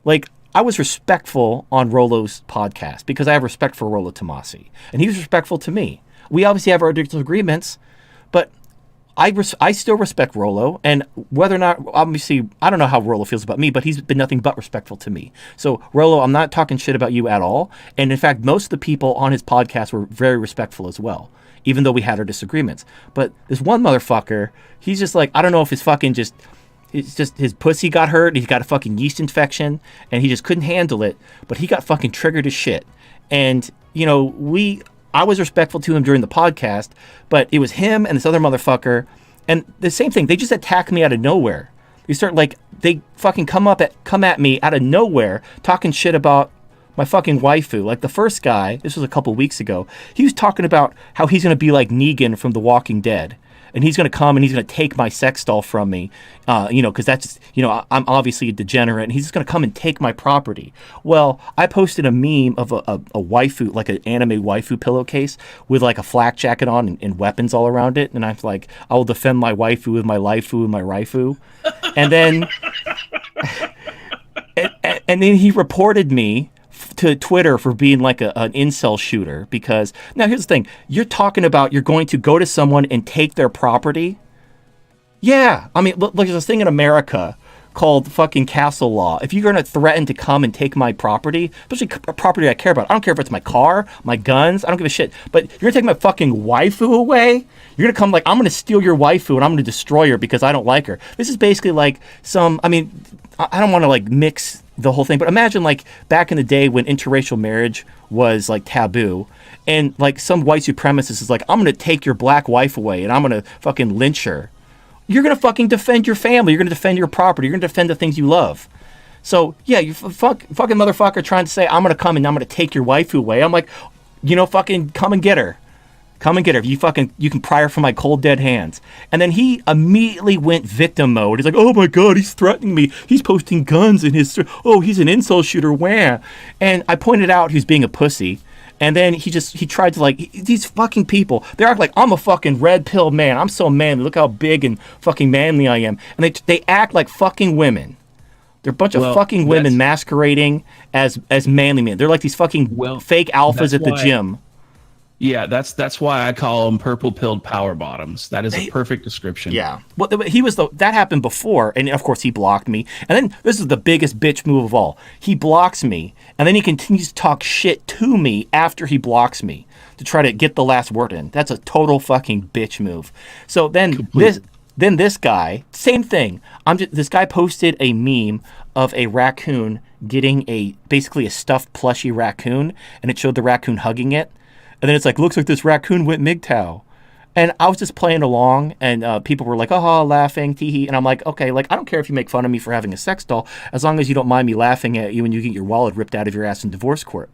Like, I was respectful on Rollo's podcast because I have respect for Rollo Tomasi, and he was respectful to me. We obviously have our disagreements, but I still respect Rollo, and whether or not, obviously, I don't know how Rollo feels about me, but he's been nothing but respectful to me. So, Rollo, I'm not talking shit about you at all, and in fact, most of the people on his podcast were very respectful as well, even though we had our disagreements. But this one motherfucker, he's just like, I don't know if it's just his pussy got hurt. He's got a fucking yeast infection and he just couldn't handle it. But he got fucking triggered as shit. And, I was respectful to him during the podcast, but it was him and this other motherfucker. And the same thing. They just attack me out of nowhere. They fucking come at me out of nowhere talking shit about my fucking waifu. Like the first guy, this was a couple weeks ago, he was talking about how he's going to be like Negan from The Walking Dead. and he's going to come and he's going to take my sex doll from me, because that's, I'm obviously a degenerate, and he's just going to come and take my property. Well, I posted a meme of a waifu, like an anime waifu pillowcase with like a flak jacket on and weapons all around it, and I'm like, I will defend my waifu with my laifu and my raifu, and then and then he reported me to Twitter for being like an incel shooter, because now here's the thing. You're talking about you're going to go to someone and take their property. Yeah. I mean, look, there's this thing in America called fucking castle law. If you're going to threaten to come and take my property, especially property I care about, I don't care if it's my car, my guns, I don't give a shit, but you're going to take my fucking waifu away? You're going to come like, I'm going to steal your waifu and I'm going to destroy her because I don't like her. This is basically like I don't want to like mix the whole thing, but imagine like back in the day when interracial marriage was like taboo, and like some white supremacist is like, I'm going to take your black wife away and I'm going to fucking lynch her. You're going to fucking defend your family. You're going to defend your property. You're going to defend the things you love. So yeah, you fucking motherfucker trying to say, I'm going to come and I'm going to take your waifu away. I'm like, fucking come and get her. Come and get her. You can pry her from my cold dead hands. And then he immediately went victim mode. He's like, oh my God, he's threatening me. He's posting guns in his, he's an insult shooter. Wah. And I pointed out he's being a pussy. And then he tried to like, these fucking people, they act like I'm a fucking red pill man. I'm so manly. Look how big and fucking manly I am. And they act like fucking women. They're a bunch of fucking women masquerading as manly men. They're like these fucking fake alphas at the gym. Yeah, that's why I call them purple-pilled power bottoms. That is a perfect description. Yeah. Well, that happened before, and of course he blocked me. And then this is the biggest bitch move of all. He blocks me, and then he continues to talk shit to me after he blocks me to try to get the last word in. That's a total fucking bitch move. So then this guy, same thing. This guy posted a meme of a raccoon getting basically a stuffed plushy raccoon, and it showed the raccoon hugging it. And then it's like, looks like this raccoon went MGTOW. And I was just playing along, and people were like, oh, laughing, tee-hee. And I'm like, okay, like, I don't care if you make fun of me for having a sex doll, as long as you don't mind me laughing at you when you get your wallet ripped out of your ass in divorce court.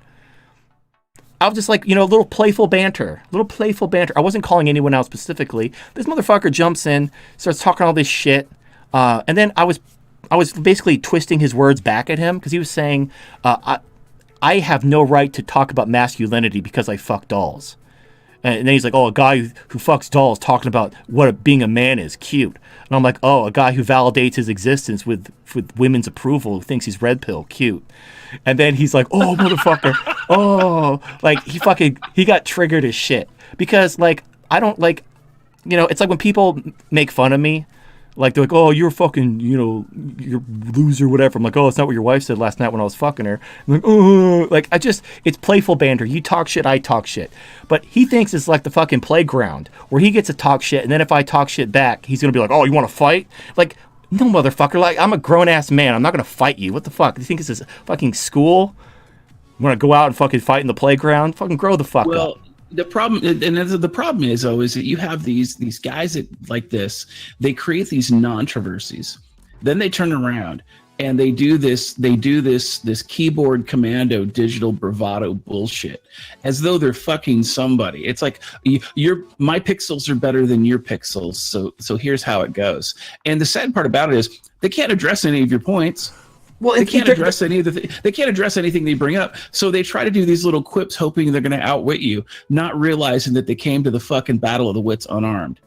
I was just like, a little playful banter. I wasn't calling anyone out specifically. This motherfucker jumps in, starts talking all this shit. And then I was basically twisting his words back at him, because he was saying, I have no right to talk about masculinity because I fuck dolls. And then he's like, oh, a guy who fucks dolls talking about what being a man is, cute. And I'm like, oh, a guy who validates his existence with women's approval, who thinks he's red pill, cute. And then he's like, oh, motherfucker. Oh, like he got triggered as shit. Because like, I don't like, it's like when people make fun of me, like they're like, oh, you're fucking, you're loser, whatever. I'm like, oh, it's not what your wife said last night when I was fucking her. I'm like, oh, like it's playful banter. You talk shit, I talk shit. But he thinks it's like the fucking playground where he gets to talk shit, and then if I talk shit back, he's gonna be like, oh, you want to fight? Like, no, motherfucker. Like, I'm a grown ass man. I'm not gonna fight you. What the fuck? Do you think this is fucking school? You want to go out and fucking fight in the playground? Fucking grow the fuck up. The problem, is though, is that you have these guys that like this. They create these non-traversies, then they turn around and they do this keyboard commando digital bravado bullshit as though they're fucking somebody. It's like my pixels are better than your pixels, so here's how it goes. And the sad part about it is they can't address any of your points. Well, they can't address they can't address anything they bring up. So they try to do these little quips, hoping they're going to outwit you, not realizing that they came to the fucking battle of the wits unarmed.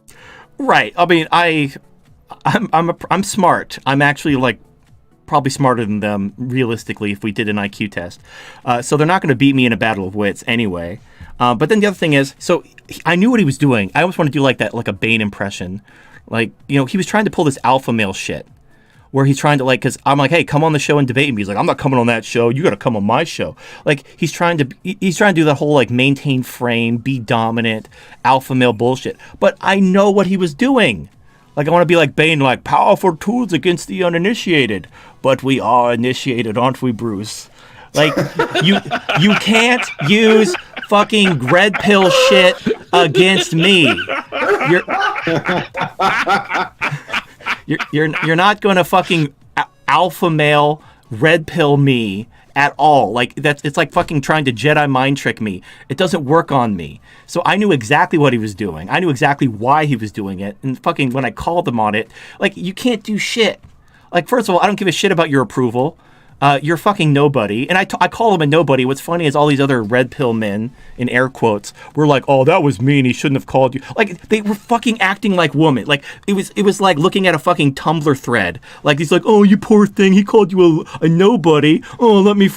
Right. I mean, I'm smart. I'm actually like probably smarter than them realistically if we did an IQ test. So they're not going to beat me in a battle of wits anyway. But then the other thing is, so I knew what he was doing. I always want to do like that, like a Bane impression. Like, he was trying to pull this alpha male shit, where he's trying to like, because I'm like, hey, come on the show and debate me. He's like, I'm not coming on that show. You got to come on my show. Like, he's trying to do that whole like maintain frame, be dominant, alpha male bullshit. But I know what he was doing. Like, I want to be like Bane, like powerful tools against the uninitiated. But we are initiated, aren't we, Bruce? Like, you can't use fucking red pill shit against me. You're not going to fucking alpha male red pill me at all. Like it's like fucking trying to Jedi mind trick me. It doesn't work on me. So I knew exactly what he was doing. I knew exactly why he was doing it. And fucking when I called him on it, like, you can't do shit. Like, first of all, I don't give a shit about your approval. You're fucking nobody. And I call him a nobody. What's funny is all these other red pill men, in air quotes, were like, oh, that was mean. He shouldn't have called you. Like, they were fucking acting like women. Like, it was like looking at a fucking Tumblr thread. Like, he's like, oh, you poor thing. He called you a nobody. Oh, let me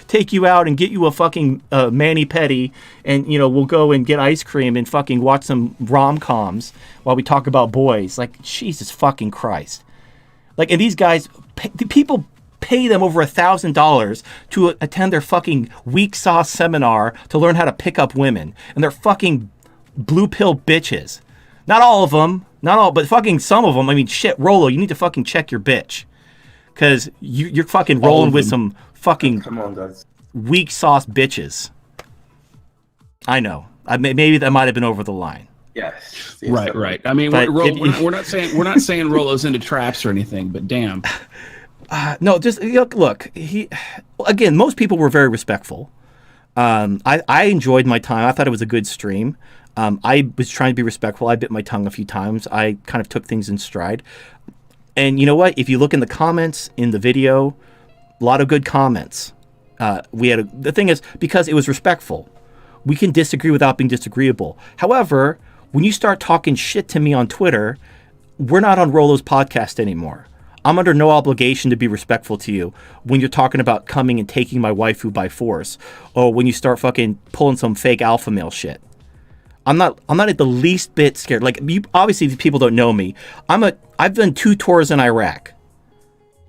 take you out and get you a fucking mani-pedi. And, you know, we'll go and get ice cream and fucking watch some rom-coms while we talk about boys. Like, Jesus fucking Christ. Like, and these guys, people pay them over $1,000 to attend their fucking weak sauce seminar to learn how to pick up women, and they're fucking blue pill bitches. Not all of them, but fucking some of them. I mean, shit, Rolo, you need to fucking check your bitch, because you're fucking rolling with some fucking Come on, guys. weak sauce bitches. I know. Maybe that might have been over the line. Yes. Right. I mean, we're not saying Rolo's into traps or anything, but damn. No, just look. Again, most people were very respectful. I enjoyed my time. I thought it was a good stream. I was trying to be respectful. I bit my tongue a few times. I kind of took things in stride. And you know what? If you look in the comments in the video, a lot of good comments. The thing is, because it was respectful, we can disagree without being disagreeable. However, when you start talking shit to me on Twitter, we're not on Rolo's podcast anymore. I'm under no obligation to be respectful to you when you're talking about coming and taking my waifu by force, or when you start fucking pulling some fake alpha male shit. I'm not at the least bit scared. Like, obviously these people don't know me. I've done 2 tours in Iraq.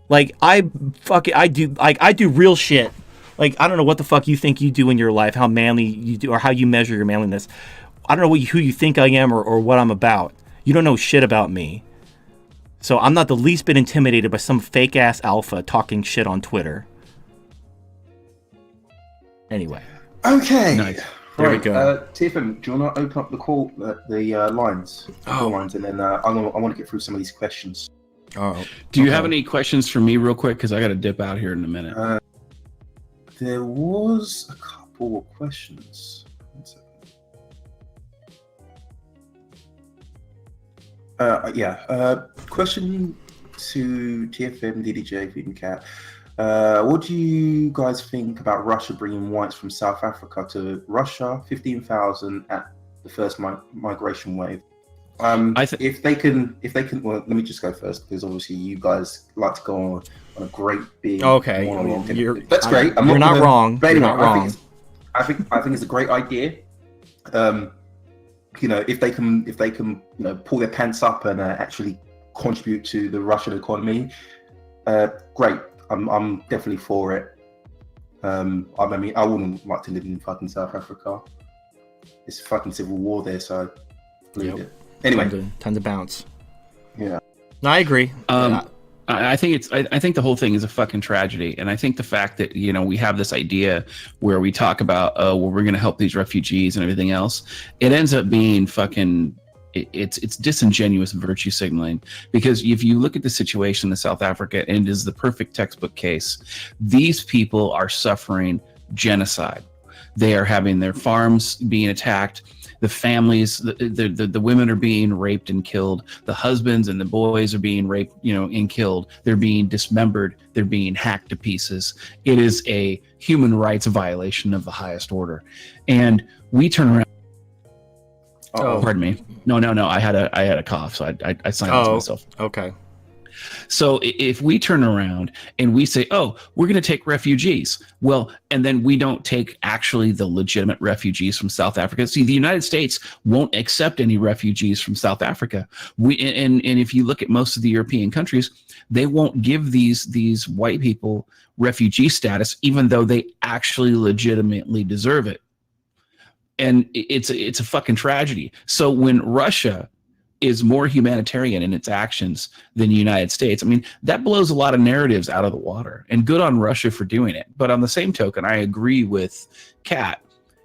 Like, I do real shit. Like, I don't know what the fuck you think you do in your life, how manly you do, or how you measure your manliness. I don't know who you think I am or what I'm about. You don't know shit about me. So I'm not the least bit intimidated by some fake ass alpha talking shit on Twitter. Anyway. Okay. Nice. There we go. TFM, do you want to open up the call, the lines? Call lines, and then I want to get through some of these questions. Oh. Do you have any questions for me real quick? Because I got to dip out here in a minute. There was a couple of questions. Question to TFM, DDJ, Feed and Cat. What do you guys think about Russia bringing whites from South Africa to Russia? 15,000 at the first migration wave. If they can, well, let me just go first, because obviously you guys like to go on a great big. Okay, that's great. You're not wrong. You're not wrong. I think it's a great idea. You know, if they can, you know, pull their pants up and actually contribute to the Russian economy, great. I'm definitely for it. I mean, I wouldn't like to live in fucking South Africa. It's a fucking civil war there, so leave it. Anyway, time to bounce. Yeah, no, I agree. I think I think the whole thing is a fucking tragedy, and I think the fact that, you know, we have this idea where we talk about, well, we're going to help these refugees and everything else, it ends up being fucking. It's disingenuous virtue signaling, because if you look at the situation in South Africa, and it is the perfect textbook case, these people are suffering genocide. They are having their farms being attacked. The families, the women are being raped and killed. The husbands and the boys are being raped, you know, and killed. They're being dismembered. They're being hacked to pieces. It is a human rights violation of the highest order. And we turn around. Oh, pardon me. No. I had a cough, so I silenced myself. Okay. So if we turn around and we say, oh, we're going to take refugees, well, and then we don't take actually the legitimate refugees from South Africa. See, the United States won't accept any refugees from South Africa. And if you look at most of the European countries, they won't give these white people refugee status, even though they actually legitimately deserve it. And it's a fucking tragedy. So when Russia is more humanitarian in its actions than the United States, I mean, that blows a lot of narratives out of the water, and good on Russia for doing it. But on the same token, I agree with Kat.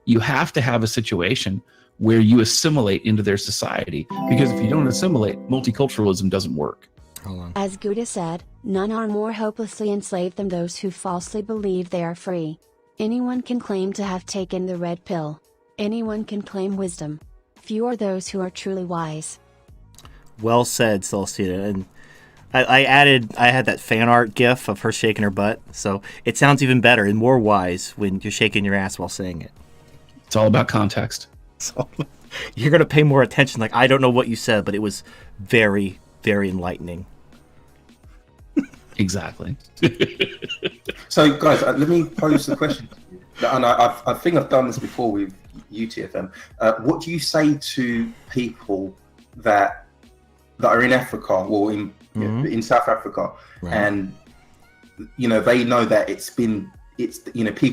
You have to have a situation where you assimilate into their society, because if you don't assimilate, multiculturalism doesn't work. Hold on. As Gouda said, none are more hopelessly enslaved than those who falsely believe they are free. Anyone can claim to have taken the red pill. Anyone can claim wisdom. Few are those who are truly wise. Well said, Celestina. And I had that fan art gif of her shaking her butt, so it sounds even better and more wise when you're shaking your ass while saying it. It's all about context. So you're going to pay more attention. Like, I don't know what you said, but it was very, very enlightening. Exactly. So, guys, let me pose the question. And I think I've done this before with UTFM. What do you say to people that are in Africa or in South Africa, Right. and they know that it's people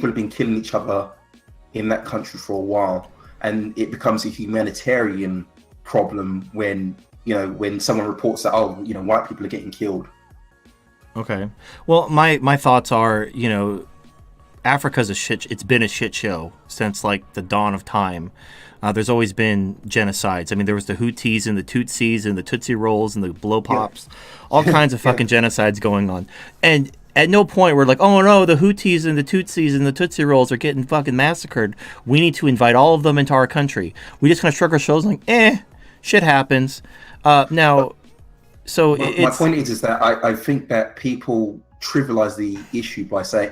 have been killing each other in that country for a while, and it becomes a humanitarian problem when someone reports that white people are getting killed. Okay. Well, my thoughts are, Africa's it's been a shit show since like the dawn of time. There's always been genocides. I mean, there was the Houthis and the Tutsis and the Tootsie Rolls and the blow pops, all kinds of fucking genocides going on. And at no point we're like, oh no, the Houthis and the Tutsis and the Tootsie Rolls are getting fucking massacred. We need to invite all of them into our country. We just kind of shrug our shoulders like, shit happens. My point is that I think that people trivialize the issue by saying,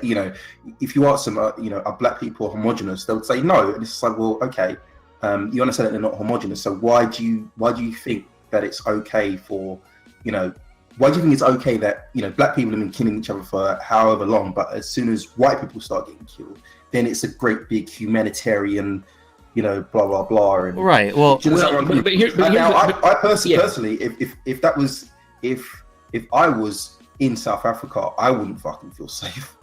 if you ask them, are black people homogenous? They would say no, and it's like, well, okay, you understand that they're not homogenous. So why do you think that it's okay for, why do you think it's okay that black people have been killing each other for however long, but as soon as white people start getting killed, then it's a great big humanitarian, blah blah blah. And, right. Well, I personally, if I was in South Africa, I wouldn't fucking feel safe.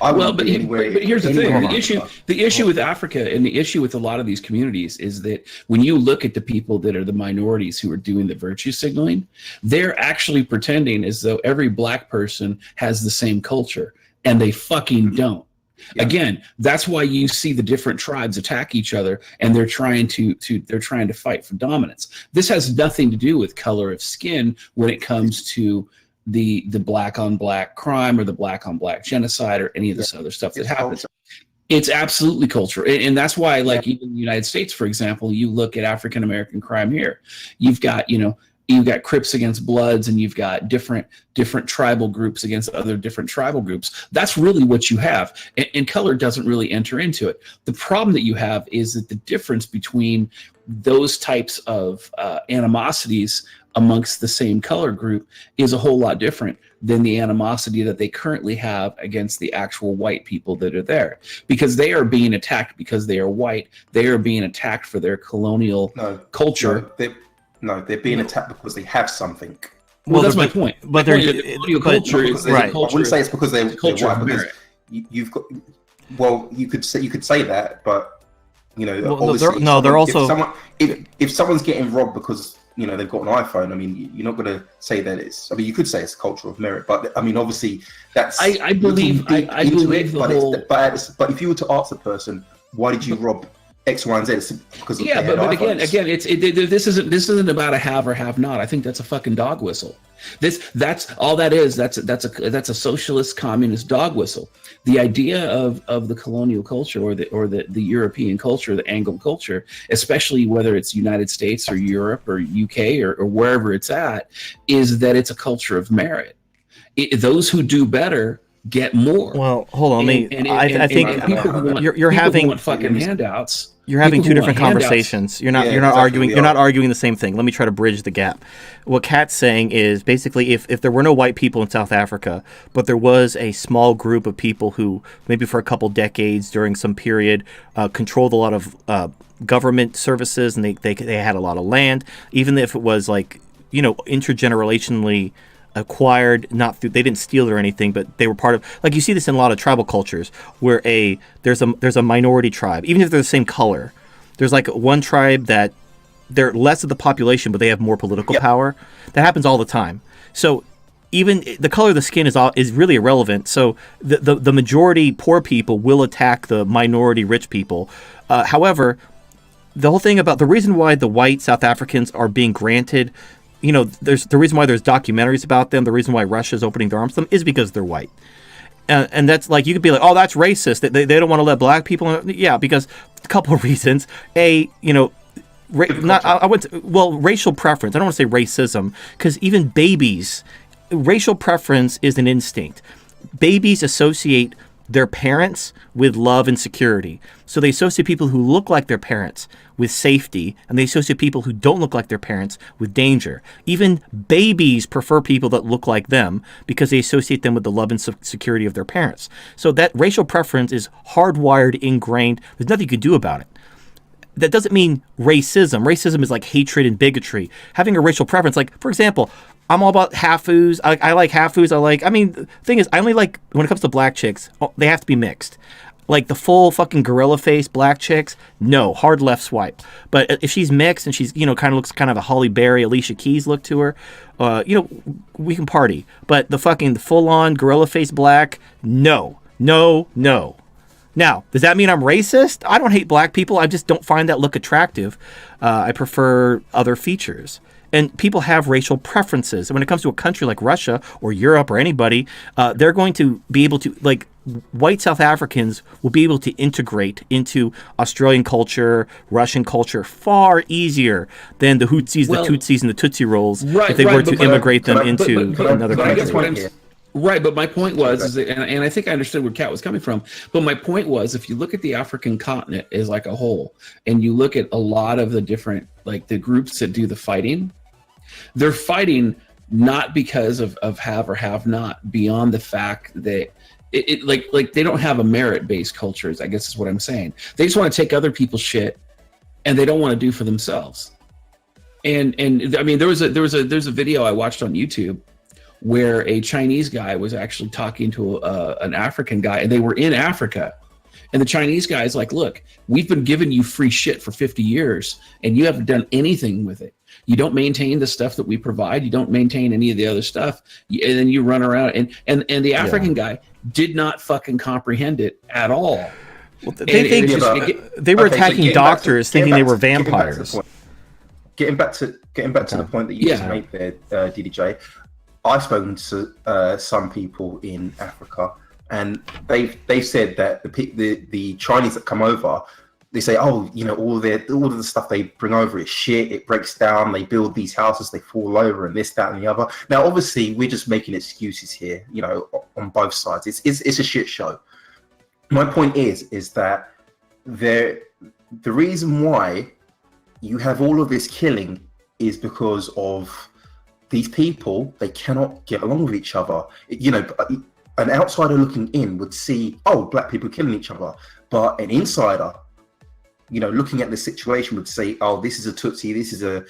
But here's the thing: the issue with Africa and the issue with a lot of these communities is that when you look at the people that are the minorities who are doing the virtue signaling, they're actually pretending as though every black person has the same culture, and they fucking don't. Yeah. Again, that's why you see the different tribes attack each other, and they're trying to fight for dominance. This has nothing to do with color of skin when it comes to the black on black crime or the black on black genocide or any of this other stuff that happens. Culture. It's absolutely culture. And that's why, like, even in the United States, for example, you look at African American crime here, you've got Crips against Bloods, and you've got different tribal groups against other different tribal groups. That's really what you have. And color doesn't really enter into it. The problem that you have is that the difference between those types of animosities amongst the same color group is a whole lot different than the animosity that they currently have against the actual white people that are there, because they are being attacked because they are white. They are being attacked for their colonial culture. They're being attacked because they have something. Well, that's my point. But colonial culture is right. I wouldn't say it's because they're white, because you've got. Well, you could say that, but they're also. If someone's getting robbed because they've got an iPhone, I mean, you're not going to say that it's. I mean, you could say it's a culture of merit, but I mean, obviously, that's. I believe the whole. But if you were to ask the person, why did you rob X, Y, and Z? It's because of but again, this isn't about a have or have not. I think that's a fucking dog whistle. That's all that is. That's a socialist communist dog whistle. The idea of the colonial culture or the European culture, the Anglo culture, especially whether it's United States or Europe or UK or wherever it's at, is that it's a culture of merit. Those who do better get more. Well, hold on. I think you're having fucking handouts. You're having two different conversations. You're not arguing. You're not arguing the same thing. Let me try to bridge the gap. What Kat's saying is basically, if there were no white people in South Africa, but there was a small group of people who maybe for a couple decades during some period controlled a lot of government services, and they had a lot of land, even if it was like intergenerationally acquired, they didn't steal it or anything, but they were part of, like, you see this in a lot of tribal cultures where there's a minority tribe, even if they're the same color. There's like one tribe that they're less of the population, but they have more political power. That happens all the time. So even the color of the skin is really irrelevant. So the majority poor people will attack the minority rich people. However, the whole thing about the reason why the white South Africans are being granted there's the reason why there's documentaries about them. The reason why Russia's opening their arms to them is because they're white. And that's like, you could be like, oh, that's racist. They don't want to let black people in. Yeah, because a couple of reasons. Racial preference. I don't want to say racism, because even babies, racial preference is an instinct. Babies associate their parents with love and security. So they associate people who look like their parents with safety, and they associate people who don't look like their parents with danger. Even babies prefer people that look like them because they associate them with the love and security of their parents. So that racial preference is hardwired, ingrained. There's nothing you can do about it. That doesn't mean racism. Racism is like hatred and bigotry. Having a racial preference, like, for example, I'm all about half-foos. I like half-foos. The thing is, I only like, when it comes to black chicks, they have to be mixed. Like the full fucking gorilla face black chicks, no, hard left swipe. But if she's mixed and she's, kind of looks kind of a Holly Berry, Alicia Keys look to her, we can party. But the full-on gorilla face black, no. Now, does that mean I'm racist? I don't hate black people. I just don't find that look attractive. I prefer other features. And people have racial preferences. And when it comes to a country like Russia or Europe or anybody, they're going to be able to, like, white South Africans will be able to integrate into Australian culture, Russian culture far easier than the Hutsis, the Tutsis, and the Tootsie Rolls if they were to immigrate them into another country. Right, but my point was, and I think I understood where Kat was coming from, but my point was, if you look at the African continent as like a whole, and you look at a lot of the different, like the groups that do the fighting, they're fighting not because of have or have not, beyond the fact that like they don't have a merit-based culture, I guess is what I'm saying. They just want to take other people's shit, and they don't want to do for themselves. And I mean, there's a video I watched on YouTube where a Chinese guy was actually talking to an African guy, and they were in Africa. And the Chinese guy is like, look, we've been giving you free shit for 50 years, and you haven't done anything with it. You don't maintain the stuff that we provide. You don't maintain any of the other stuff. And then you run around. And the African guy did not fucking comprehend it at all. Well, they were attacking doctors thinking they were vampires. Getting back to the point that you just made there, DDJ, I've spoken to some people in Africa, and they've said that the Chinese that come over, they say, oh, all of the stuff they bring over is shit. It breaks down. They build these houses, they fall over, and this, that, and the other. Now, obviously, we're just making excuses here, on both sides. It's a shit show. My point is that the reason why you have all of this killing is because of these people. They cannot get along with each other. An outsider looking in would see, oh, black people killing each other, but an insider, looking at the situation would say, oh, this is a Tutsi, this is a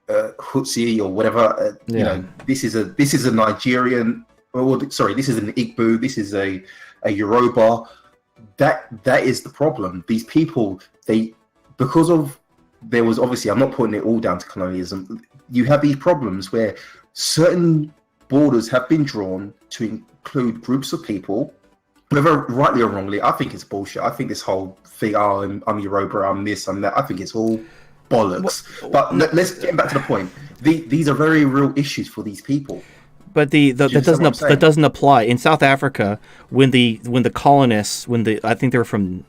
Hutsi or whatever. This is a Nigerian. This is an Igbo. This is a Yoruba. That is the problem. These people, there was obviously, I'm not putting it all down to colonialism. You have these problems where certain borders have been drawn to include groups of people, whether rightly or wrongly. I think it's bullshit. I think this whole thing, oh, I'm Yoruba, I'm this, I'm that, I think it's all bollocks. But let's get back to the point. These are very real issues for these people. But that doesn't apply in South Africa when the colonists, I think they were from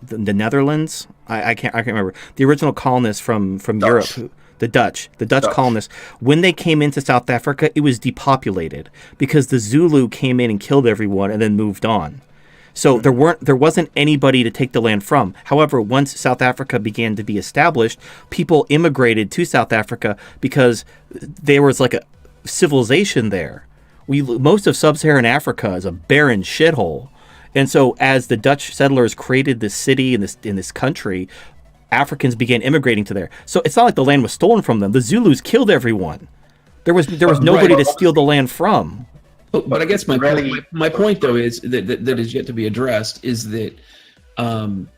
the Netherlands. I can't remember the original colonists from Europe. The Dutch colonists, when they came into South Africa, it was depopulated because the Zulu came in and killed everyone and then moved on. So there wasn't anybody to take the land from. However, once South Africa began to be established, people immigrated to South Africa because there was like a civilization there. Most of sub-Saharan Africa is a barren shithole. And so as the Dutch settlers created this city in this country, Africans began immigrating to there. So it's not like the land was stolen from them. The Zulus killed everyone. There was nobody to steal the land from. But I guess my point though is that is yet to be addressed is that again,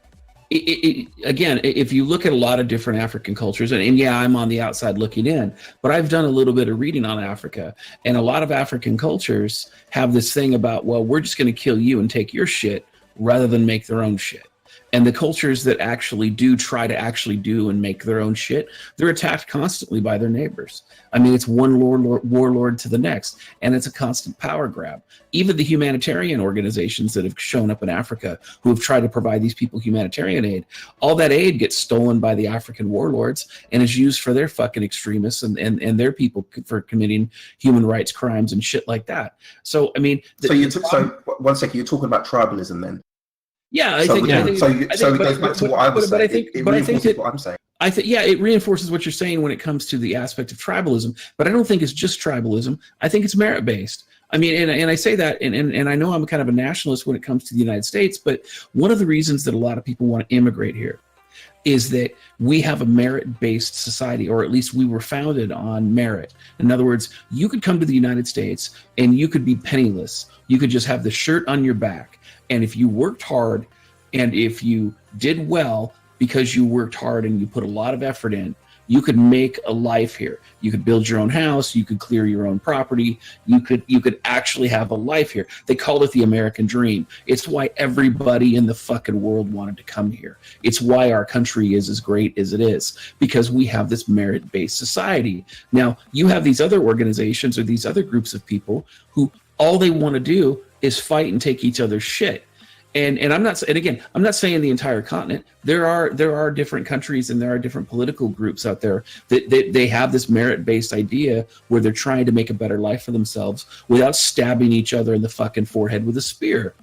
if you look at a lot of different African cultures, and yeah, I'm on the outside looking in, but I've done a little bit of reading on Africa, and a lot of African cultures have this thing about, well, we're just going to kill you and take your shit rather than make their own shit. And the cultures that actually do try to actually do and make their own shit, they're attacked constantly by their neighbors. I mean, it's one warlord to the next, and it's a constant power grab. Even the humanitarian organizations that have shown up in Africa who have tried to provide these people humanitarian aid, all that aid gets stolen by the African warlords and is used for their fucking extremists and their people for committing human rights crimes and shit like that. So, I mean... So one second, you're talking about tribalism then? Yeah, So it goes back to what I was saying. It reinforces what I'm saying. I think, yeah, it reinforces what you're saying when it comes to the aspect of tribalism, but I don't think it's just tribalism. I think it's merit-based. I mean, and I say that, and I know I'm kind of a nationalist when it comes to the United States, but one of the reasons that a lot of people want to immigrate here is that we have a merit-based society, or at least we were founded on merit. In other words, you could come to the United States and you could be penniless. You could just have the shirt on your back. And if you worked hard and if you did well because you worked hard and you put a lot of effort in, you could make a life here. You could build your own house. You could clear your own property. You could actually have a life here. They called it the American dream. It's why everybody in the fucking world wanted to come here. It's why our country is as great as it is, because we have this merit-based society. Now, you have these other organizations or these other groups of people who all they want to do is fight and take each other's shit. And I'm not saying the entire continent. There are different countries and there are different political groups out there that they have this merit-based idea where they're trying to make a better life for themselves without stabbing each other in the fucking forehead with a spear.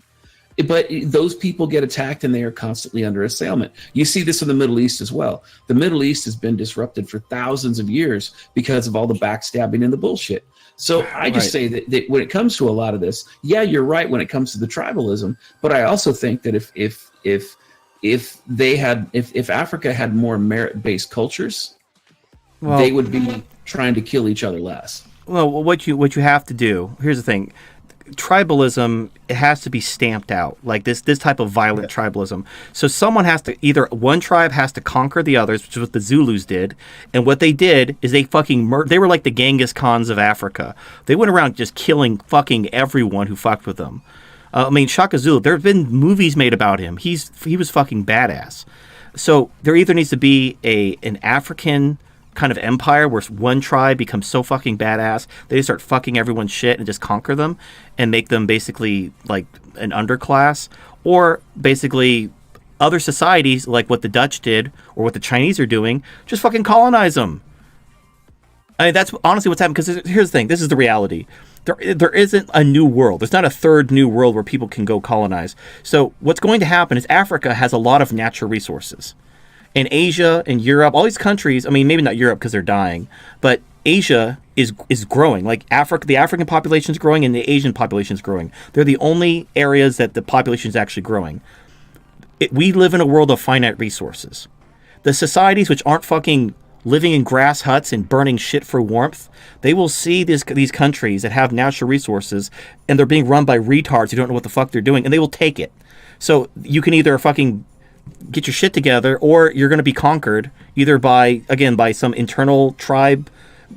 But those people get attacked and they are constantly under assailment. You see this in the Middle East as well. The Middle East has been disrupted for thousands of years because of all the backstabbing and the bullshit. So I just say that when it comes to a lot of this, yeah, you're right when it comes to the tribalism, but I also think that if Africa had more merit-based cultures, they would be trying to kill each other less. Well, what you have to do, here's the thing. Tribalism, it has to be stamped out, like this type of violent tribalism. So someone has to, either one tribe has to conquer the others, which is what the Zulus did, and what they did is they fucking they were like the Genghis Khans of Africa. They went around just killing fucking everyone who fucked with them. I mean, Shaka Zulu, there have been movies made about him. He was fucking badass. So there either needs to be an African kind of empire where one tribe becomes so fucking badass they start fucking everyone's shit and just conquer them and make them basically like an underclass, or basically other societies like what the Dutch did or what the Chinese are doing, just fucking colonize them. I mean, that's honestly what's happening, because here's the thing, this is the reality. There isn't a new world. There's not a third new world where people can go colonize. So what's going to happen is Africa has a lot of natural resources. In Asia and Europe, all these countries, I mean, maybe not Europe because they're dying, but Asia is growing. Like Africa, the African population is growing and the Asian population is growing. They're the only areas that the population is actually growing. We live in a world of finite resources. The societies which aren't fucking living in grass huts and burning shit for warmth, they will see these countries that have natural resources and they're being run by retards who don't know what the fuck they're doing, and they will take it. So you can either fucking get your shit together, or you're going to be conquered either by some internal tribe.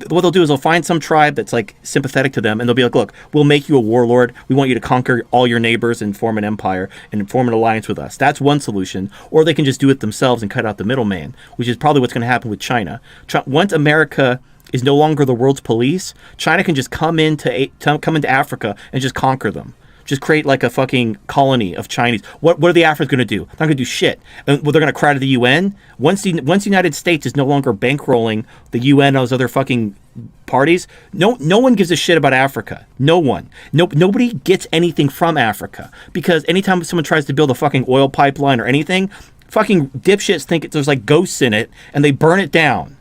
What they'll do is they'll find some tribe that's like sympathetic to them, and they'll be like, look, we'll make you a warlord. We want you to conquer all your neighbors and form an empire and form an alliance with us. That's one solution. Or they can just do it themselves and cut out the middleman, which is probably what's going to happen with China. Once America is no longer the world's police, China can just come into Africa and just conquer them. Just create like a fucking colony of Chinese. What are the Africans going to do? They're not going to do shit. And they're going to cry to the UN. Once the United States is no longer bankrolling the UN and those other fucking parties, no one gives a shit about Africa. No one. Nobody gets anything from Africa, because anytime someone tries to build a fucking oil pipeline or anything, fucking dipshits think there's like ghosts in it and they burn it down.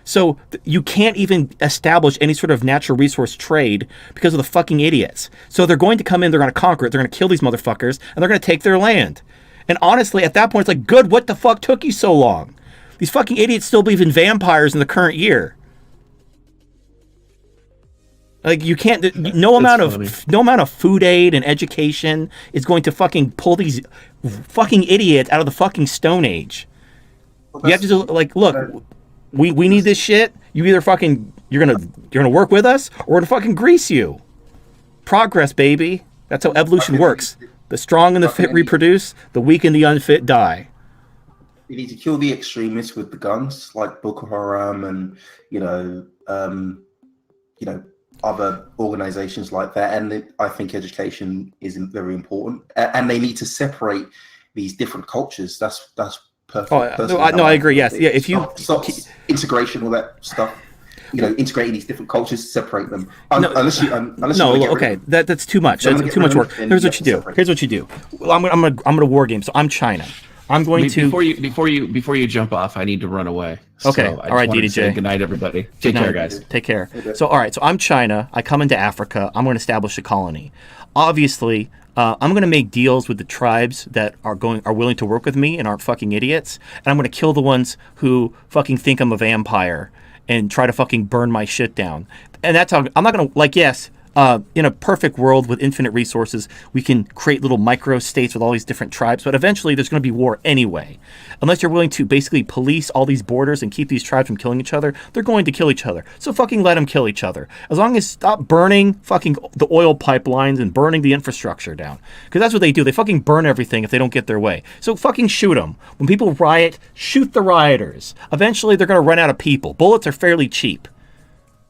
So you can't even establish any sort of natural resource trade because of the fucking idiots. So they're going to come in, they're going to conquer it, they're going to kill these motherfuckers, and they're going to take their land. And honestly, at that point, it's like, good, what the fuck took you so long? These fucking idiots still believe in vampires in the current year. Like, you can't, no amount of food aid and education is going to fucking pull these fucking idiots out of the fucking Stone Age. You have to do, like, look, we need this shit. You either fucking, you're gonna work with us, or we're gonna fucking grease you. Progress, baby. That's how evolution works. The strong and the fit reproduce, the weak and the unfit die. You need to kill the extremists with the guns, like Boko Haram and you know, other organizations like that. And I think education is very important, and they need to separate these different cultures. That's perfect. I agree. Yes, yeah. If you stop integration, all that stuff. Integrating these different cultures, separate them. Unless you okay, that's too much. That's too much work. Here's what you do. Well, I'm gonna war game. So I'm China. I'm going to before you jump off. I need to run away. Okay, So all right, DDJ. Good night, everybody. Take care, guys. Take care. So all right, so I'm China. I come into Africa. I'm going to establish a colony. Obviously, I'm going to make deals with the tribes that are willing to work with me and aren't fucking idiots, and I'm going to kill the ones who fucking think I'm a vampire and try to fucking burn my shit down. And that's how I'm not going to, yes, in a perfect world with infinite resources, we can create little micro states with all these different tribes, but eventually there's going to be war anyway. Unless you're willing to basically police all these borders and keep these tribes from killing each other, they're going to kill each other. So fucking let them kill each other. As long as stop burning fucking the oil pipelines and burning the infrastructure down. Because that's what they do. They fucking burn everything if they don't get their way. So fucking shoot them. When people riot, shoot the rioters. Eventually they're going to run out of people. Bullets are fairly cheap.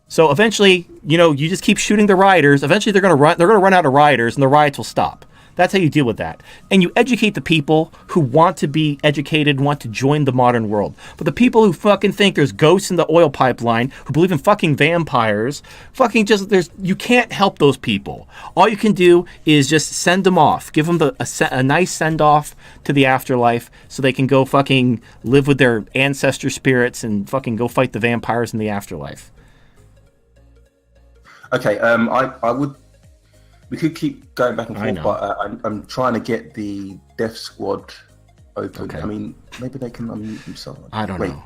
So eventually, you just keep shooting the rioters. Eventually, they're going to run out of rioters, and the riots will stop. That's how you deal with that. And you educate the people who want to be educated, want to join the modern world. But the people who fucking think there's ghosts in the oil pipeline, who believe in fucking vampires, you can't help those people. All you can do is just send them off. Give them a nice send-off to the afterlife so they can go fucking live with their ancestor spirits and fucking go fight the vampires in the afterlife. Okay, I would. We could keep going back and forth, but I'm trying to get the Death Squad open. Okay. I mean, maybe they can unmute themselves. I don't know.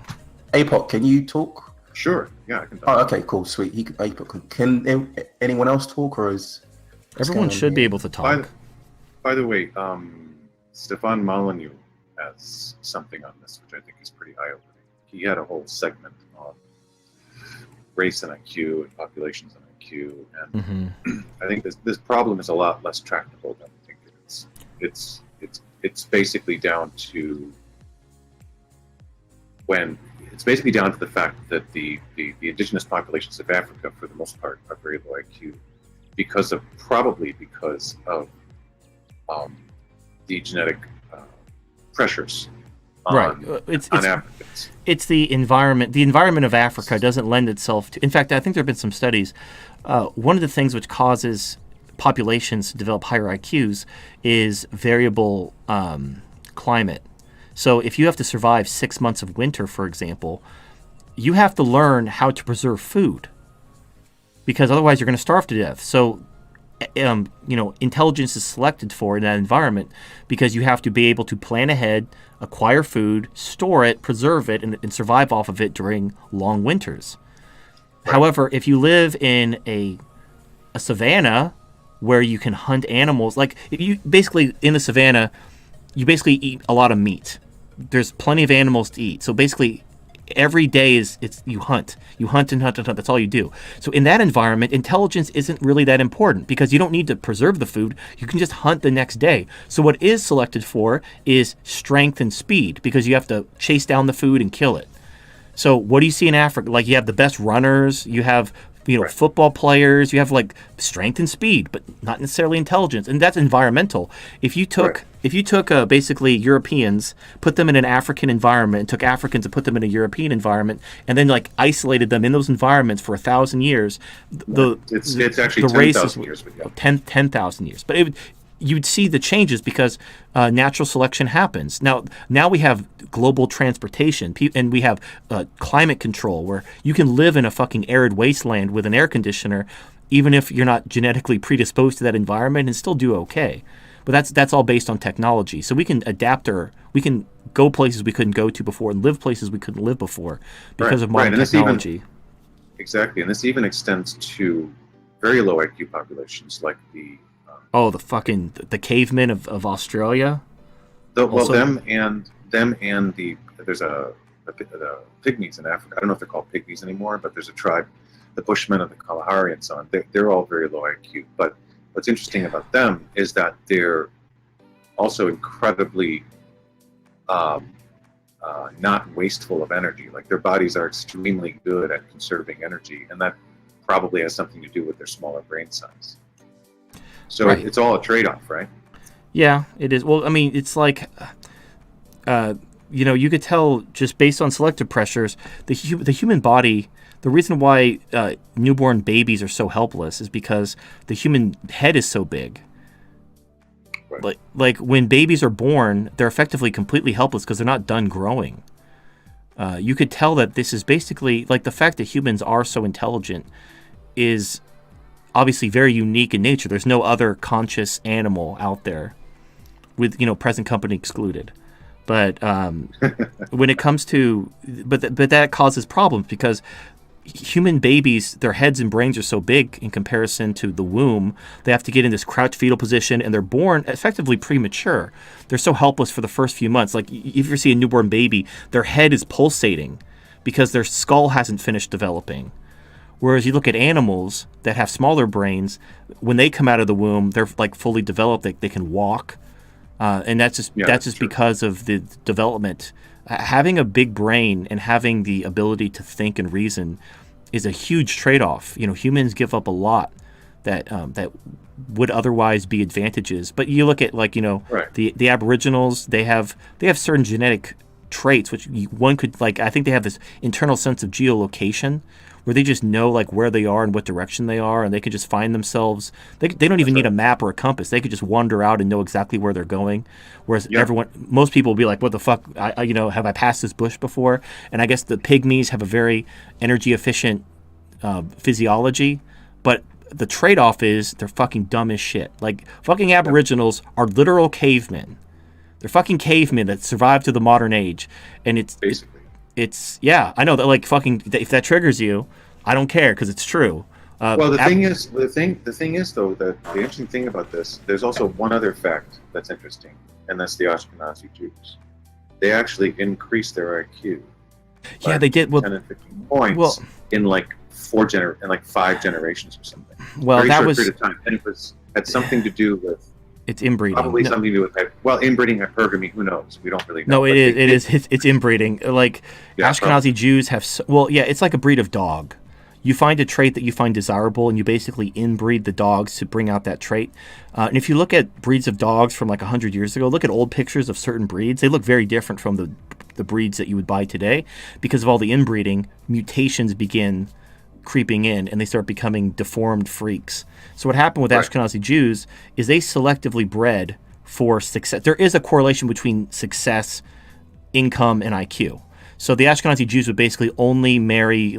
APOC, can you talk? Sure. Yeah, I can talk. Oh, okay, cool, sweet. APOC, can anyone else talk, or is everyone should be able to talk? By the way, Stefan Molyneux has something on this, which I think is pretty eye-opening. He had a whole segment on race and IQ and populations and IQ, and I think this problem is a lot less tractable than we think it is. It's basically down to the fact that the indigenous populations of Africa, for the most part, are very low IQ because of the genetic pressures on Africans. It's the environment. The environment of Africa doesn't lend itself to. In fact, I think there have been some studies. One of the things which causes populations to develop higher IQs is variable climate. So if you have to survive 6 months of winter, for example, you have to learn how to preserve food because otherwise you're going to starve to death. So intelligence is selected for in that environment because you have to be able to plan ahead, acquire food, store it, preserve it, and survive off of it during long winters. Right. However, if you live in a savanna where you can hunt animals, like if you basically in the savanna, you basically eat a lot of meat. There's plenty of animals to eat. So basically every day you hunt and hunt. That's all you do. So in that environment, intelligence isn't really that important because you don't need to preserve the food. You can just hunt the next day. So what is selected for is strength and speed because you have to chase down the food and kill it. So what do you see in Africa? Like you have the best runners, you have right. Football players, you have like strength and speed, but not necessarily intelligence, and that's environmental. If you took basically Europeans, put them in an African environment, and took Africans and put them in a European environment, and then like isolated them in those environments for 1,000 years, it's actually 10,000 years. 10,000 years, but you'd see the changes because natural selection happens. Now we have global transportation and we have climate control where you can live in a fucking arid wasteland with an air conditioner, even if you're not genetically predisposed to that environment and still do okay. But that's all based on technology. So we can adapt we can go places we couldn't go to before and live places we couldn't live before because of modern technology. Exactly. And this even extends to very low IQ populations like the cavemen of Australia. Them and the pygmies in Africa. I don't know if they're called pygmies anymore, but there's a tribe, the Bushmen of the Kalahari and so on. They're all very low IQ. But what's interesting about them is that they're also incredibly not wasteful of energy. Like their bodies are extremely good at conserving energy, and that probably has something to do with their smaller brain size. So Right. it's all a trade-off, right? Yeah, it is. Well, I mean, it's like, you could tell just based on selective pressures, the human body. The reason why newborn babies are so helpless is because the human head is so big. Right. Like when babies are born, they're effectively completely helpless because they're not done growing. You could tell that this is basically like the fact that humans are so intelligent is obviously very unique in nature. There's no other conscious animal out there, with present company excluded. But when it comes to, but that causes problems because human babies, their heads and brains are so big in comparison to the womb. They have to get in this crouched fetal position, and they're born effectively premature. They're so helpless for the first few months. Like if you see a newborn baby, their head is pulsating because their skull hasn't finished developing. Whereas you look at animals that have smaller brains, when they come out of the womb, they're like fully developed. They can walk, and that's just true. because of the development. Having a big brain and having the ability to think and reason is a huge trade-off. Humans give up a lot that would otherwise be advantages. But you look at Right. the Aboriginals, they have certain genetic traits which one could I think they have this internal sense of geolocation where they just know where they are and what direction they are, and they can just find themselves. They don't even need a map or a compass. They could just wander out and know exactly where they're going. Whereas most people will be like, "What the fuck? Have I passed this bush before?" And I guess the pygmies have a very energy efficient physiology, but the trade-off is they're fucking dumb as shit. Like fucking Aboriginals are literal cavemen. They're fucking cavemen that survived to the modern age, and Basically. Yeah, I know that fucking if that triggers you, I don't care because it's true. Well, the thing is though that the interesting thing about this, there's also one other fact that's interesting, and that's the Ashkenazi Jews. They actually increased their IQ. Yeah, by they did. Well, 10 and 15 points in 5 generations or something. Well, Very that short was period of time, and it had something to do with it's inbreeding. probably No. something to do with inbreeding, hypergamy. Who knows? We don't really know. No, it But is. It's inbreeding. Yeah, Ashkenazi Jews have. It's like a breed of dog. You find a trait that you find desirable, and you basically inbreed the dogs to bring out that trait. And if you look at breeds of dogs from 100 years ago, look at old pictures of certain breeds. They look very different from the breeds that you would buy today because of all the inbreeding. Mutations begin creeping in, and they start becoming deformed freaks. So what happened with Ashkenazi Jews is they selectively bred for success. There is a correlation between success, income, and IQ. So the Ashkenazi Jews would basically only marry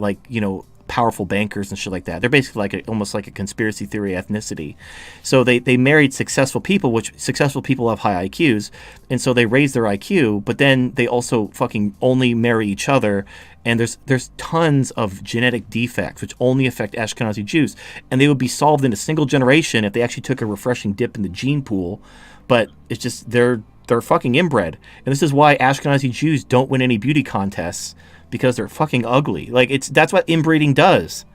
powerful bankers and shit like that. They're basically almost like a conspiracy theory ethnicity. So they married successful people, which successful people have high IQs, and so they raise their IQ, but then they also fucking only marry each other, and there's tons of genetic defects which only affect Ashkenazi Jews, and they would be solved in a single generation if they actually took a refreshing dip in the gene pool, but it's just they're fucking inbred. And this is why Ashkenazi Jews don't win any beauty contests, because they're fucking ugly. That's what inbreeding does.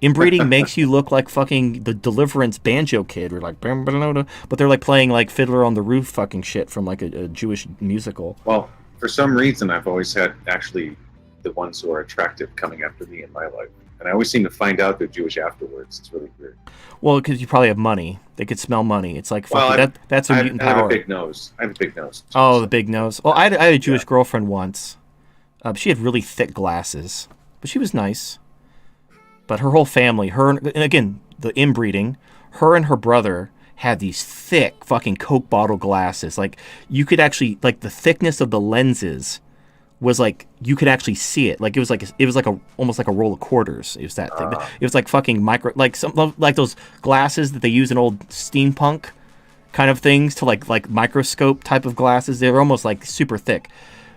Inbreeding makes you look like fucking the Deliverance banjo kid, or but they're playing Fiddler on the Roof fucking shit from a Jewish musical. Well, for some reason, I've always had actually the ones who are attractive coming after me in my life, and I always seem to find out they're Jewish afterwards. It's really weird. Well, because you probably have money. They could smell money. It's that's a mutant I have power. a big nose. I have a big nose. Oh, the big nose. Well, I had a Jewish girlfriend once. She had really thick glasses, but she was nice. But her whole family, and again, the inbreeding, her and her brother had these thick fucking Coke bottle glasses. You could actually, the thickness of the lenses was you could actually see it. It was almost like a roll of quarters. It was that thick. It was fucking micro, those glasses that they use in old steampunk kind of things to microscope type of glasses. They were almost super thick.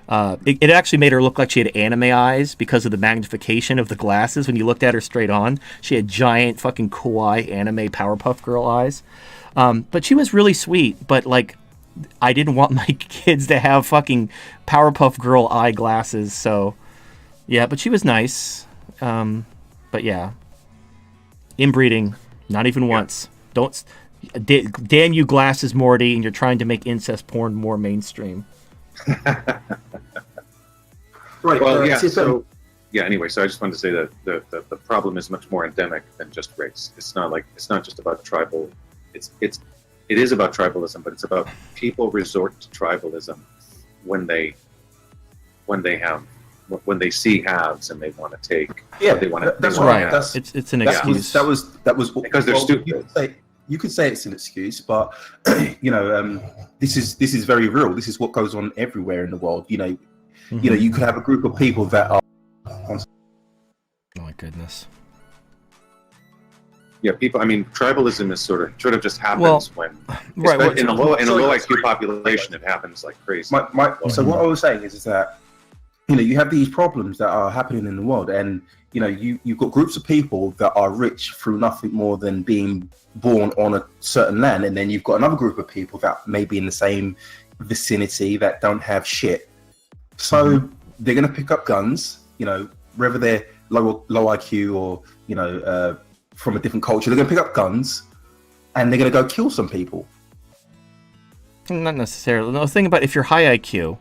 It actually made her look like she had anime eyes because of the magnification of the glasses. When you looked at her straight on, she had giant fucking kawaii anime Powerpuff Girl eyes. But she was really sweet. But I didn't want my kids to have fucking Powerpuff Girl eyeglasses. So yeah, but she was nice. But yeah, inbreeding, not even once. Don't. Damn you, glasses, Morty, and you're trying to make incest porn more mainstream. Right. Well, yeah. TFM. So, yeah. Anyway, so I just wanted to say that the problem is much more endemic than just race. It's not just about tribal. It is about tribalism, but it's about people resort to tribalism when they see halves and they want to take. Yeah, what they want to. that's want to right. have. It's an excuse. That was Because they're stupid. You could say it's an excuse, but this is very real. This is what goes on everywhere in the world. You could have a group of people that are. Oh my goodness. Yeah, people. I mean, tribalism is sort of just happens when right. in a low IQ population, it happens like crazy. So what I was saying is that you have these problems that are happening in the world, and you've got groups of people that are rich through nothing more than being born on a certain land, and then you've got another group of people that may be in the same vicinity that don't have shit. So they're going to pick up guns, whether they're low IQ or from a different culture. They're going to pick up guns, and they're going to go kill some people. Not necessarily. No, the thing about if you're high IQ,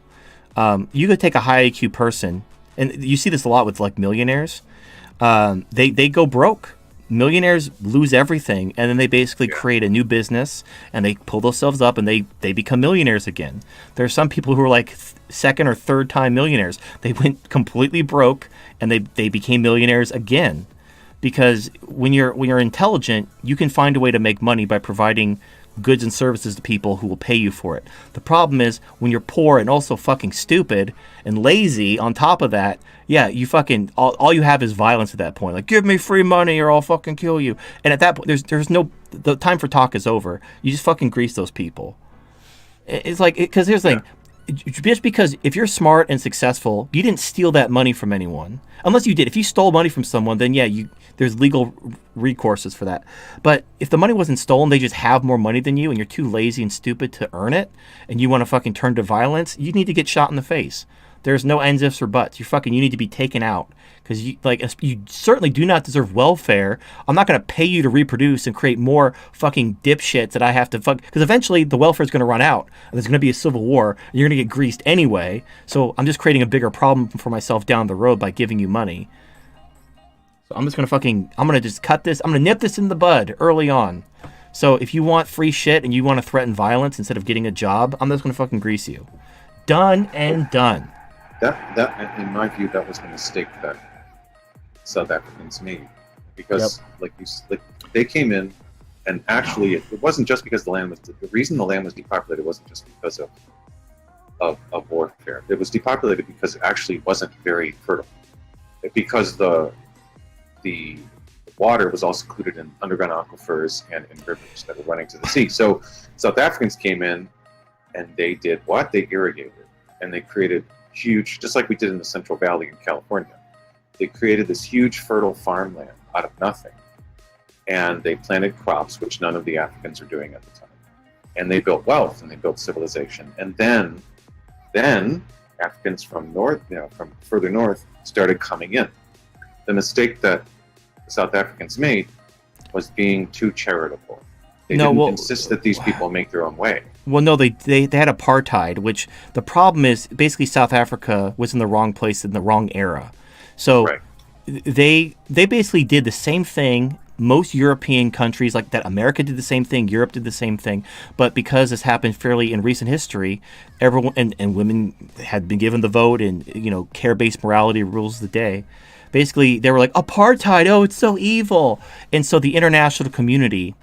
you could take a high IQ person, and you see this a lot with like millionaires. They go broke. Millionaires lose everything, and then they basically create a new business, and they pull themselves up, and they become millionaires again. There are some people who are like second or third time millionaires. They went completely broke, and they became millionaires again. Because when you're intelligent, you can find a way to make money by providing goods and services to people who will pay you for it. The problem is when you're poor and also fucking stupid and lazy on top of that, you fucking all you have is violence at that point. Like, give me free money or I'll fucking kill you. And at that point there's no, the time for talk is over. You just fucking grease those people. It's like, because here's the thing. Just because if you're smart and successful, you didn't steal that money from anyone. Unless you did. If you stole money from someone, then there's legal recourses for that. But if the money wasn't stolen, they just have more money than you, and you're too lazy and stupid to earn it, and you want to fucking turn to violence, you need to get shot in the face. There's no ands, ifs, or buts. You need to be taken out. Because you certainly do not deserve welfare. I'm not going to pay you to reproduce and create more fucking dipshits that I have to fuck. Because eventually the welfare is going to run out. And there's going to be a civil war. And you're going to get greased anyway. So I'm just creating a bigger problem for myself down the road by giving you money. So I'm just going to just cut this. I'm going to nip this in the bud early on. So if you want free shit and you want to threaten violence instead of getting a job, I'm just going to fucking grease you. Done and done. That in my view, that was the mistake that South Africans made, because they came in, and actually it wasn't just because the reason the land was depopulated wasn't just because of warfare. It was depopulated because it actually wasn't very fertile, because the water was all secluded in underground aquifers and in rivers that were running to the sea. So South Africans came in, and they did what? They irrigated, and they created huge, just like we did in the Central Valley in California. They created this huge fertile farmland out of nothing, and they planted crops, which none of the Africans are doing at the time. And they built wealth, and they built civilization. And then Africans from further north started coming in. The mistake that the South Africans made was being too charitable. They didn't insist that these people make their own way. Well, no, they had apartheid, which the problem is basically South Africa was in the wrong place in the wrong era. So they basically did the same thing. Most European countries like that, America did the same thing, Europe did the same thing. But because this happened fairly in recent history, everyone and women had been given the vote, and care-based morality rules the day. Basically, they were like, apartheid, oh, it's so evil. And so the international community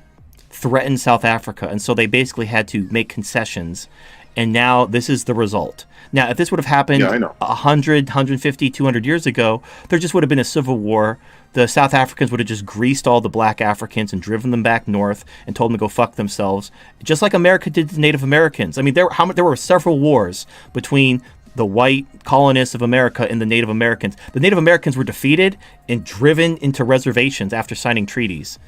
threatened South Africa, and so they basically had to make concessions, and now this is the result. Now, if this would have happened 100, 150, 200 years ago, there just would have been a civil war. The South Africans would have just greased all the black Africans and driven them back north and told them to go fuck themselves, just like America did to Native Americans. I mean, there were several wars between the white colonists of America and the Native Americans. The Native Americans were defeated and driven into reservations after signing treaties.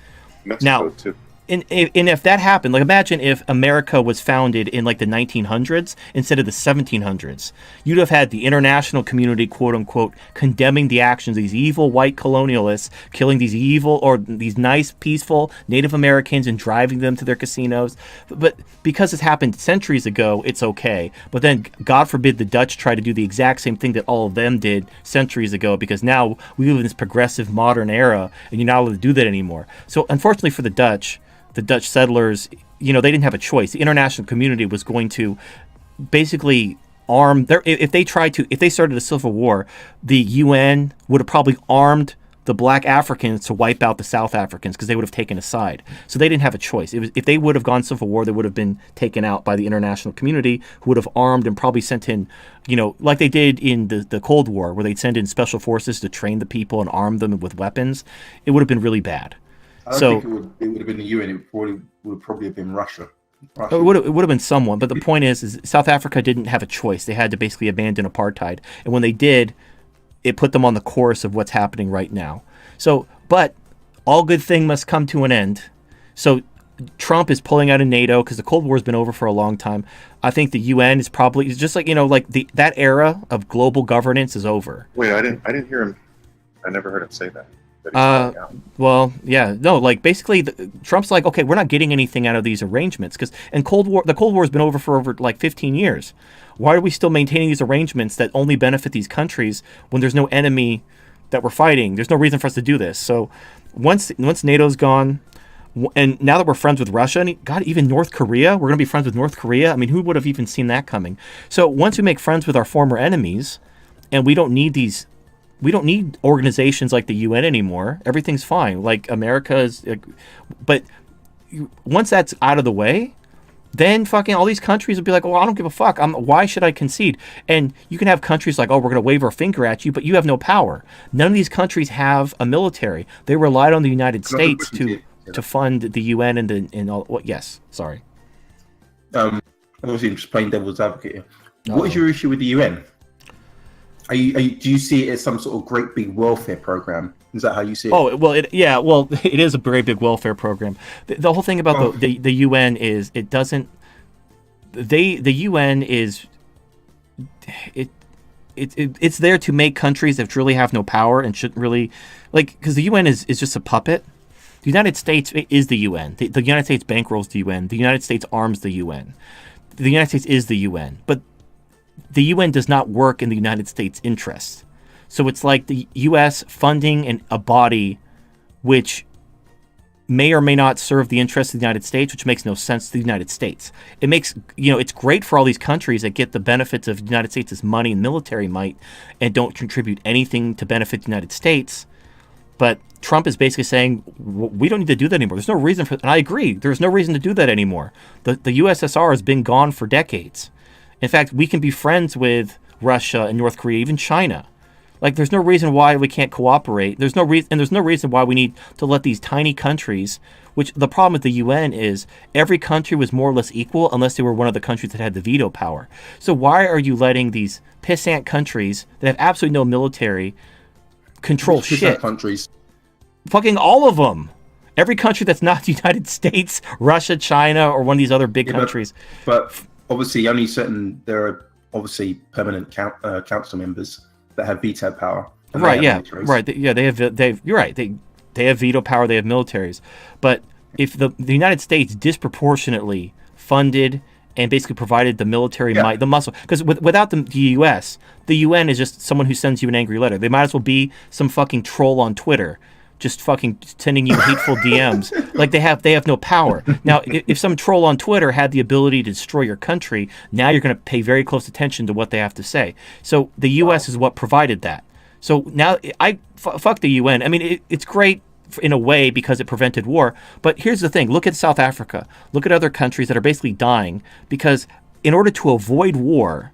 Mexico, too. And if that happened, like imagine if America was founded in like the 1900s instead of the 1700s, you'd have had the international community, quote unquote, condemning the actions of these evil white colonialists, killing these evil or these nice, peaceful Native Americans and driving them to their casinos. But because it's happened centuries ago, it's okay. But then, God forbid, the Dutch try to do the exact same thing that all of them did centuries ago, because now we live in this progressive modern era and you're not allowed to do that anymore. So unfortunately for the Dutch settlers, they didn't have a choice. The international community was going to basically arm if they started a civil war, the UN would have probably armed the black Africans to wipe out the South Africans because they would have taken a side. So they didn't have a choice. If they would have gone civil war, they would have been taken out by the international community, who would have armed and probably sent in, like they did in the Cold War, where they'd send in special forces to train the people and arm them with weapons. It would have been really bad. I don't think it would have been the UN. It would probably have been Russia. It would have been someone. But the point is South Africa didn't have a choice. They had to basically abandon apartheid. And when they did, it put them on the course of what's happening right now. So, but all good thing must come to an end. So Trump is pulling out of NATO because the Cold War has been over for a long time. I think the UN is probably just like, that era of global governance is over. Wait, I didn't hear him. I never heard him say that. Well, yeah, no, like basically Trump's like, okay, we're not getting anything out of these arrangements because the Cold War has been over for over like 15 years. Why are we still maintaining these arrangements that only benefit these countries when there's no enemy that we're fighting? There's no reason for us to do this. So once NATO's gone, and now that we're friends with Russia, and God, even North Korea, we're going to be friends with North Korea. I mean, who would have even seen that coming? So once we make friends with our former enemies, and we don't need organizations like the UN anymore. Everything's fine. Like America is, but once that's out of the way, then fucking all these countries will be like, well, I don't give a fuck. Why should I concede? And you can have countries like, oh, we're going to wave our finger at you, but you have no power. None of these countries have a military. They relied on the United States to fund the UN and all. Well, yes, sorry. Obviously, I'm just playing devil's advocate here. What is your issue with the UN? Do you see it as some sort of great big welfare program? Is that how you see it? Oh, well, it is a very big welfare program. The whole thing about the UN is it doesn't. The UN is it's there to make countries that really have no power and shouldn't really because the UN is just a puppet. The United States is the UN. The United States bankrolls the UN. The United States arms the UN. The United States is the UN, but the UN does not work in the United States' interests. So it's like the U.S. funding a body which may or may not serve the interests of the United States, which makes no sense to the United States. It makes, it's great for all these countries that get the benefits of the United States' money and military might and don't contribute anything to benefit the United States. But Trump is basically saying, we don't need to do that anymore. There's no reason and I agree, there's no reason to do that anymore. The USSR has been gone for decades. In fact, we can be friends with Russia and North Korea, even China. There's no reason why we can't cooperate. There's no reason why we need to let these tiny countries, which the problem with the UN is every country was more or less equal unless they were one of the countries that had the veto power. So why are you letting these pissant countries that have absolutely no military control shit? Countries. Fucking all of them. Every country that's not the United States, Russia, China, or one of these other big countries. But obviously, there are obviously permanent council members that have veto power. Right. Yeah. Right. Yeah. You're right. They have veto power. They have militaries. But if the United States disproportionately funded and basically provided the military might, the muscle, because without the U.S., the UN is just someone who sends you an angry letter. They might as well be some fucking troll on Twitter, just fucking sending you hateful DMs. They have no power. Now, if some troll on Twitter had the ability to destroy your country, now you're going to pay very close attention to what they have to say. So the U.S. is what provided that. So now fuck the UN. I mean, it's great in a way because it prevented war. But here's the thing. Look at South Africa. Look at other countries that are basically dying because in order to avoid war,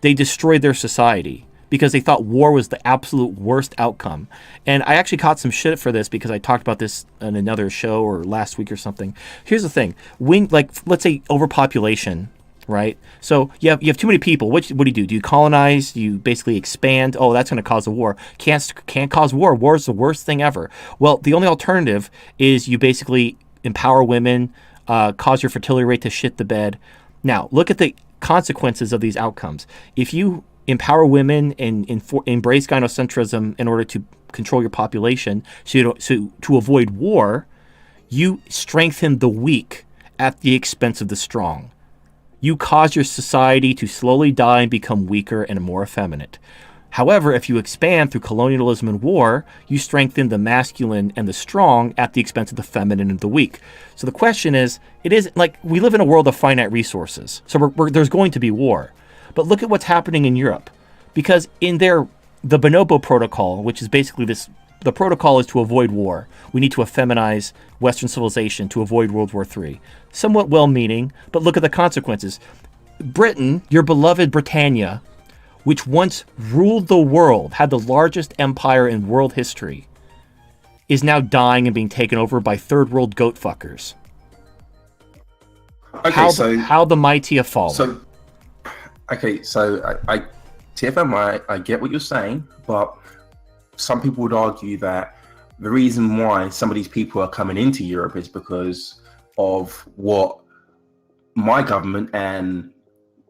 they destroyed their society because they thought war was the absolute worst outcome. And I actually caught some shit for this because I talked about this in another show or last week or something. Here's the thing. Let's say overpopulation, right? So you have too many people. What do you do? Do you colonize? Do you basically expand? Oh, that's going to cause a war. Can't cause war. War is the worst thing ever. Well, the only alternative is you basically empower women, cause your fertility rate to shit the bed. Now, look at the consequences of these outcomes. If you empower women and embrace gynocentrism in order to control your population, so to avoid war, you strengthen the weak at the expense of the strong. You cause your society to slowly die and become weaker and more effeminate. However, if you expand through colonialism and war, you strengthen the masculine and the strong at the expense of the feminine and the weak. So the question is, it is like we live in a world of finite resources. So there's going to be war. But look at what's happening in Europe. Because in the Bonobo Protocol, which is basically the protocol is to avoid war. We need to effeminize Western civilization to avoid World War III. Somewhat well-meaning, but look at the consequences. Britain, your beloved Britannia, which once ruled the world, had the largest empire in world history, is now dying and being taken over by third world goat fuckers. Okay, How the mighty have fallen. So, TFM, I get what you're saying, but some people would argue that the reason why some of these people are coming into Europe is because of what my government and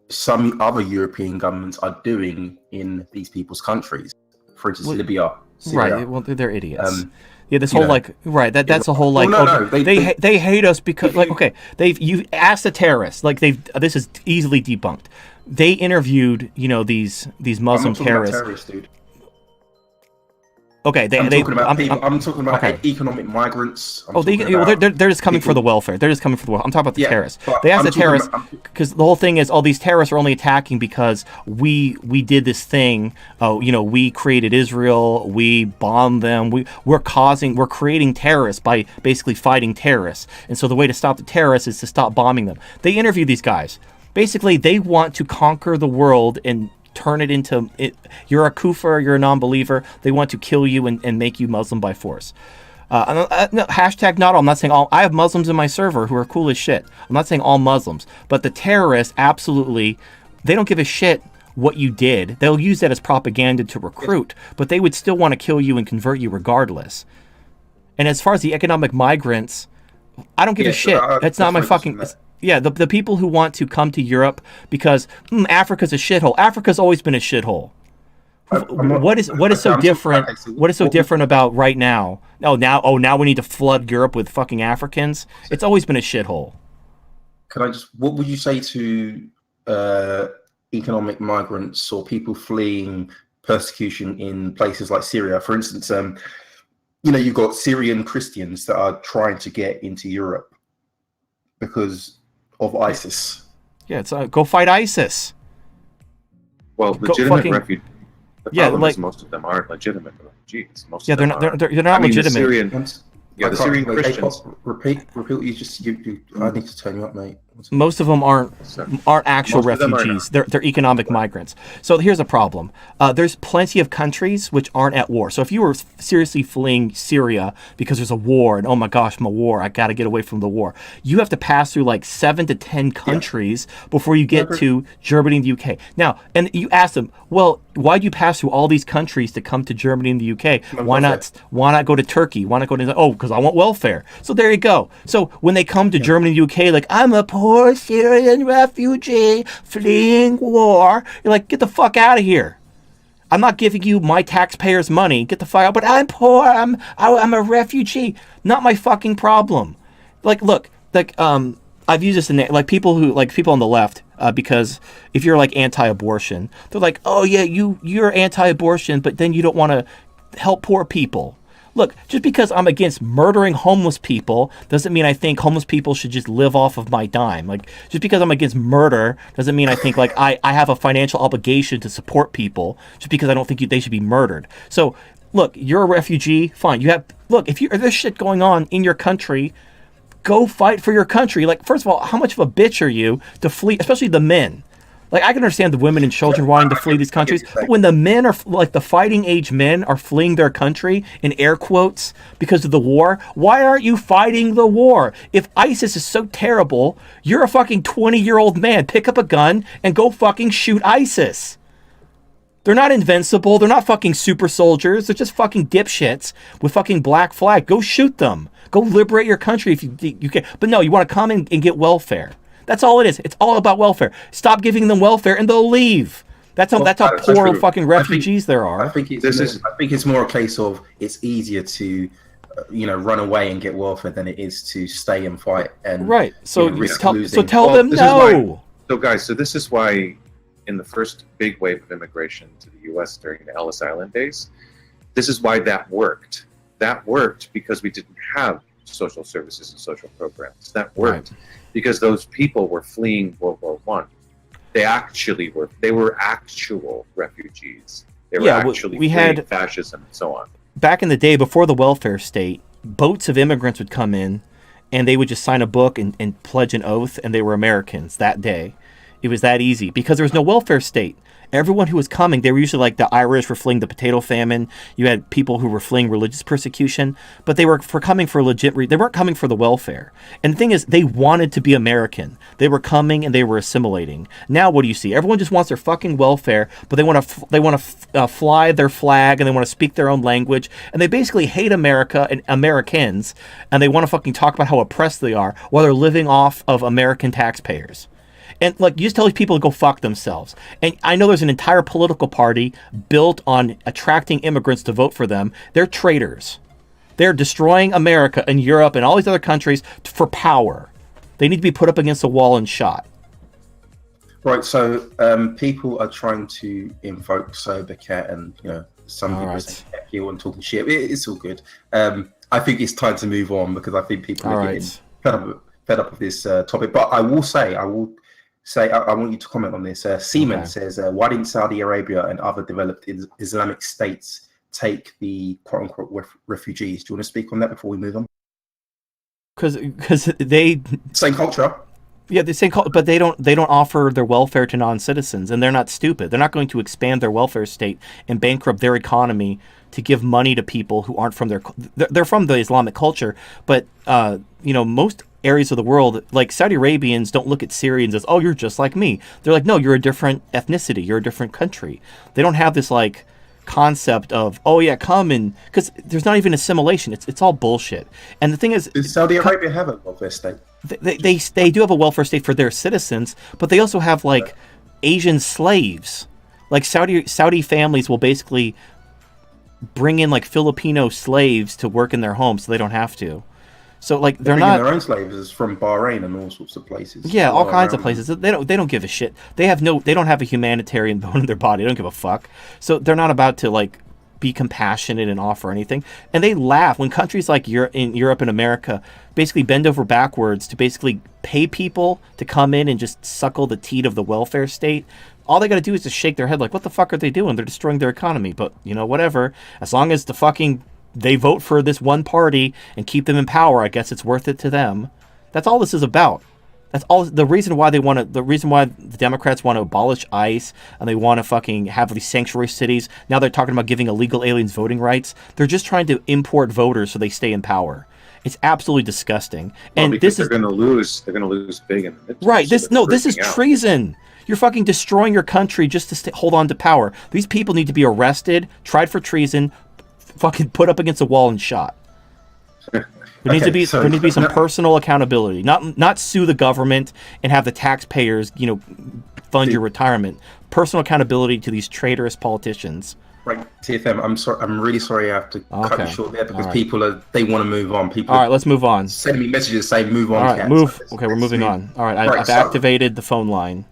some other European governments are doing in these people's countries. For instance, Libya, Syria. Right. Well, they're idiots. Yeah, this whole that's a whole like they hate us because you ask the terrorists, like this is easily debunked. They interviewed these Muslim terrorists. Terrorists, dude. Okay, I'm talking about economic migrants. They're just coming for the welfare. They're just coming for the welfare. I'm talking about the terrorists. They asked the terrorists because the whole thing is all these terrorists are only attacking because we did this thing. We created Israel. We bombed them. We're creating terrorists by basically fighting terrorists. And so the way to stop the terrorists is to stop bombing them. They interview these guys. Basically, they want to conquer the world and turn it into you're a kufar, you're a non-believer. They want to kill you and make you Muslim by force. No, hashtag not all. I'm not saying all. I have Muslims in my server who are cool as shit. I'm not saying all Muslims, but the terrorists absolutely, they don't give a shit what you did. They'll use that as propaganda to recruit, but they would still want to kill you and convert you regardless. And as far as the economic migrants, I don't give a shit. That's not my fucking. Yeah, the people who want to come to Europe because Africa's a shithole. Africa's always been a shithole. What is so different? What is so different about right now? Now we need to flood Europe with fucking Africans. It's always been a shithole. What would you say to economic migrants or people fleeing persecution in places like Syria? For instance, you've got Syrian Christians that are trying to get into Europe because of ISIS. Yeah, it's go fight ISIS. Well, legitimate refugees. The problem is most of them aren't legitimate refugees. They're not legitimate. The Syrian Christians. Repeat. You just. I need to turn you up, mate. Most of them aren't actual refugees. They're economic migrants. So here's a problem. There's plenty of countries which aren't at war. So if you were seriously fleeing Syria because there's a war and oh my gosh, I'm a war, I got to get away from the war, you have to pass through like 7 to 10 countries before you get to Germany and the UK. Now, and you ask them, well, why do you pass through all these countries to come to Germany and the UK? Why not go to Turkey? Why not go to because I want welfare. So there you go. So when they come to Germany and the UK, like I'm a poor Syrian refugee fleeing war. You're like, get the fuck out of here. I'm not giving you my taxpayers' money. Get the fuck out. But I'm poor. I'm a refugee. Not my fucking problem. Like, look, I've used this in people on the left, because if you're like anti-abortion, they're like, oh yeah, you're anti-abortion, but then you don't want to help poor people. Look, just because I'm against murdering homeless people doesn't mean I think homeless people should just live off of my dime. Like, just because I'm against murder doesn't mean I think like I have a financial obligation to support people just because I don't think they should be murdered. So, look, you're a refugee, fine. If there's shit going on in your country, go fight for your country. Like, first of all, how much of a bitch are you to flee, especially the men? Like, I can understand the women and children wanting to flee these countries, but when the men are, like, the fighting age men are fleeing their country, in air quotes, because of the war, why aren't you fighting the war? If ISIS is so terrible, you're a fucking 20-year-old man. Pick up a gun and go fucking shoot ISIS. They're not invincible. They're not fucking super soldiers. They're just fucking dipshits with fucking black flag. Go shoot them. Go liberate your country if you can. But no, you want to come and get welfare. That's all it is. It's all about welfare. Stop giving them welfare and they'll leave. That's how poor fucking refugees there are. I think it's more a case of it's easier to run away and get welfare than it is to stay and fight and right. So risk tell losing. them no. So this is why in the first big wave of immigration to the U.S. during the Ellis Island days, this is why that worked. That worked because we didn't have social services and social programs. That worked because those people were fleeing World War One. They were actual refugees. They were actually fleeing fascism and so on. Back in the day, before the welfare state, boats of immigrants would come in and they would just sign a book and pledge an oath, and they were Americans that day. It was that easy because there was no welfare state. Everyone who was coming, they were usually like the Irish were fleeing the potato famine. You had people who were fleeing religious persecution, but they were coming for legit. They weren't coming for the welfare. And the thing is, they wanted to be American. They were coming and they were assimilating. Now, what do you see? Everyone just wants their fucking welfare, but they want to fly their flag and they want to speak their own language, and they basically hate America and Americans, and they want to fucking talk about how oppressed they are while they're living off of American taxpayers. And you just tell these people to go fuck themselves. And I know there's an entire political party built on attracting immigrants to vote for them. They're traitors. They're destroying America and Europe and all these other countries for power. They need to be put up against a wall and shot. Right. So people are trying to invoke Sobercat, and some people say you and talking shit. It's all good. I think it's time to move on because I think people are getting fed up with this topic. But I will say. I want you to comment on this. Seaman says, why didn't Saudi Arabia and other developed Islamic states take the quote-unquote refugees? Do you want to speak on that before we move on? Because they... Same culture. Yeah, the same culture, but they don't offer their welfare to non-citizens, and they're not stupid. They're not going to expand their welfare state and bankrupt their economy to give money to people who aren't from they're from the Islamic culture, but most areas of the world, like Saudi Arabians, don't look at Syrians as, oh, you're just like me. They're like, no, you're a different ethnicity, you're a different country. They don't have this like concept of, oh yeah, come and, because there's not even assimilation. It's all bullshit. And the thing is, does Saudi Arabia have a welfare state? They do have a welfare state for their citizens, but they also have like Asian slaves. Like Saudi families will basically bring in like Filipino slaves to work in their homes so they don't have to. So like they're not their own slaves from Bahrain and all sorts of places. Yeah, all kinds of places. They don't give a shit. They don't have a humanitarian bone in their body. They don't give a fuck. So they're not about to like be compassionate and offer anything. And they laugh when countries like Europe and America basically bend over backwards to basically pay people to come in and just suckle the teat of the welfare state. All they got to do is just shake their head like, what the fuck are they doing? They're destroying their economy. But whatever. As long as they vote for this one party and keep them in power, I guess it's worth it to them. That's all this is about. That's all the reason why the Democrats want to abolish ICE and they want to fucking have these sanctuary cities. Now they're talking about giving illegal aliens voting rights. They're just trying to import voters so they stay in power. It's absolutely disgusting. And they're going to lose big in the midterms. Right. This is treason. You're fucking destroying your country just to hold on to power. These people need to be arrested, tried for treason, fucking put up against a wall and shot. There needs to be some personal accountability. Not sue the government and have the taxpayers, fund your retirement. Personal accountability to these traitorous politicians. Right, TFM. I'm sorry. I'm really sorry. I have to cut you short there because people they want to move on. People. All right, let's move on. Sending me messages saying move on. All right, move. Okay, we're moving on. All right, I've activated the phone line.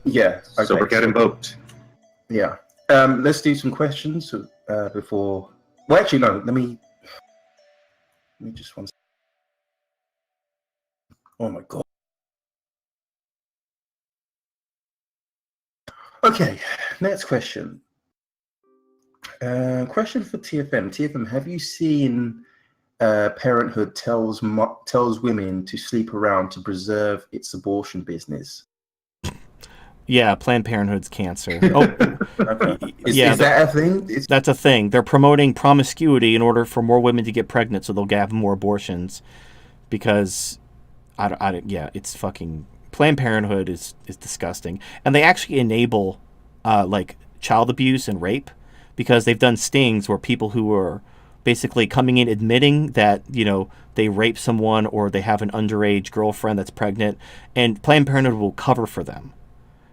Yeah. Okay. So we're getting invoked. Yeah. Let's do some questions before. Well, actually, no. Let me just one. Oh my god. Okay. Next question. Question for TFM. TFM, have you seen Parenthood tells women to sleep around to preserve its abortion business? Yeah, Planned Parenthood's cancer. Oh, okay. Is that a thing? That's a thing. They're promoting promiscuity in order for more women to get pregnant, so they'll have more abortions. Because, it's fucking Planned Parenthood is disgusting, and they actually enable, child abuse and rape, because they've done stings where people who are basically coming in admitting that, you know, they rape someone or they have an underage girlfriend that's pregnant, and Planned Parenthood will cover for them.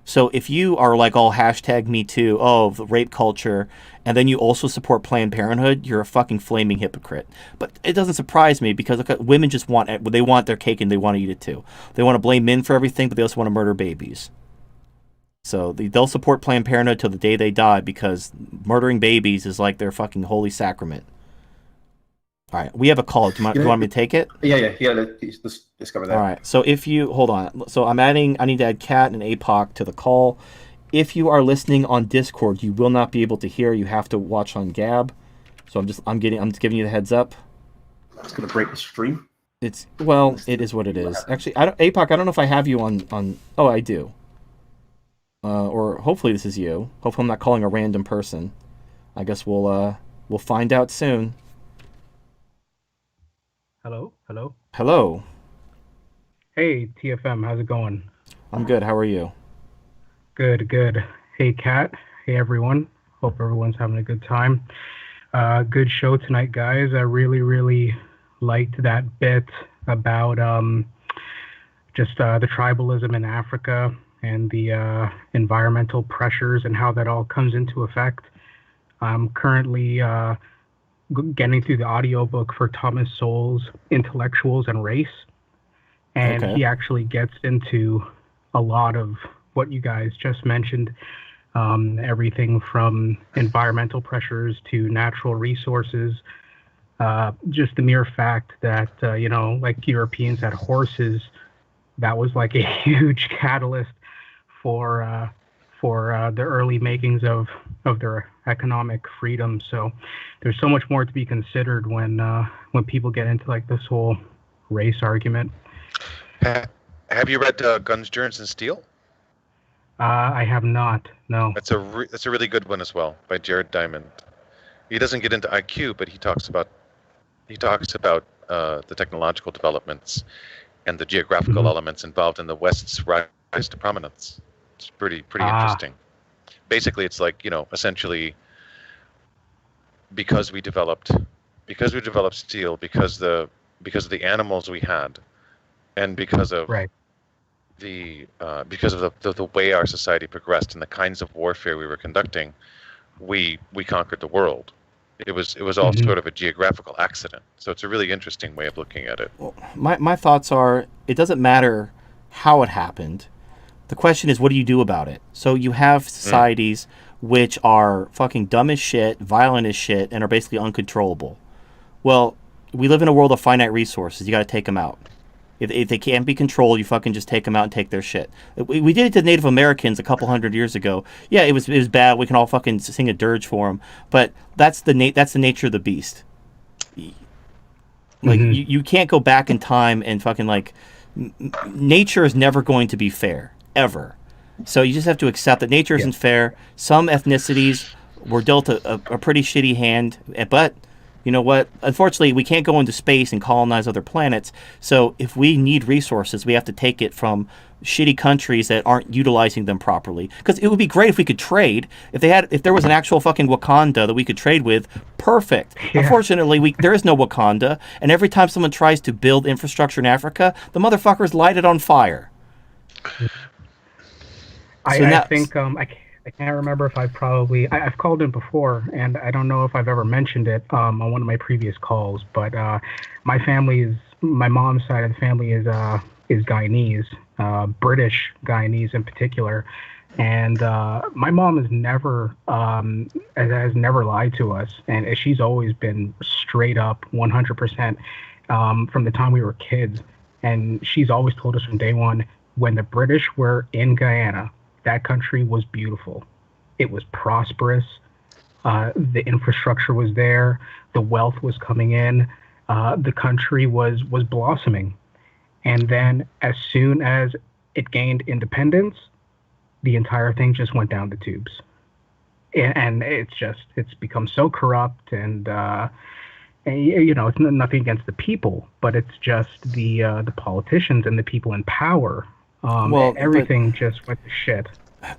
So if you are like all hashtag me too, oh, the rape culture, and then you also support Planned Parenthood, you're a fucking flaming hypocrite. But it doesn't surprise me, because look, women just want their cake and they want to eat it too. They want to blame men for everything, but they also want to murder babies. So they'll support Planned Parenthood till the day they die, because murdering babies is like their fucking holy sacrament. All right, we have a call. Do you want me to take it? Yeah. Let's discover that. All right. So if you hold on, so I need to add Kat and APOC to the call. If you are listening on Discord, you will not be able to hear. You have to watch on Gab. So I'm just giving you the heads up. It's gonna break the stream. It is what it is. Actually, APOC, I don't know if I have you on. Oh, I do. Or hopefully this is you. Hopefully I'm not calling a random person. I guess we'll find out soon. Hello. Hey, TFM, how's it going? I'm good. How are you? Good. Hey, Kat. Hey, everyone. Hope everyone's having a good time. Good show tonight, guys. I really liked that bit about just the tribalism in Africa and the environmental pressures and how that all comes into effect. I'm currently getting through the audiobook for Thomas Sowell's Intellectuals and Race, and he actually gets into a lot of what you guys just mentioned, everything from environmental pressures to natural resources, just the mere fact that like Europeans had horses, that was like a huge catalyst for the early makings of their economic freedom. So there's so much more to be considered when people get into like this whole race argument. Have you read Guns, Germs, and Steel? I have not. No. That's a really good one as well, by Jared Diamond. He doesn't get into IQ, but he talks about the technological developments and the geographical elements involved in the West's rise to prominence. It's pretty interesting. Basically, it's like, essentially, because we developed steel, because of the animals we had, and because of the way our society progressed and the kinds of warfare we were conducting, we conquered the world. It was all sort of a geographical accident. So it's a really interesting way of looking at it. Well, my thoughts are, it doesn't matter how it happened. The question is, what do you do about it? So you have societies which are fucking dumb as shit, violent as shit, and are basically uncontrollable. Well, we live in a world of finite resources. You got to take them out. If they can't be controlled, you fucking just take them out and take their shit. We did it to Native Americans a couple hundred years ago. Yeah, it was bad. We can all fucking sing a dirge for them. But that's the nature of the beast. Like you can't go back in time and fucking like nature is never going to be fair. Ever. So you just have to accept that nature isn't fair. Some ethnicities were dealt a pretty shitty hand, but you know what? Unfortunately, we can't go into space and colonize other planets. So if we need resources, we have to take it from shitty countries that aren't utilizing them properly. Because it would be great if we could trade. If there was an actual fucking Wakanda that we could trade with, perfect. Yeah. Unfortunately, there is no Wakanda, and every time someone tries to build infrastructure in Africa, the motherfuckers light it on fire. I think I can't remember if I've called in before, and I don't know if I've ever mentioned it on one of my previous calls. But my mom's side of the family is Guyanese, British Guyanese in particular, and my mom has never lied to us, and she's always been straight up 100% from the time we were kids, and she's always told us from day one, when the British were in Guyana, that country was beautiful. It was prosperous. The infrastructure was there. The wealth was coming in. The country was blossoming. And then as soon as it gained independence, the entire thing just went down the tubes. And it's become so corrupt, and it's nothing against the people, but it's just the politicians and the people in power. Everything just went to shit.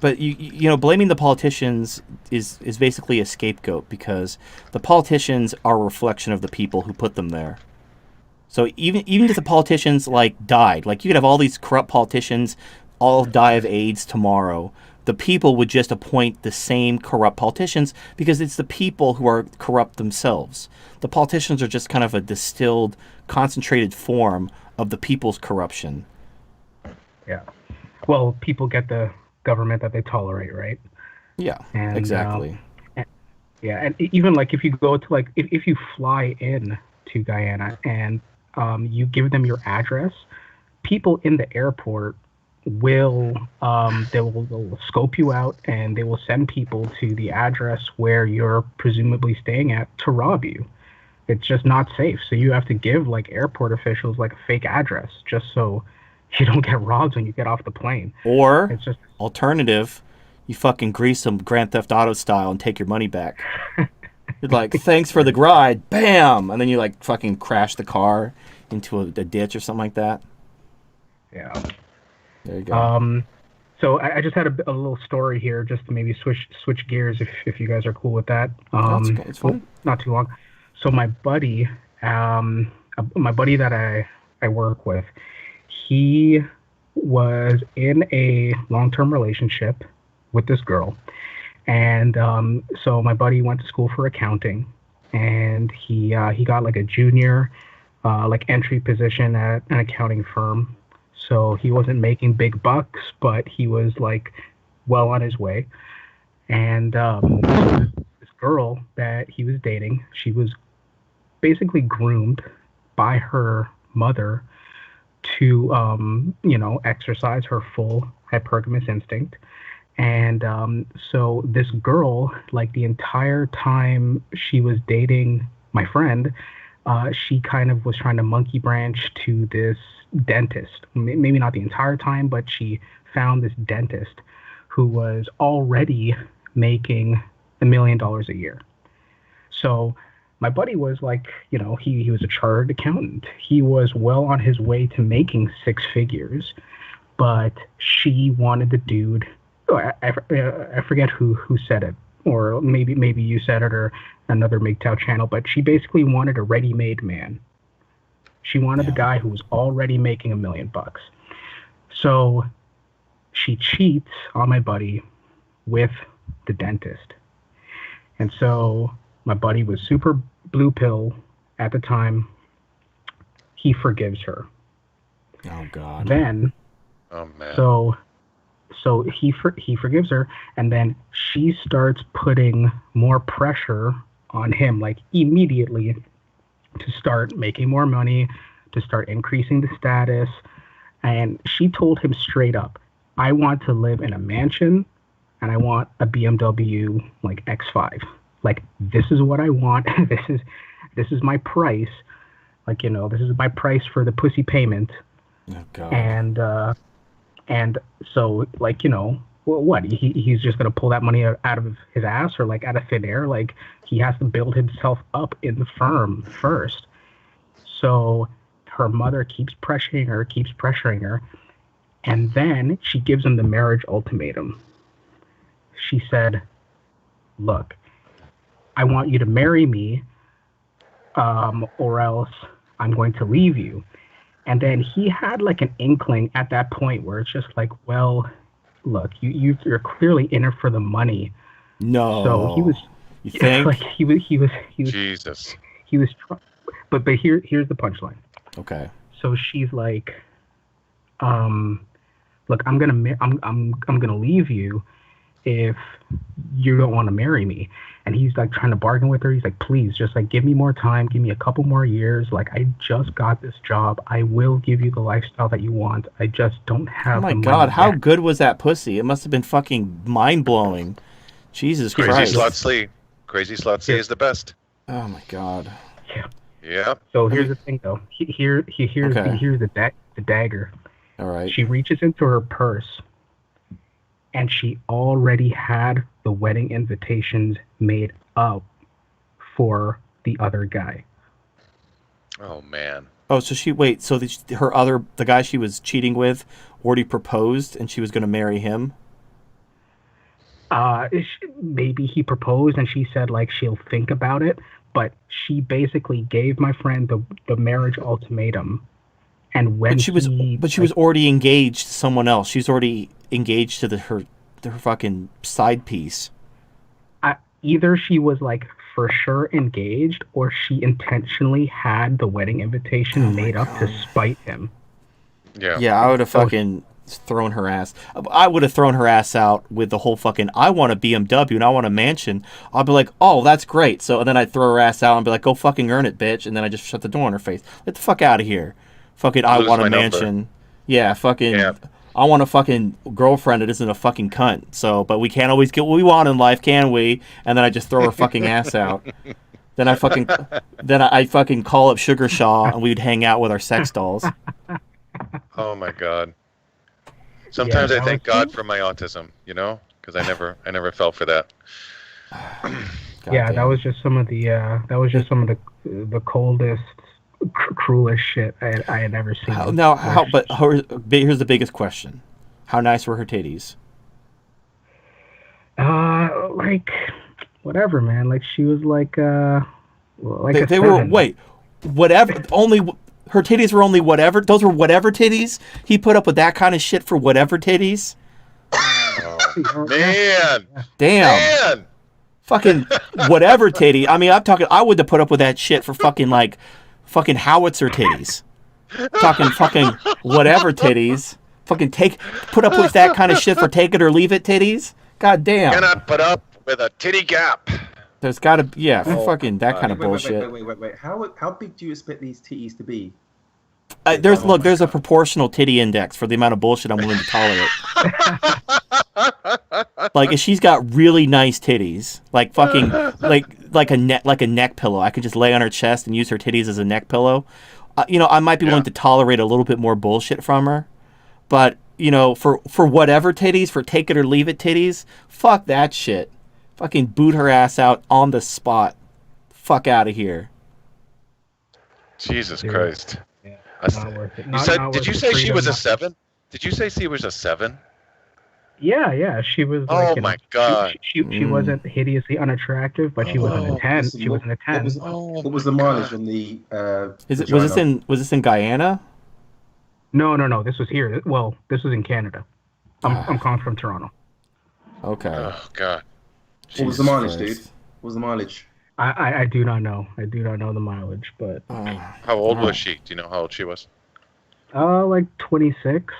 But you know, blaming the politicians is basically a scapegoat, because the politicians are a reflection of the people who put them there. So even if the politicians like died, like you could have all these corrupt politicians all die of AIDS tomorrow, the people would just appoint the same corrupt politicians because it's the people who are corrupt themselves. The politicians are just kind of a distilled, concentrated form of the people's corruption. Yeah. Well, people get the government that they tolerate, right? Yeah, and, exactly. And even like if you go to like if you fly in to Guyana and you give them your address, people in the airport will they'll scope you out and they will send people to the address where you're presumably staying at to rob you. It's just not safe. So you have to give like airport officials like a fake address just so you don't get robbed when you get off the plane. Or it's just alternative, you fucking grease them Grand Theft Auto style and take your money back. You're like, thanks for the ride, bam, and then you like fucking crash the car into a ditch or something like that. Yeah. There you go. So I just had a little story here, just to maybe switch gears if you guys are cool with that. That's okay. It's fine. Not too long. So my buddy that I work with, he was in a long-term relationship with this girl, and so my buddy went to school for accounting, and he got like a junior like entry position at an accounting firm. So he wasn't making big bucks, but he was like well on his way. And this girl that he was dating, she was basically groomed by her mother to, exercise her full hypergamous instinct. And so this girl, like the entire time she was dating my friend, she kind of was trying to monkey branch to this dentist. Maybe not the entire time, but she found this dentist who was already making $1 million a year. So my buddy was like, he was a chartered accountant. He was well on his way to making 6 figures, but she wanted the dude. I forget who said it, or maybe you said it or another MGTOW channel, but she basically wanted a ready-made man. She wanted the guy who was already making $1 million. So she cheats on my buddy with the dentist. And so my buddy was super blue pill at the time. He forgives her. Oh God. Oh man. So he forgives her, and then she starts putting more pressure on him, like immediately, to start making more money, to start increasing the status. And she told him straight up, I want to live in a mansion and I want a BMW like X5. Like, this is what I want. This is my price. Like, this is my price for the pussy payment. Oh God. And so, like, what? He's just going to pull that money out of his ass or, like, out of thin air? Like, he has to build himself up in the firm first. So her mother keeps pressuring her. And then she gives him the marriage ultimatum. She said, look, I want you to marry me, or else I'm going to leave you. And then he had like an inkling at that point where it's just like, well, look, you're clearly in it for the money. No. So he was. You think? Like he was. Jesus. He was. But here's the punchline. Okay. So she's like, look, I'm gonna leave you if you don't want to marry me. And he's like trying to bargain with her. He's like, please, just like give me more time, give me a couple more years. Like, I just got this job. I will give you the lifestyle that you want. I just don't have. Oh my the God, money how yet. good was that pussy? It must have been fucking mind blowing. Jesus Crazy Christ. Slut C. Crazy Slut C is the best. Oh my God. Yeah. So here's the thing, though. Here's the dagger. All right. She reaches into her purse, and she already had the wedding invitations made up for the other guy. Oh man. Oh, so so the guy she was cheating with already proposed, and she was going to marry him? Maybe he proposed and she said like she'll think about it, but she basically gave my friend the marriage ultimatum. And when she was already engaged to someone else. She's already engaged to her fucking side piece. Either she was like for sure engaged, or she intentionally had the wedding invitation made up to spite him. Yeah, I would have fucking thrown her ass. I would have thrown her ass out with the whole fucking, I want a BMW and I want a mansion. I'll be like, oh, that's great. So then I'd throw her ass out and be like, go fucking earn it, bitch. And then I just shut the door in her face. Get the fuck out of here. Fucking, I want a mansion. Number. Yeah, fucking. Yeah. I want a fucking girlfriend that isn't a fucking cunt. So, but we can't always get what we want in life, can we? And then I just throw her fucking ass out. Then I fucking call up Sugar Shaw and we'd hang out with our sex dolls. Oh my god. Sometimes I thank God for my autism, you know, because I never fell for that. Yeah, that was just some of the coldest, cruelest shit I had ever seen. Here's the biggest question: how nice were her titties? Like whatever, man. Like she was like they were whatever. Only her titties were only whatever. Those were whatever titties. He put up with that kind of shit for whatever titties. Oh, man, damn. Man. Fucking whatever titty. I mean, I would have put up with that shit for fucking howitzer titties. Talking fucking whatever titties. Fucking put up with that kind of shit for take it or leave it titties. God damn. Cannot put up with a titty gap. There's gotta fucking that kind of bullshit. Wait. How big do you expect these titties to be? There's a proportional titty index for the amount of bullshit I'm willing to tolerate. Like if she's got really nice titties, like fucking like a neck pillow, I could just lay on her chest and use her titties as a neck pillow. I might be willing to tolerate a little bit more bullshit from her, but for whatever titties, for take it or leave it titties, fuck that shit. Fucking boot her ass out on the spot. Fuck out of here. Jesus Christ. Did you say she was a 7? Did you say she was a 7? Yeah, she was. Oh my god. She wasn't hideously unattractive, but she wasn't a 10. She wasn't a 10. What was the mileage on the? Was this in Guyana? No. This was here. Well, this was in Canada. I'm calling from Toronto. Okay. Oh god. What was the mileage, dude? What was the mileage? I do not know. I do not know the mileage, but. How old was she? Do you know how old she was? Like 26.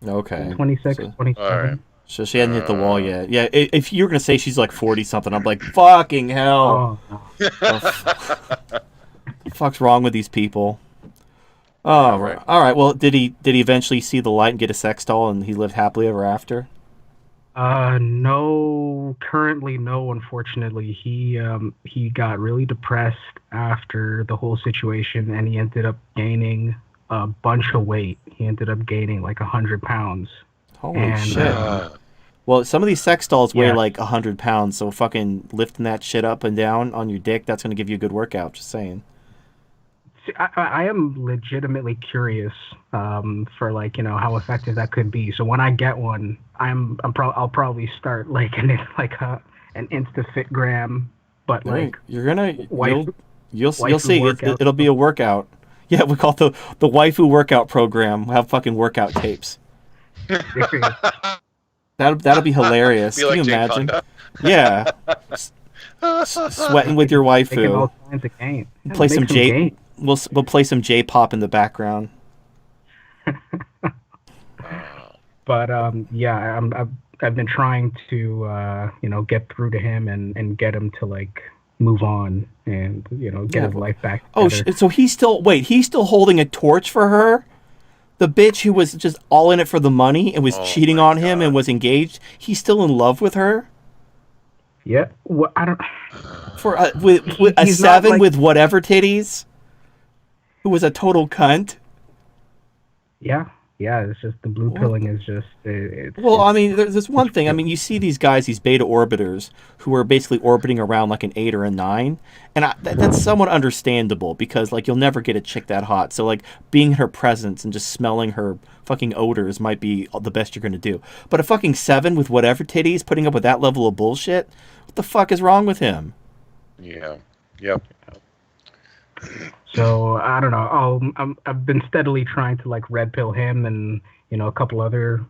Okay. 26, 27. All right. So she hadn't hit the wall yet. Yeah, if you were going to say she's like 40 something, I'm like, fucking hell. Oh, no. What the fuck's wrong with these people? Oh, right. All right. Well, did he eventually see the light and get a sex doll and he lived happily ever after? No, currently no, unfortunately. He got really depressed after the whole situation and he ended up gaining a bunch of weight. He ended up gaining like 100 pounds. Holy shit. Well, some of these sex dolls weigh like 100 pounds, so fucking lifting that shit up and down on your dick, that's going to give you a good workout, just saying. I am legitimately curious for like, how effective that could be. So when I get one, I'll probably start like an InstaFitgram, but like you'll see it'll be a workout. Yeah, we call it the waifu workout program. We'll have fucking workout tapes. That'll be hilarious. Can you imagine? Yeah, sweating with your waifu. All kinds of gain. Play some J. We'll play some J-pop in the background. But I've been trying to get through to him and get him to like move on and get his life back together. Oh, so he's still holding a torch for her? The bitch who was just all in it for the money and was cheating on him and was engaged, he's still in love with her? Yeah. Well, I don't. For with a 7 with whatever titties, who was a total cunt. Yeah. Yeah, it's just the blue pilling is just. I mean, there's one thing. I mean, you see these guys, these beta orbiters, who are basically orbiting around like an 8 or a 9, and that's somewhat understandable because like you'll never get a chick that hot. So like being in her presence and just smelling her fucking odors might be the best you're gonna do. But a fucking 7 with whatever titties, putting up with that level of bullshit, what the fuck is wrong with him? Yeah. Yep. So I don't know. I've been steadily trying to like red pill him and a couple other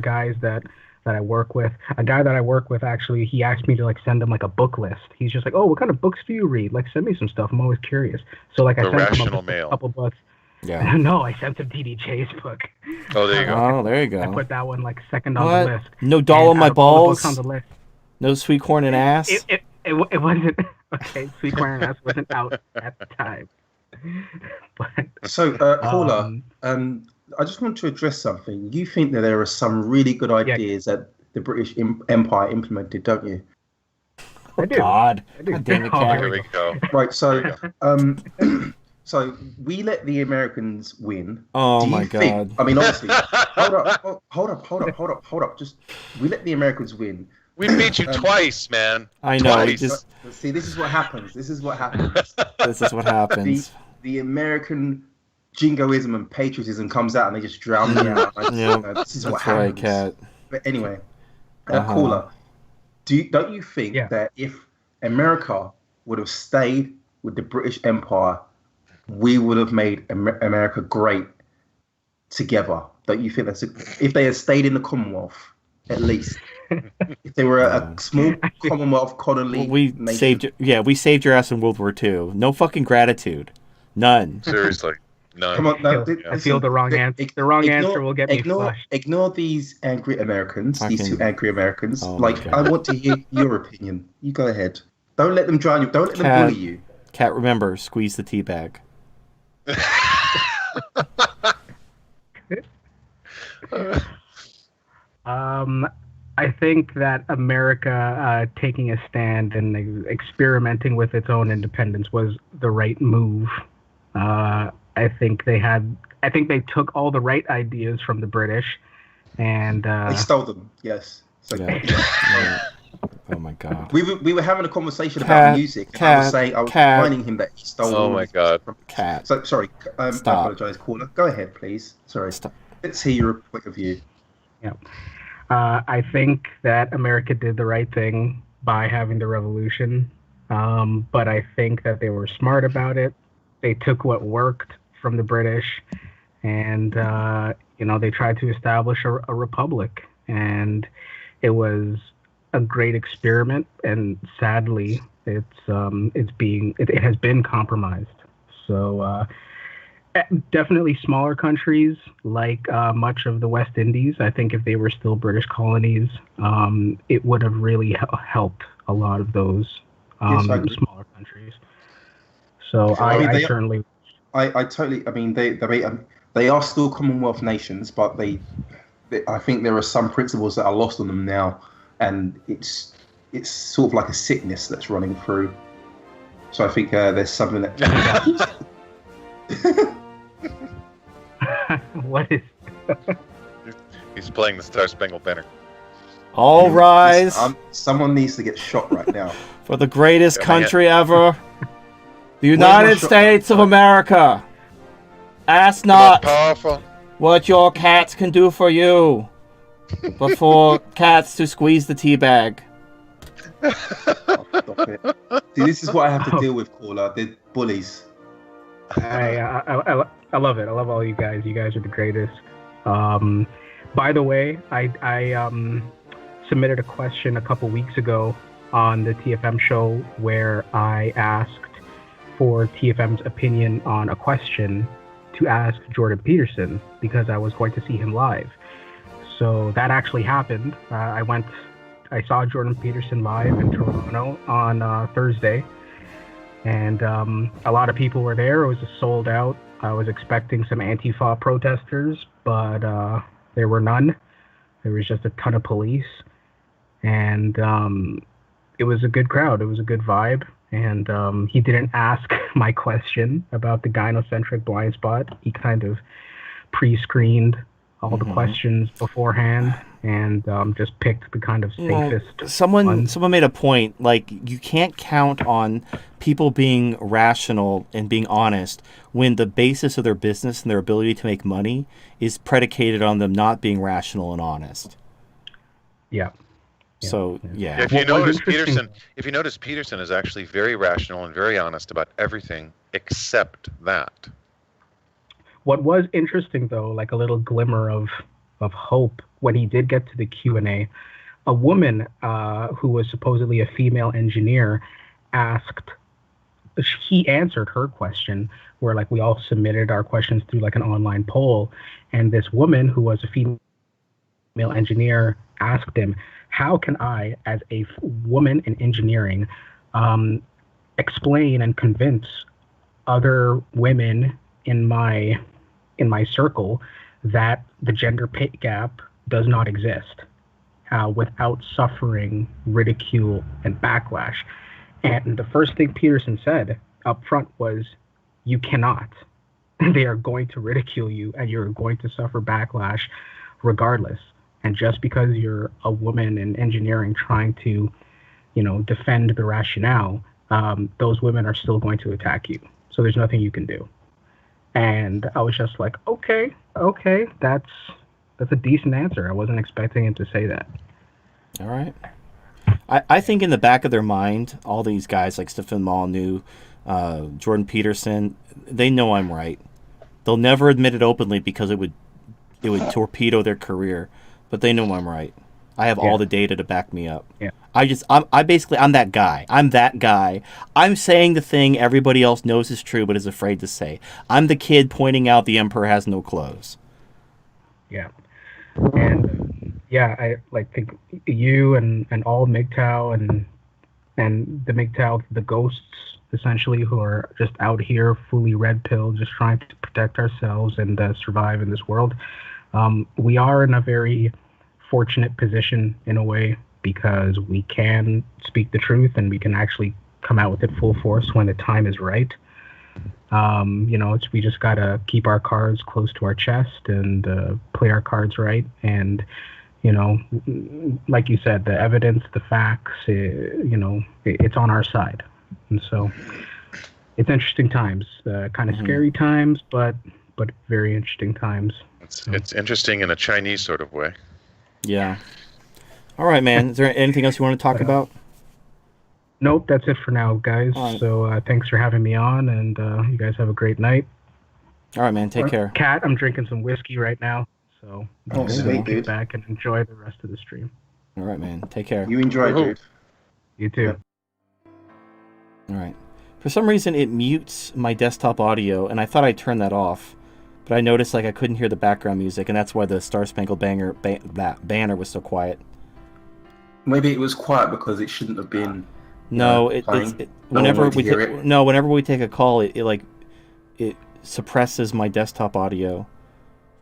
guys that I work with. A guy that I work with actually, he asked me to like send him like a book list. He's just like, oh, what kind of books do you read? Like send me some stuff. I'm always curious. So like I sent him a couple books. Yeah. No, I sent him DDJ's book. Oh, there you go. Oh, there you go. I put that one like second on the list. No doll on my balls. On the list, no sweet corn and ass. It wasn't okay. Sweet corn and ass wasn't out at the time. But, so, caller, I just want to address something. You think that there are some really good ideas that the British Empire implemented, don't you? Oh, I do. God. I do. God damn it, Cat. Here we go. Right. So, so we let the Americans win. Oh my God. I mean, honestly, hold up. Just we let the Americans win. We beat you twice, man. I know. Twice. See, this is what happens. This is what happens. The American jingoism and patriotism comes out and they just drown me out. This is what happens. Right, Cat. But anyway, caller, don't you think that if America would have stayed with the British Empire, we would have made America great together? Don't you think if they had stayed in the Commonwealth, at least? If they were a small Commonwealth colony, we saved your ass in World War II. No fucking gratitude, none. Seriously, none. Come on, I feel the wrong answer. The wrong answer will get me flushed. Ignore these angry Americans. These two angry Americans. Oh I want to hear your opinion. You go ahead. Don't let them drown you. Don't let them bully you. Cat, remember, squeeze the tea bag. I think that America taking a stand and experimenting with its own independence was the right move. I think they took all the right ideas from the British, and they stole them. Yes. So, Oh my God. We were having a conversation about music. And I was reminding him that he stole. Oh my God. Cat. So sorry. I apologize, caller. Go ahead, please. Sorry. Stop. Let's hear your point of view. Yeah. I think that America did the right thing by having the revolution, but I think that they were smart about it. They took what worked from the British, and they tried to establish a republic, and it was a great experiment. And sadly, it has been compromised. So. Definitely smaller countries like much of the West Indies. I think if they were still British colonies, it would have really helped a lot of those smaller countries. So I certainly. I totally. I mean, they are still Commonwealth nations, but I think there are some principles that are lost on them now, and it's sort of like a sickness that's running through. So I think there's something that. What is? He's playing the Star Spangled Banner. All rise. Someone needs to get shot right now. For the greatest country ever, the United States of America. Ask not what your cats can do for you, but for cats to squeeze the tea bag. Stop it. See, this is what I have to deal with, caller. They're bullies. I love it. I love all you guys. You guys are the greatest. By the way, I submitted a question a couple weeks ago on the TFM show where I asked for TFM's opinion on a question to ask Jordan Peterson because I was going to see him live. So that actually happened. I saw Jordan Peterson live in Toronto on Thursday. And a lot of people were there. It was sold out. I was expecting some Antifa protesters, but there were none. There was just a ton of police. And it was a good crowd. It was a good vibe. And he didn't ask my question about the gynocentric blind spot. He kind of pre-screened all the questions beforehand and just picked the kind of safest someone made a point, like, you can't count on people being rational and being honest when the basis of their business and their ability to make money is predicated on them not being rational and honest. Yeah. So yeah. If you notice, Peterson is actually very rational and very honest about everything except that. What was interesting, though, like a little glimmer of hope when he did get to the Q&A, a woman who was supposedly a female engineer he answered her question, where like we all submitted our questions through like an online poll, and this woman who was a female engineer asked him, how can I, as a woman in engineering, explain and convince other women in my circle that the gender pay gap does not exist without suffering ridicule and backlash? And the first thing Peterson said up front was, you cannot. They are going to ridicule you and you're going to suffer backlash regardless. And just because you're a woman in engineering trying to, defend the rationale, those women are still going to attack you. So there's nothing you can do. And I was just like, okay, that's a decent answer. I wasn't expecting him to say that. All right. I think in the back of their mind, all these guys like Stefan Molyneux, Jordan Peterson, they know I'm right. They'll never admit it openly because it would torpedo their career, but they know I'm right. I have all the data to back me up. Yeah. I'm that guy. I'm that guy. I'm saying the thing everybody else knows is true but is afraid to say. I'm the kid pointing out the emperor has no clothes. Yeah. And I think you and all MGTOW and the MGTOW, the ghosts essentially, who are just out here fully red pill, just trying to protect ourselves and survive in this world. We are in a very fortunate position in a way because we can speak the truth and we can actually come out with it full force when the time is right. We just gotta keep our cards close to our chest and play our cards right. And like you said, the evidence, the facts, it's on our side. And so it's interesting times, kind of scary times, but very interesting times. It's interesting in a Chinese sort of way. Yeah. All right, man. Is there anything else you want to talk about? Nope, that's it for now, guys. Right. So thanks for having me on, and you guys have a great night. All right, man. Take care. Kat, I'm drinking some whiskey right now, so get back and enjoy the rest of the stream. All right, man. Take care. You enjoy, dude. You too. All right. For some reason, it mutes my desktop audio, and I thought I'd turn that off, but I noticed I couldn't hear the background music, and that's why the Star Spangled Banner was so quiet. Maybe it was quiet because it shouldn't have been. No, whenever we take a call, it suppresses my desktop audio.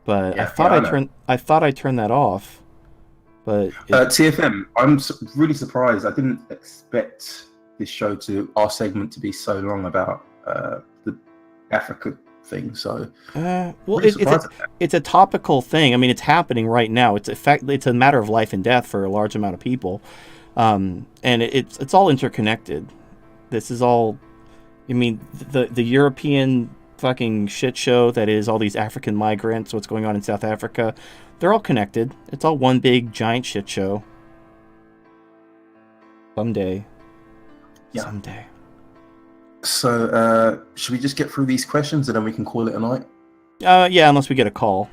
But I thought I turned that off. But TFM, I'm really surprised. I didn't expect this show our segment to be so long about the Africa thing. So it's a topical thing. I mean, it's happening right now. It's a matter of life and death for a large amount of people. And it's all interconnected. This is all, the European fucking shit show that is all these African migrants, what's going on in South Africa, they're all connected. It's all one big giant shit show. Someday. So, should we just get through these questions and then we can call it a night? Yeah, unless we get a call.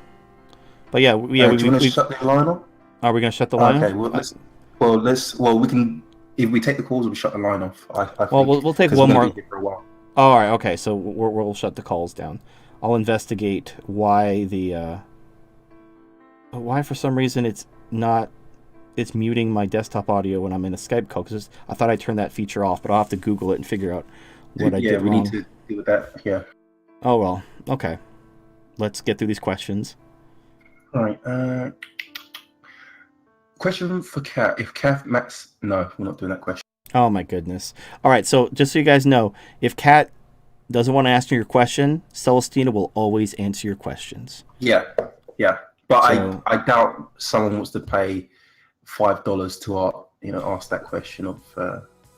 But yeah, do you want to shut the line off? Are we going to shut the line off? Okay, we can. If we take the calls, we'll shut the line off. We'll take one more. For a while. All right, okay. So we'll shut the calls down. I'll investigate why why for some reason it's muting my desktop audio when I'm in a Skype call, because I thought I turned that feature off, but I'll have to Google it and figure out what I did wrong. Yeah, we need to deal with that. Yeah. Oh well. Okay. Let's get through these questions. All right. Question for Kat. If Kat No, we're not doing that question. Oh my goodness. All right, so just so you guys know, if Kat doesn't want to answer your question, Celestina will always answer your questions. Yeah. But So- I doubt someone wants to pay $5 to ask that question of.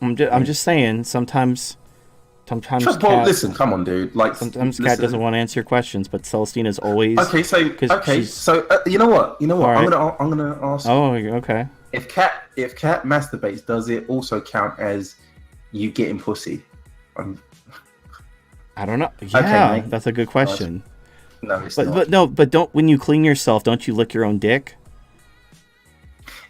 I'm just saying. Sometimes Well, Kat, listen, come on, dude. Like sometimes Kat listen. doesn't want to answer your questions, but Celestina's always Okay, so she's- you know what? All right. I'm gonna ask. Oh, okay. If cat masturbates, does it also count as you getting pussy? I don't know. Yeah, mate. that's a good question. No, it's not. But don't when you clean yourself, don't you lick your own dick?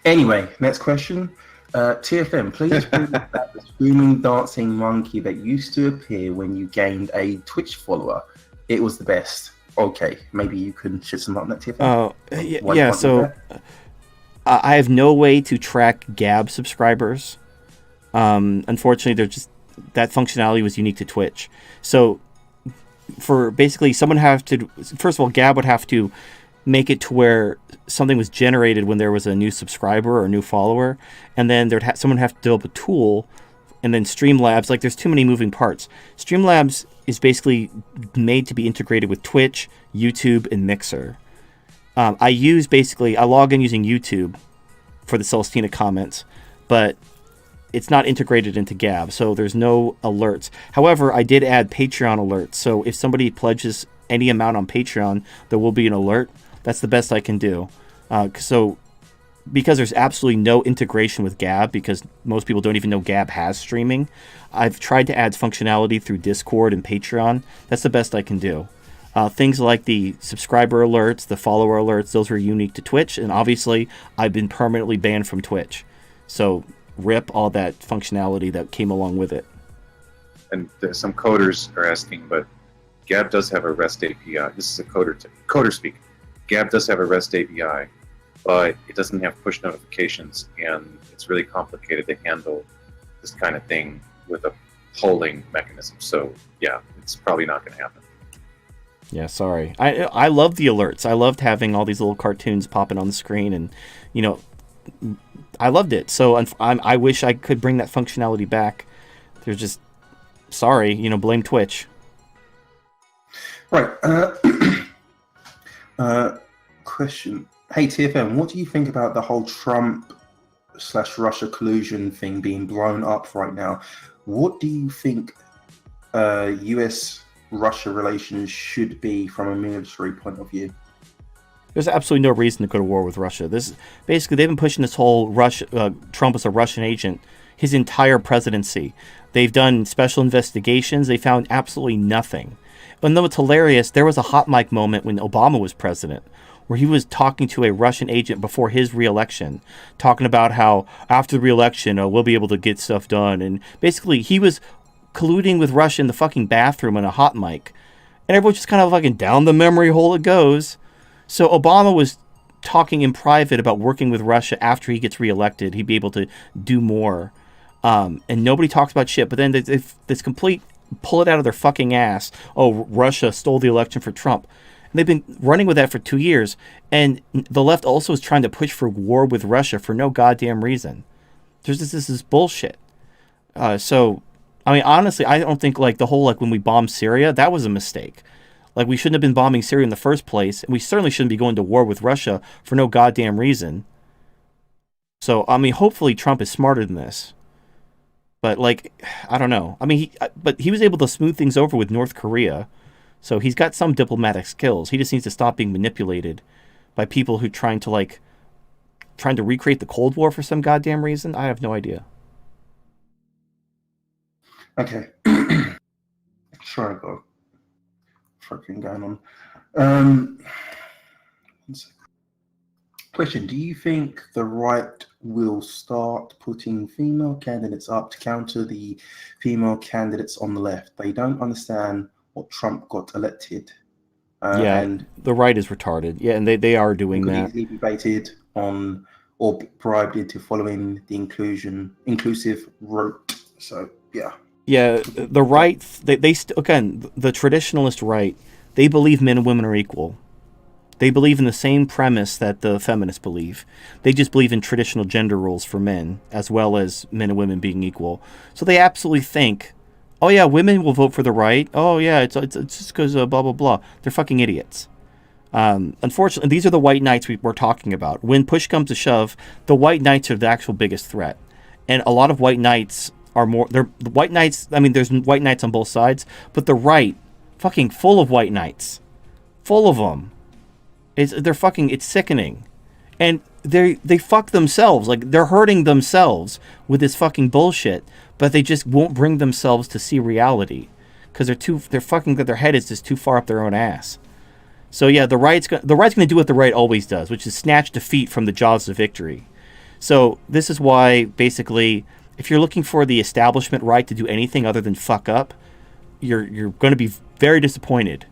Anyway, next question. TFM, please bring back the screaming dancing monkey that used to appear when you gained a Twitch follower. It was the best. Okay, maybe you can shed some light on that, TFM. Oh, Why yeah. do So that? I have no way to track Gab subscribers. Unfortunately, they're just that functionality was unique to Twitch. So for basically someone have to first of all, Gab would have to make it to where something was generated when there was a new subscriber or a new follower, and then someone have to develop a tool, and then Streamlabs. Like there's too many moving parts. Streamlabs is basically made to be integrated with Twitch, YouTube, and Mixer. I log in using YouTube for the Celestina comments, but it's not integrated into Gab, so there's no alerts. However, I did add Patreon alerts, so if somebody pledges any amount on Patreon, there will be an alert. That's the best I can do. So because there's absolutely no integration with Gab, because most people don't even know Gab has streaming, I've tried to add functionality through Discord and Patreon. That's the best I can do. Things like the subscriber alerts, the follower alerts, those are unique to Twitch, and obviously I've been permanently banned from Twitch. So rip all that functionality that came along with it. And some coders are asking, but Gab does have a REST API. This is a coder speak. Gab does have a REST API, but it doesn't have push notifications, and it's really complicated to handle this kind of thing with a polling mechanism. So yeah, it's probably not going to happen. Yeah, sorry. I love the alerts. I loved having all these little cartoons popping on the screen, and I loved it. So I wish I could bring that functionality back. They're just sorry, blame Twitch. Right. Question. Hey TFM, what do you think about the whole Trump/Russia collusion thing being blown up right now? What do you think US-Russia relations should be from a military point of view? There's absolutely no reason to go to war with Russia. Basically they've been pushing this whole Trump as a Russian agent his entire presidency. They've done special investigations. They found absolutely nothing. And though it's hilarious, there was a hot mic moment when Obama was president, where he was talking to a Russian agent before his re-election, talking about how after the re-election we'll be able to get stuff done. And basically he was colluding with Russia in the fucking bathroom on a hot mic. And everyone's just kind of fucking down the memory hole it goes. So Obama was talking in private about working with Russia after he gets reelected. He'd be able to do more. And nobody talks about shit. But then this complete pull it out of their fucking ass. Oh, Russia stole the election for Trump. And they've been running with that for 2 years. And the left also is trying to push for war with Russia for no goddamn reason. This is bullshit. So, I mean, honestly, I don't think like the whole like when we bombed Syria, that was a mistake. Like, we shouldn't have been bombing Syria in the first place, and we certainly shouldn't be going to war with Russia for no goddamn reason. So, I mean, hopefully Trump is smarter than this. But, like, I don't know. I mean, he was able to smooth things over with North Korea, so he's got some diplomatic skills. He just needs to stop being manipulated by people who trying to recreate the Cold War for some goddamn reason. I have no idea. Okay. Sorry, God. Fucking going on. Question: do you think the right will start putting female candidates up to counter the female candidates on the left? They don't understand what Trump got elected. And the right is retarded. Yeah, and they are doing that. Easily debated on or bribed into following the inclusive route. So yeah. Yeah, the right, the traditionalist right, they believe men and women are equal. They believe in the same premise that the feminists believe. They just believe in traditional gender roles for men, as well as men and women being equal. So they absolutely think, oh yeah, women will vote for the right. Oh yeah, it's just because blah blah blah. They're fucking idiots. Unfortunately, these are the white knights we're talking about. When push comes to shove, the white knights are the actual biggest threat, and a lot of white knights are more. They're the white knights. I mean, there's white knights on both sides, but the right, fucking full of white knights, full of them. It's sickening, and they fuck themselves. Like, they're hurting themselves with this fucking bullshit, but they just won't bring themselves to see reality because they're fucking, their head is just too far up their own ass. So yeah, the right's going to do what the right always does, which is snatch defeat from the jaws of victory. So this is why, basically, if you're looking for the establishment right to do anything other than fuck up, you're going to be very disappointed.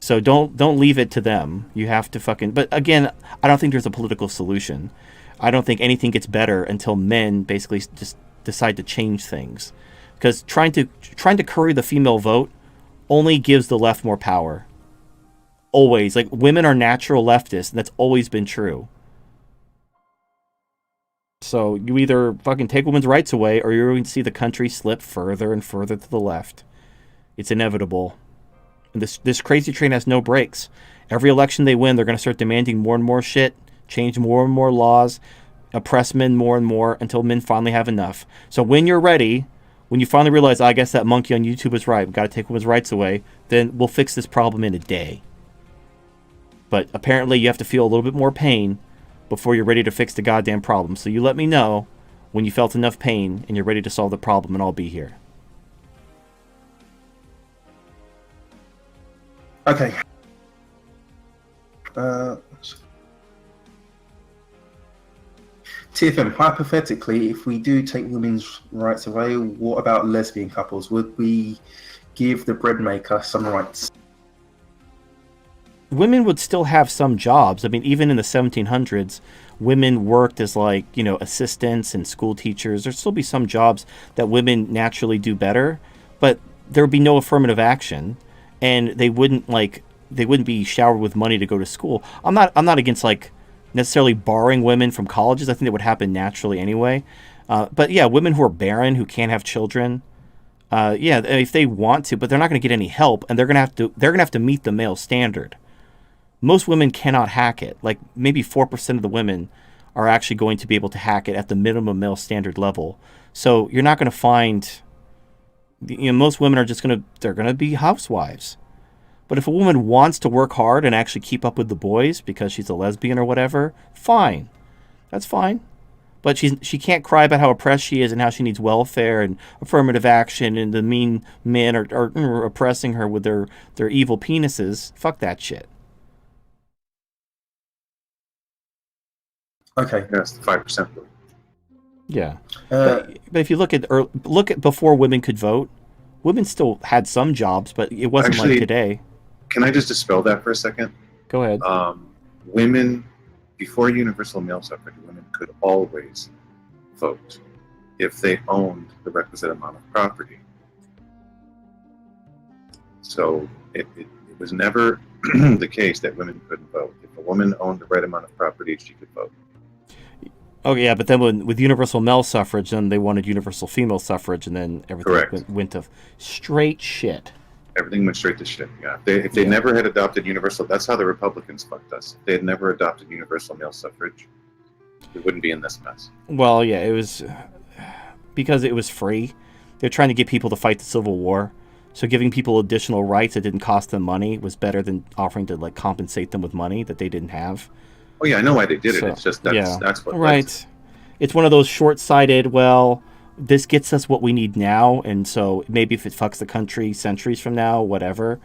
So don't leave it to them. You have to fucking. But again, I don't think there's a political solution. I don't think anything gets better until men basically just decide to change things, because trying to curry the female vote only gives the left more power. Always. Like, women are natural leftists, and that's always been true. So you either fucking take women's rights away, or you're going to see the country slip further and further to the left. It's inevitable. And this crazy train has no brakes. Every election they win, they're going to start demanding more and more shit, change more and more laws, oppress men more and more, until men finally have enough. So when you're ready, when you finally realize, I guess that monkey on YouTube is right, we've got to take women's rights away, then we'll fix this problem in a day. But apparently you have to feel a little bit more pain before you're ready to fix the goddamn problem. So you let me know when you felt enough pain and you're ready to solve the problem, and I'll be here. Okay. TFM, hypothetically, if we do take women's rights away, what about lesbian couples? Would we give the bread maker some rights? Women would still have some jobs. I mean, even in the 1700s, women worked as, like, you know, assistants and school teachers. There'd still be some jobs that women naturally do better, but there would be no affirmative action, and they wouldn't be showered with money to go to school. I'm not against, like, necessarily barring women from colleges. I think that would happen naturally anyway. But yeah, women who are barren, who can't have children, yeah, if they want to, but they're not going to get any help, and they're going to have to meet the male standard. Most women cannot hack it. Like, maybe 4% of the women are actually going to be able to hack it at the minimum male standard level. So you're not going to find, you know, most women are just they're going to be housewives. But if a woman wants to work hard and actually keep up with the boys because she's a lesbian or whatever, fine. That's fine. But she can't cry about how oppressed she is and how she needs welfare and affirmative action, and the mean men are oppressing her with their evil penises. Fuck that shit. Okay. Yes, the 5% vote. Yeah. But if you look at before women could vote, women still had some jobs, but it wasn't like today. Can I just dispel that for a second? Go ahead. Women, before universal male suffrage, women could always vote if they owned the requisite amount of property. So it was never the case that women couldn't vote. If a woman owned the right amount of property, she could vote. Oh yeah, but then with universal male suffrage, then they wanted universal female suffrage, and then everything went to straight shit. Everything went straight to shit. Yeah. If they never had adopted universal, that's how the Republicans fucked us. If they had never adopted universal male suffrage, we wouldn't be in this mess. Well, yeah, it was because it was free. They're trying to get people to fight the Civil War, so giving people additional rights that didn't cost them money was better than offering to, like, compensate them with money that they didn't have. Oh yeah, I know why they did it. It's just that's what. Right. It's one of those short-sighted. Well, this gets us what we need now, and so maybe if it fucks the country centuries from now, whatever.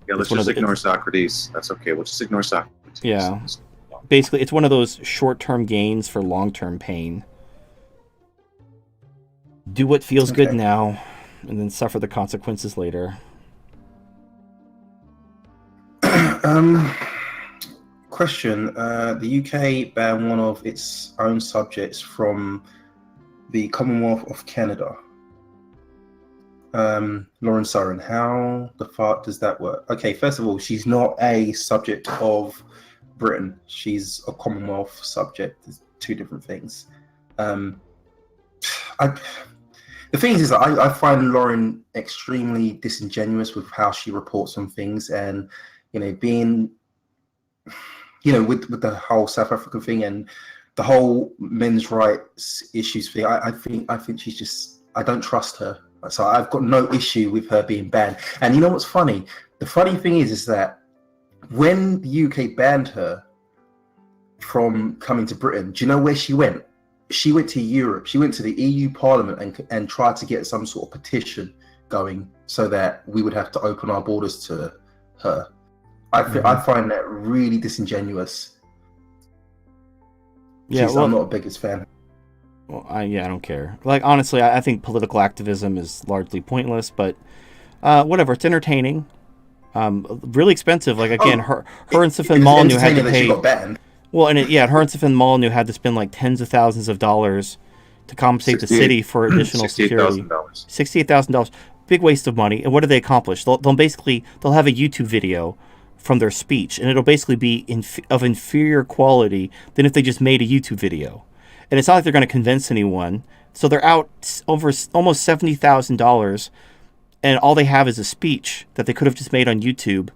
Yeah, let's just ignore Socrates. That's okay. We'll just ignore Socrates. Yeah. Basically, it's one of those short-term gains for long-term pain. Do what feels good now, and then suffer the consequences later. Question. The UK banned one of its own subjects from the Commonwealth of Canada. Lauren Surran, how the fuck does that work? Okay, first of all, she's not a subject of Britain. She's a Commonwealth subject. There's two different things. There's The thing is that I find Lauren extremely disingenuous with how she reports on things, and being with the whole South African thing and the whole men's rights issues thing. I think she's just, I don't trust her. So I've got no issue with her being banned. And you know what's funny? The funny thing is that when the UK banned her from coming to Britain, do you know where she went? She went to Europe. She went to the EU Parliament and tried to get some sort of petition going so that we would have to open our borders to her. I find that really disingenuous. Yeah, I'm not a biggest fan. Well, I don't care. Like, honestly, I think political activism is largely pointless, but whatever. It's entertaining. Really expensive. Like, again, her and Stefan Molyneux had to pay. She got banned. Well, and her and Stefan Molyneux had to spend like tens of thousands of dollars to compensate the city for additional security. $68,000. Big waste of money. And what do they accomplish? They'll have a YouTube video from their speech, and it'll basically be of inferior quality than if they just made a YouTube video. And it's not like they're going to convince anyone. So they're out over almost $70,000, and all they have is a speech that they could have just made on YouTube.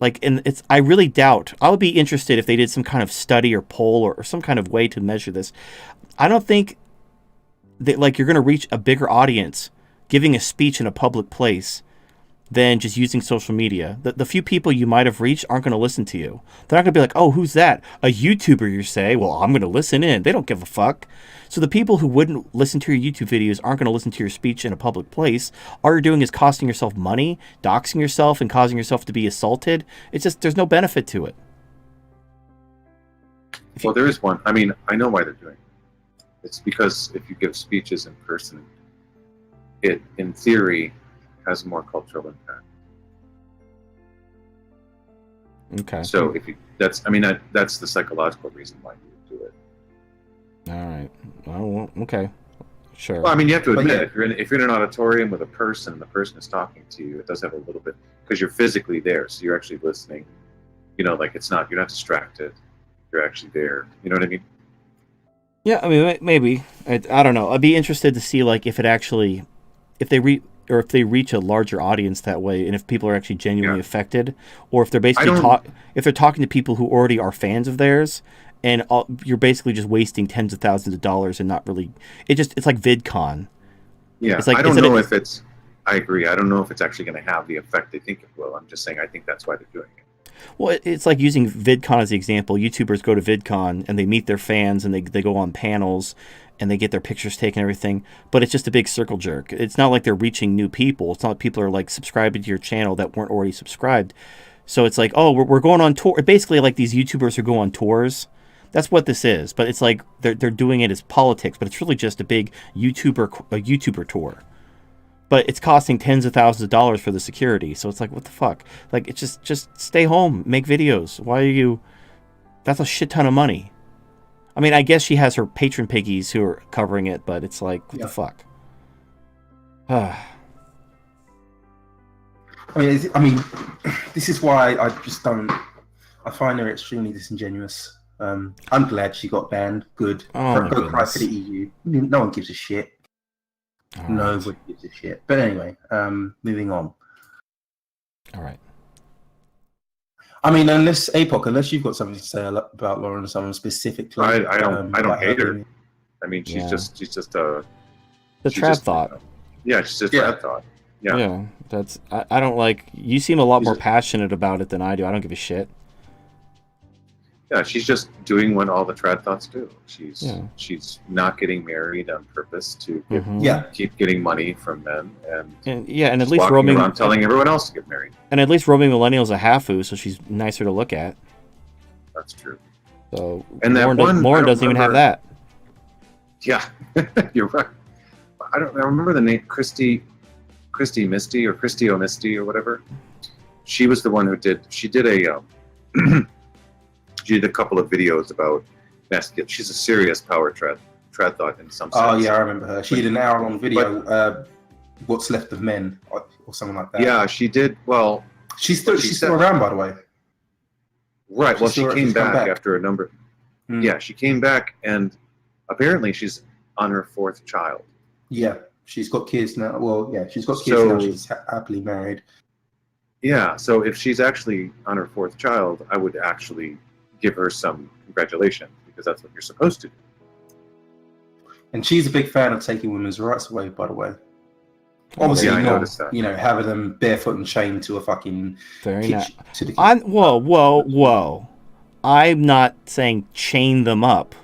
Like, and I really doubt. I would be interested if they did some kind of study or poll or some kind of way to measure this. I don't think that, like, you're going to reach a bigger audience giving a speech in a public place than just using social media. The few people you might have reached aren't going to listen to you. They're not going to be like, oh, who's that? A YouTuber, you say? Well, I'm going to listen in. They don't give a fuck. So the people who wouldn't listen to your YouTube videos aren't going to listen to your speech in a public place. All you're doing is costing yourself money, doxing yourself, and causing yourself to be assaulted. It's just, there's no benefit to it. Well, there is one. I mean, I know why they're doing it. It's because if you give speeches in person, it, in theory, has more cultural impact. Okay. So if you, that's the psychological reason why you do it. All right. Oh, okay. Sure. Well, I mean, you have to admit, if you're in an auditorium with a person and the person is talking to you, it does have a little bit, because you're physically there, so you're actually listening. Like you're not distracted. You're actually there. You know what I mean? Yeah, I mean, maybe. I don't know. I'd be interested to see, like, if they reach a larger audience that way, and if people are actually genuinely affected, or if they're basically if they're talking to people who already are fans of theirs, and you're basically just wasting tens of thousands of dollars and not really. It's like VidCon. Yeah, it's like, I don't know if it's. I agree. I don't know if it's actually going to have the effect they think it will. I'm just saying I think that's why they're doing it. Well, it's like using VidCon as the example. YouTubers go to VidCon and they meet their fans and they go on panels and they get their pictures taken and everything, but it's just a big circle jerk. It's not like they're reaching new people. It's not like people are like subscribing to your channel that weren't already subscribed. So it's like, oh, we're going on tour. Basically, like these YouTubers who go on tours. That's what this is. But it's like they're doing it as politics, but it's really just a big YouTuber tour. But it's costing tens of thousands of dollars for the security. So it's like, what the fuck? Like, it's just stay home, make videos. Why are you? That's a shit ton of money. I mean, I guess she has her patron piggies who are covering it, but it's like, what the fuck? I mean, this is why I just don't. I find her extremely disingenuous. I'm glad she got banned. Good. Go cry for the EU. No one gives a shit. Nobody gives a shit. But anyway, moving on. All right. I mean, unless you've got something to say about Lauren, someone specifically. I don't hate her. I mean, she's just a. The trad thought. Yeah, she's just trad thought. Yeah. Yeah, that's. I don't like. You seem a lot more passionate about it than I do. I don't give a shit. Yeah, she's just doing what all the trad thoughts do. She's not getting married on purpose to keep getting money from men and at least roaming around telling everyone else to get married. And at least roaming millennials a half-oo, so she's nicer to look at. That's true. So and Lauren doesn't even have that. Yeah, you're right. I remember the name Christy Misty or Christy O'Misty or whatever. She was the one who did. She did a. She did a couple of videos about masculine. She's a serious power trad thought in some sense. Oh yeah, I remember her. She did an hour-long video, "What's Left of Men" or something like that. Yeah, she did. Well, she's still around, by the way. Right. Well, she came back after a number. Yeah, she came back, and apparently she's on her fourth child. Yeah. She's got kids now. Well, yeah, she's got kids now. She's happily married. Yeah, so if she's actually on her 4th child, I would actually give her some congratulations, because that's what you're supposed to do. And she's a big fan of taking women's rights away, by the way. Obviously, I noticed that. Having them barefoot and chained to a fucking kitchen. Whoa. I'm not saying chain them up.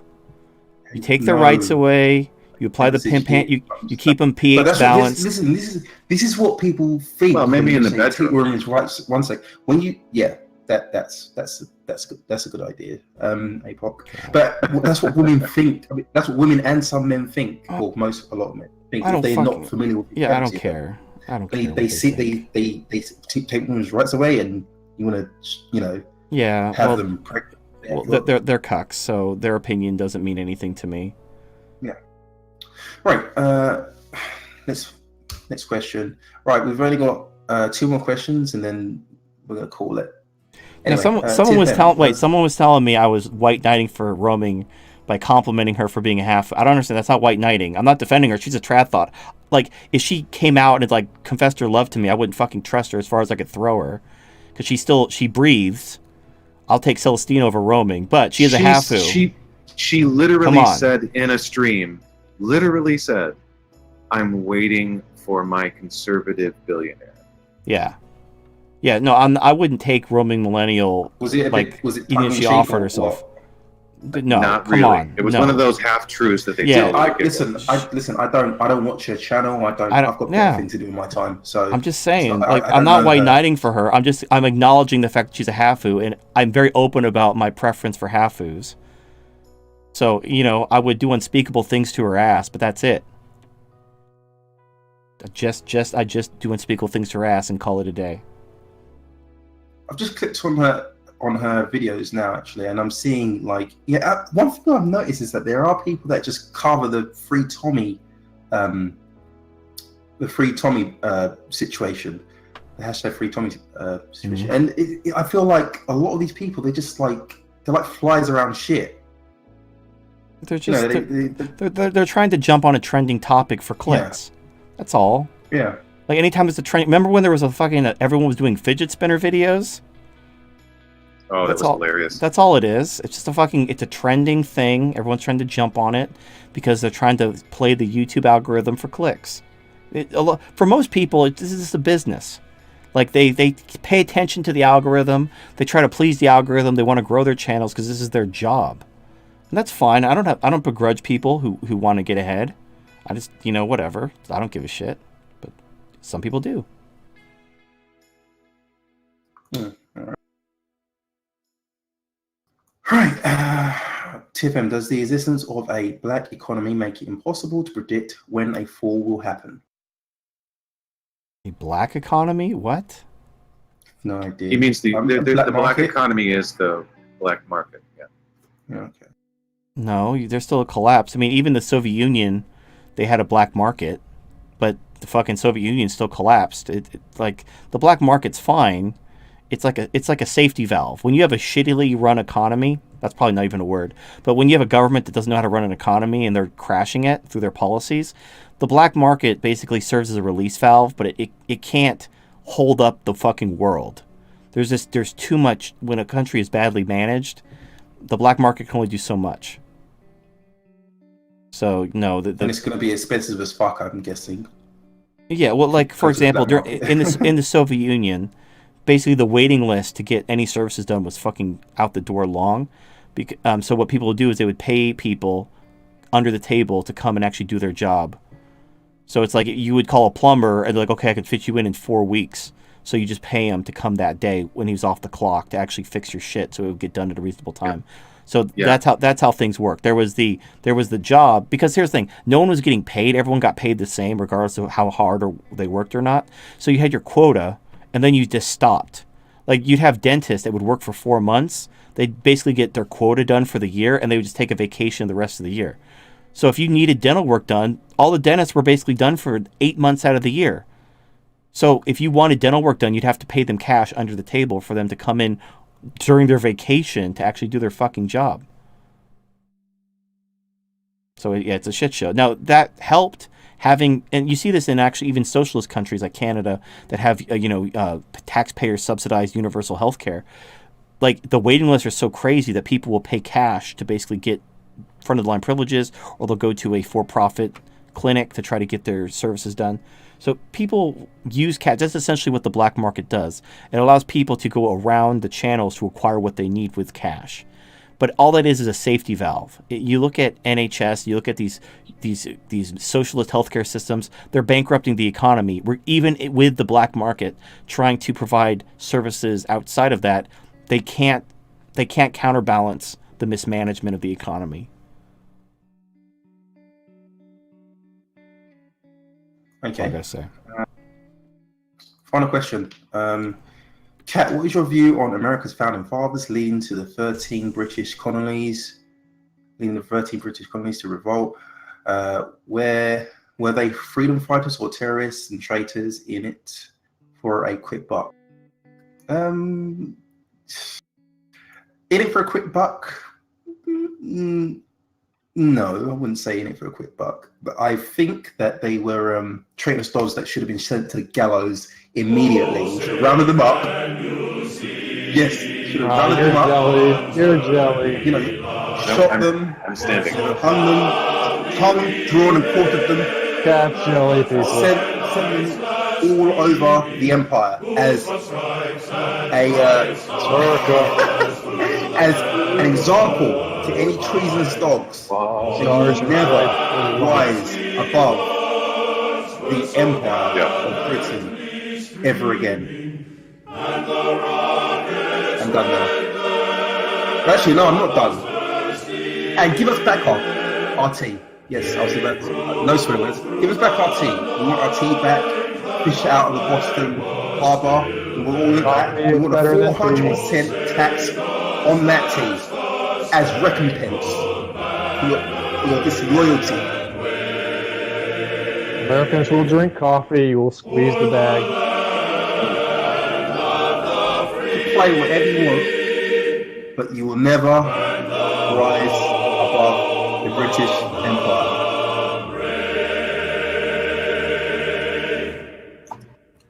You take their rights away. You apply the pimp hand. You keep them pH balanced. Listen, this is what people think. Well, maybe in the bedroom. Women's rights. One sec. That's good. That's a good idea. APOC. But that's what women think. I mean, that's what women and some men think. Or a lot of men think. If they're not familiar with. Yeah, I don't care. They take women's rights away, and you want to, have them pregnant. Well, they're cucks, so their opinion doesn't mean anything to me. Yeah. Right. Next question. Right, we've only got 2 more questions, and then we're gonna call it. Anyway, someone was telling me I was white knighting for roaming by complimenting her for being a half. I don't understand. That's not white knighting. I'm not defending her. She's a trad thought. Like, if she came out and like confessed her love to me, I wouldn't fucking trust her as far as I could throw her, because she breathes. I'll take Celestine over roaming, but she is a half-who. She literally said in a stream, I'm waiting for my conservative billionaire. Yeah. Yeah, no, I wouldn't take roaming millennial. Was it even if she offered herself? No, not come really. on. It was one of those half truths that they Yeah. Listen. I don't watch her channel. I've got nothing to do with my time. So I'm just saying, I'm not white knighting for her. I'm acknowledging the fact that she's a half-who, and I'm very open about my preference for half-whos. So, I would do unspeakable things to her ass, but that's it. I just do unspeakable things to her ass and call it a day. I've just clicked on her videos now, actually, and I'm seeing one thing I've noticed is that there are people that just cover the Free Tommy situation, the hashtag Free Tommy situation, and I feel like a lot of these people, they're like flies around shit. They're just they're trying to jump on a trending topic for clicks. Yeah. That's all. Yeah. Like, anytime it's a trend. Remember when there was a fucking everyone was doing fidget spinner videos? Oh, that was hilarious. That's all it is. It's just it's a trending thing. Everyone's trying to jump on it because they're trying to play the YouTube algorithm for clicks. For most people, this is a business. Like, they pay attention to the algorithm. They try to please the algorithm. They want to grow their channels because this is their job. And that's fine. I don't begrudge people who want to get ahead. I just, whatever. I don't give a shit. But some people do. Right. Tiffin, does the existence of a black economy make it impossible to predict when a fall will happen? A black economy? What? No idea. He means the black economy is the black market. Yeah. Okay. No, there's still a collapse. I mean, even the Soviet Union, they had a black market, but the fucking Soviet Union still collapsed. Like, the black market's fine. It's like a safety valve. When you have a shittily run economy, that's probably not even a word, but when you have a government that doesn't know how to run an economy and they're crashing it through their policies, the black market basically serves as a release valve, but it can't hold up the fucking world. There's too much. When a country is badly managed, the black market can only do so much. So no, and it's going to be expensive as fuck, I'm guessing. Yeah, well, like, for example, in the Soviet Union, basically the waiting list to get any services done was fucking out the door long. So what people would do is they would pay people under the table to come and actually do their job. So it's like you would call a plumber and they're like, okay, I can fit you in 4 weeks. So you just pay him to come that day when he was off the clock to actually fix your shit so it would get done at a reasonable time. Yeah. So that's how things work. There was the job, because here's the thing, no one was getting paid. Everyone got paid the same regardless of how hard they worked or not. So you had your quota and then you just stopped. Like, you'd have dentists that would work for 4 months. They'd basically get their quota done for the year and they would just take a vacation the rest of the year. So if you needed dental work done, all the dentists were basically done for 8 months out of the year. So if you wanted dental work done, you'd have to pay them cash under the table for them to come in during their vacation to actually do their fucking job. So yeah, it's a shit show. Now, that helped having, and you see this in actually even socialist countries like Canada that have taxpayer subsidized universal health care. Like, the waiting lists are so crazy that people will pay cash to basically get front of the line privileges, or they'll go to a for-profit clinic to try to get their services done. So people use cash. That's essentially what the black market does. It allows people to go around the channels to acquire what they need with cash. But all that is a safety valve. You look at NHS, you look at these socialist healthcare systems, they're bankrupting the economy. We're even with the black market trying to provide services outside of that, they can't counterbalance the mismanagement of the economy. Okay. I gotta say. Final question. Kat, what is your view on America's founding fathers leading to the 13 British colonies, to revolt? Were they freedom fighters or terrorists and traitors in it for a quick buck? In it for a quick buck? No, I wouldn't say in it for a quick buck. But I think that they were traitorous dogs that should have been sent to the gallows immediately. Should have rounded them up. Yes, should have rounded them up. You're jelly. You know, shot them. I'm standing. Hung them, drawn and quartered them. Cat jelly people. Sent them all over the empire as an example to any treasonous dogs. So you never rise above the empire of Britain ever again. I'm done now. Actually, no, I'm not done. And give us back our tea. Yes, I'll say that. No swear words. Give us back our tea. We want our tea back. Fish out of the Boston Harbor. We want all of that. We want a 400% tax on that tea as recompense for your disloyalty. Americans will drink coffee. You will squeeze the bag. Play whatever you want, but you will never rise above the British Empire.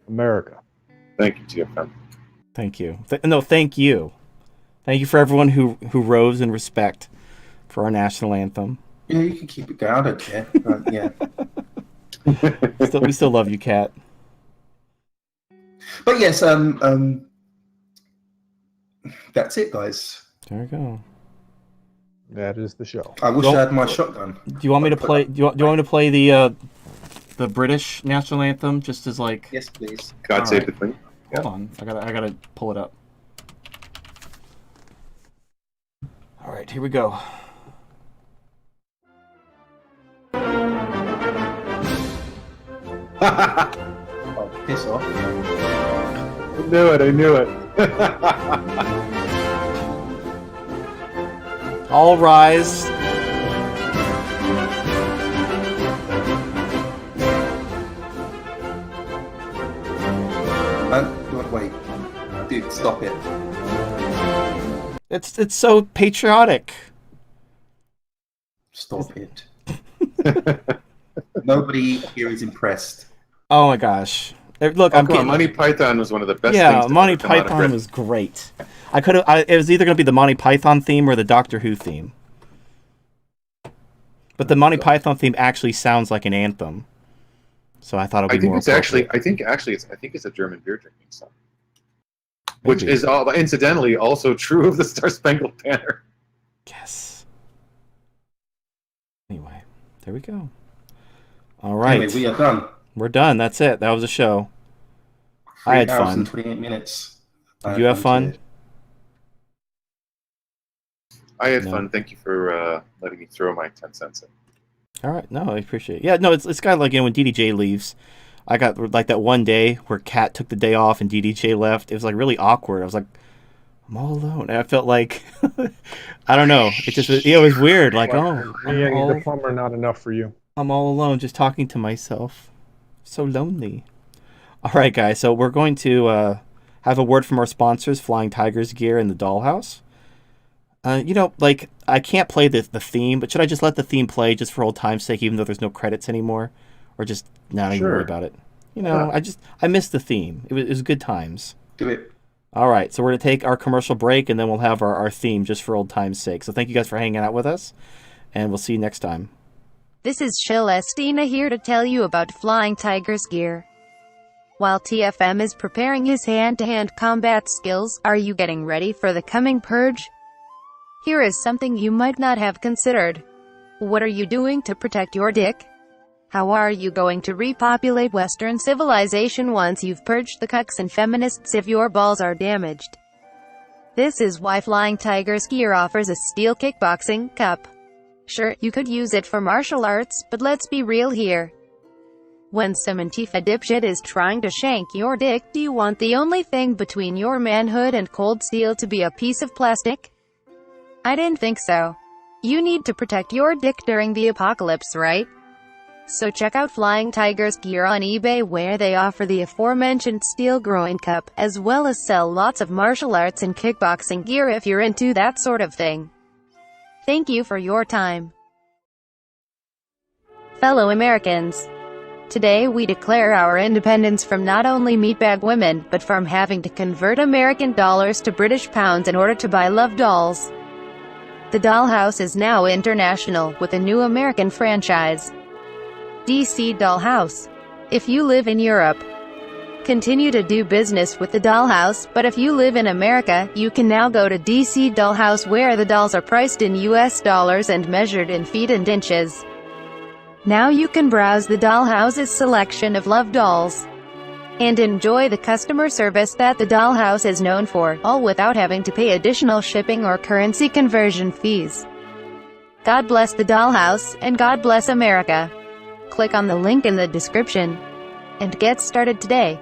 America. Thank you, TFM. Thank you. Thank you. Thank you for everyone who rose in respect for our national anthem. Yeah, you can keep it going. I don't care. Yeah. We still love you, Kat. But yes, that's it, guys. There we go. That is the show. I wish I had my shotgun. Do you want me to play? Do you want me to play the British national anthem just as like? Yes, please. God save the Queen. Hold on, I gotta pull it up. All right, here we go. Oh, piss off. I knew it. All rise. Wait, dude, stop it. It's so patriotic. Stop it. Nobody here is impressed. Oh my gosh! Look, I'm getting Monty Python was one of the best. Yeah, things Monty Python was great. It was either going to be the Monty Python theme or the Doctor Who theme. But the Monty Python theme actually sounds like an anthem, so I thought it'd be more. I think it's a German beer drinking song, which is incidentally also true of the Star Spangled Banner. Yes. Anyway, there we go. All right, anyway, we are done. We're done. That's it. That was a show. I had 3 hours fun. and 28 minutes. Did you have fun? I had fun. Thank you for letting me throw my 10 cents in. All right. No, I appreciate it. Yeah, no, it's kind of like when DDJ leaves. I got like that one day where Kat took the day off and DDJ left. It was like really awkward. I was like, I'm all alone. And I felt like, I don't know. It was weird. Like, the plumber not enough for you. I'm all alone just talking to myself. So lonely. All right, guys. So we're going to have a word from our sponsors, Flying Tigers Gear and the Dollhouse. I can't play the theme, but should I just let the theme play just for old time's sake, even though there's no credits anymore? or just not even Sure. worry about it. You know, Yeah. I missed the theme. It was good times. Do it. All right, so we're going to take our commercial break, and then we'll have our theme just for old time's sake. So thank you guys for hanging out with us, and we'll see you next time. This is Celestina here to tell you about Flying Tiger's gear. While TFM is preparing his hand-to-hand combat skills, are you getting ready for the coming purge? Here is something you might not have considered. What are you doing to protect your dick? How are you going to repopulate Western civilization once you've purged the cucks and feminists if your balls are damaged? This is why Flying Tiger's gear offers a steel kickboxing cup. Sure, you could use it for martial arts, but let's be real here. When some Antifa dipshit is trying to shank your dick, do you want the only thing between your manhood and cold steel to be a piece of plastic? I didn't think so. You need to protect your dick during the apocalypse, right? So check out Flying Tiger's gear on eBay, where they offer the aforementioned steel groin cup, as well as sell lots of martial arts and kickboxing gear if you're into that sort of thing. Thank you for your time. Fellow Americans, today we declare our independence from not only meatbag women, but from having to convert American dollars to British pounds in order to buy love dolls. The Dollhouse is now international, with a new American franchise, DC Dollhouse. If you live in Europe, continue to do business with the Dollhouse, but if you live in America, you can now go to DC Dollhouse, where the dolls are priced in US dollars and measured in feet and inches. Now you can browse the Dollhouse's selection of love dolls and enjoy the customer service that the Dollhouse is known for, all without having to pay additional shipping or currency conversion fees. God bless the Dollhouse, and God bless America. Click on the link in the description and get started today.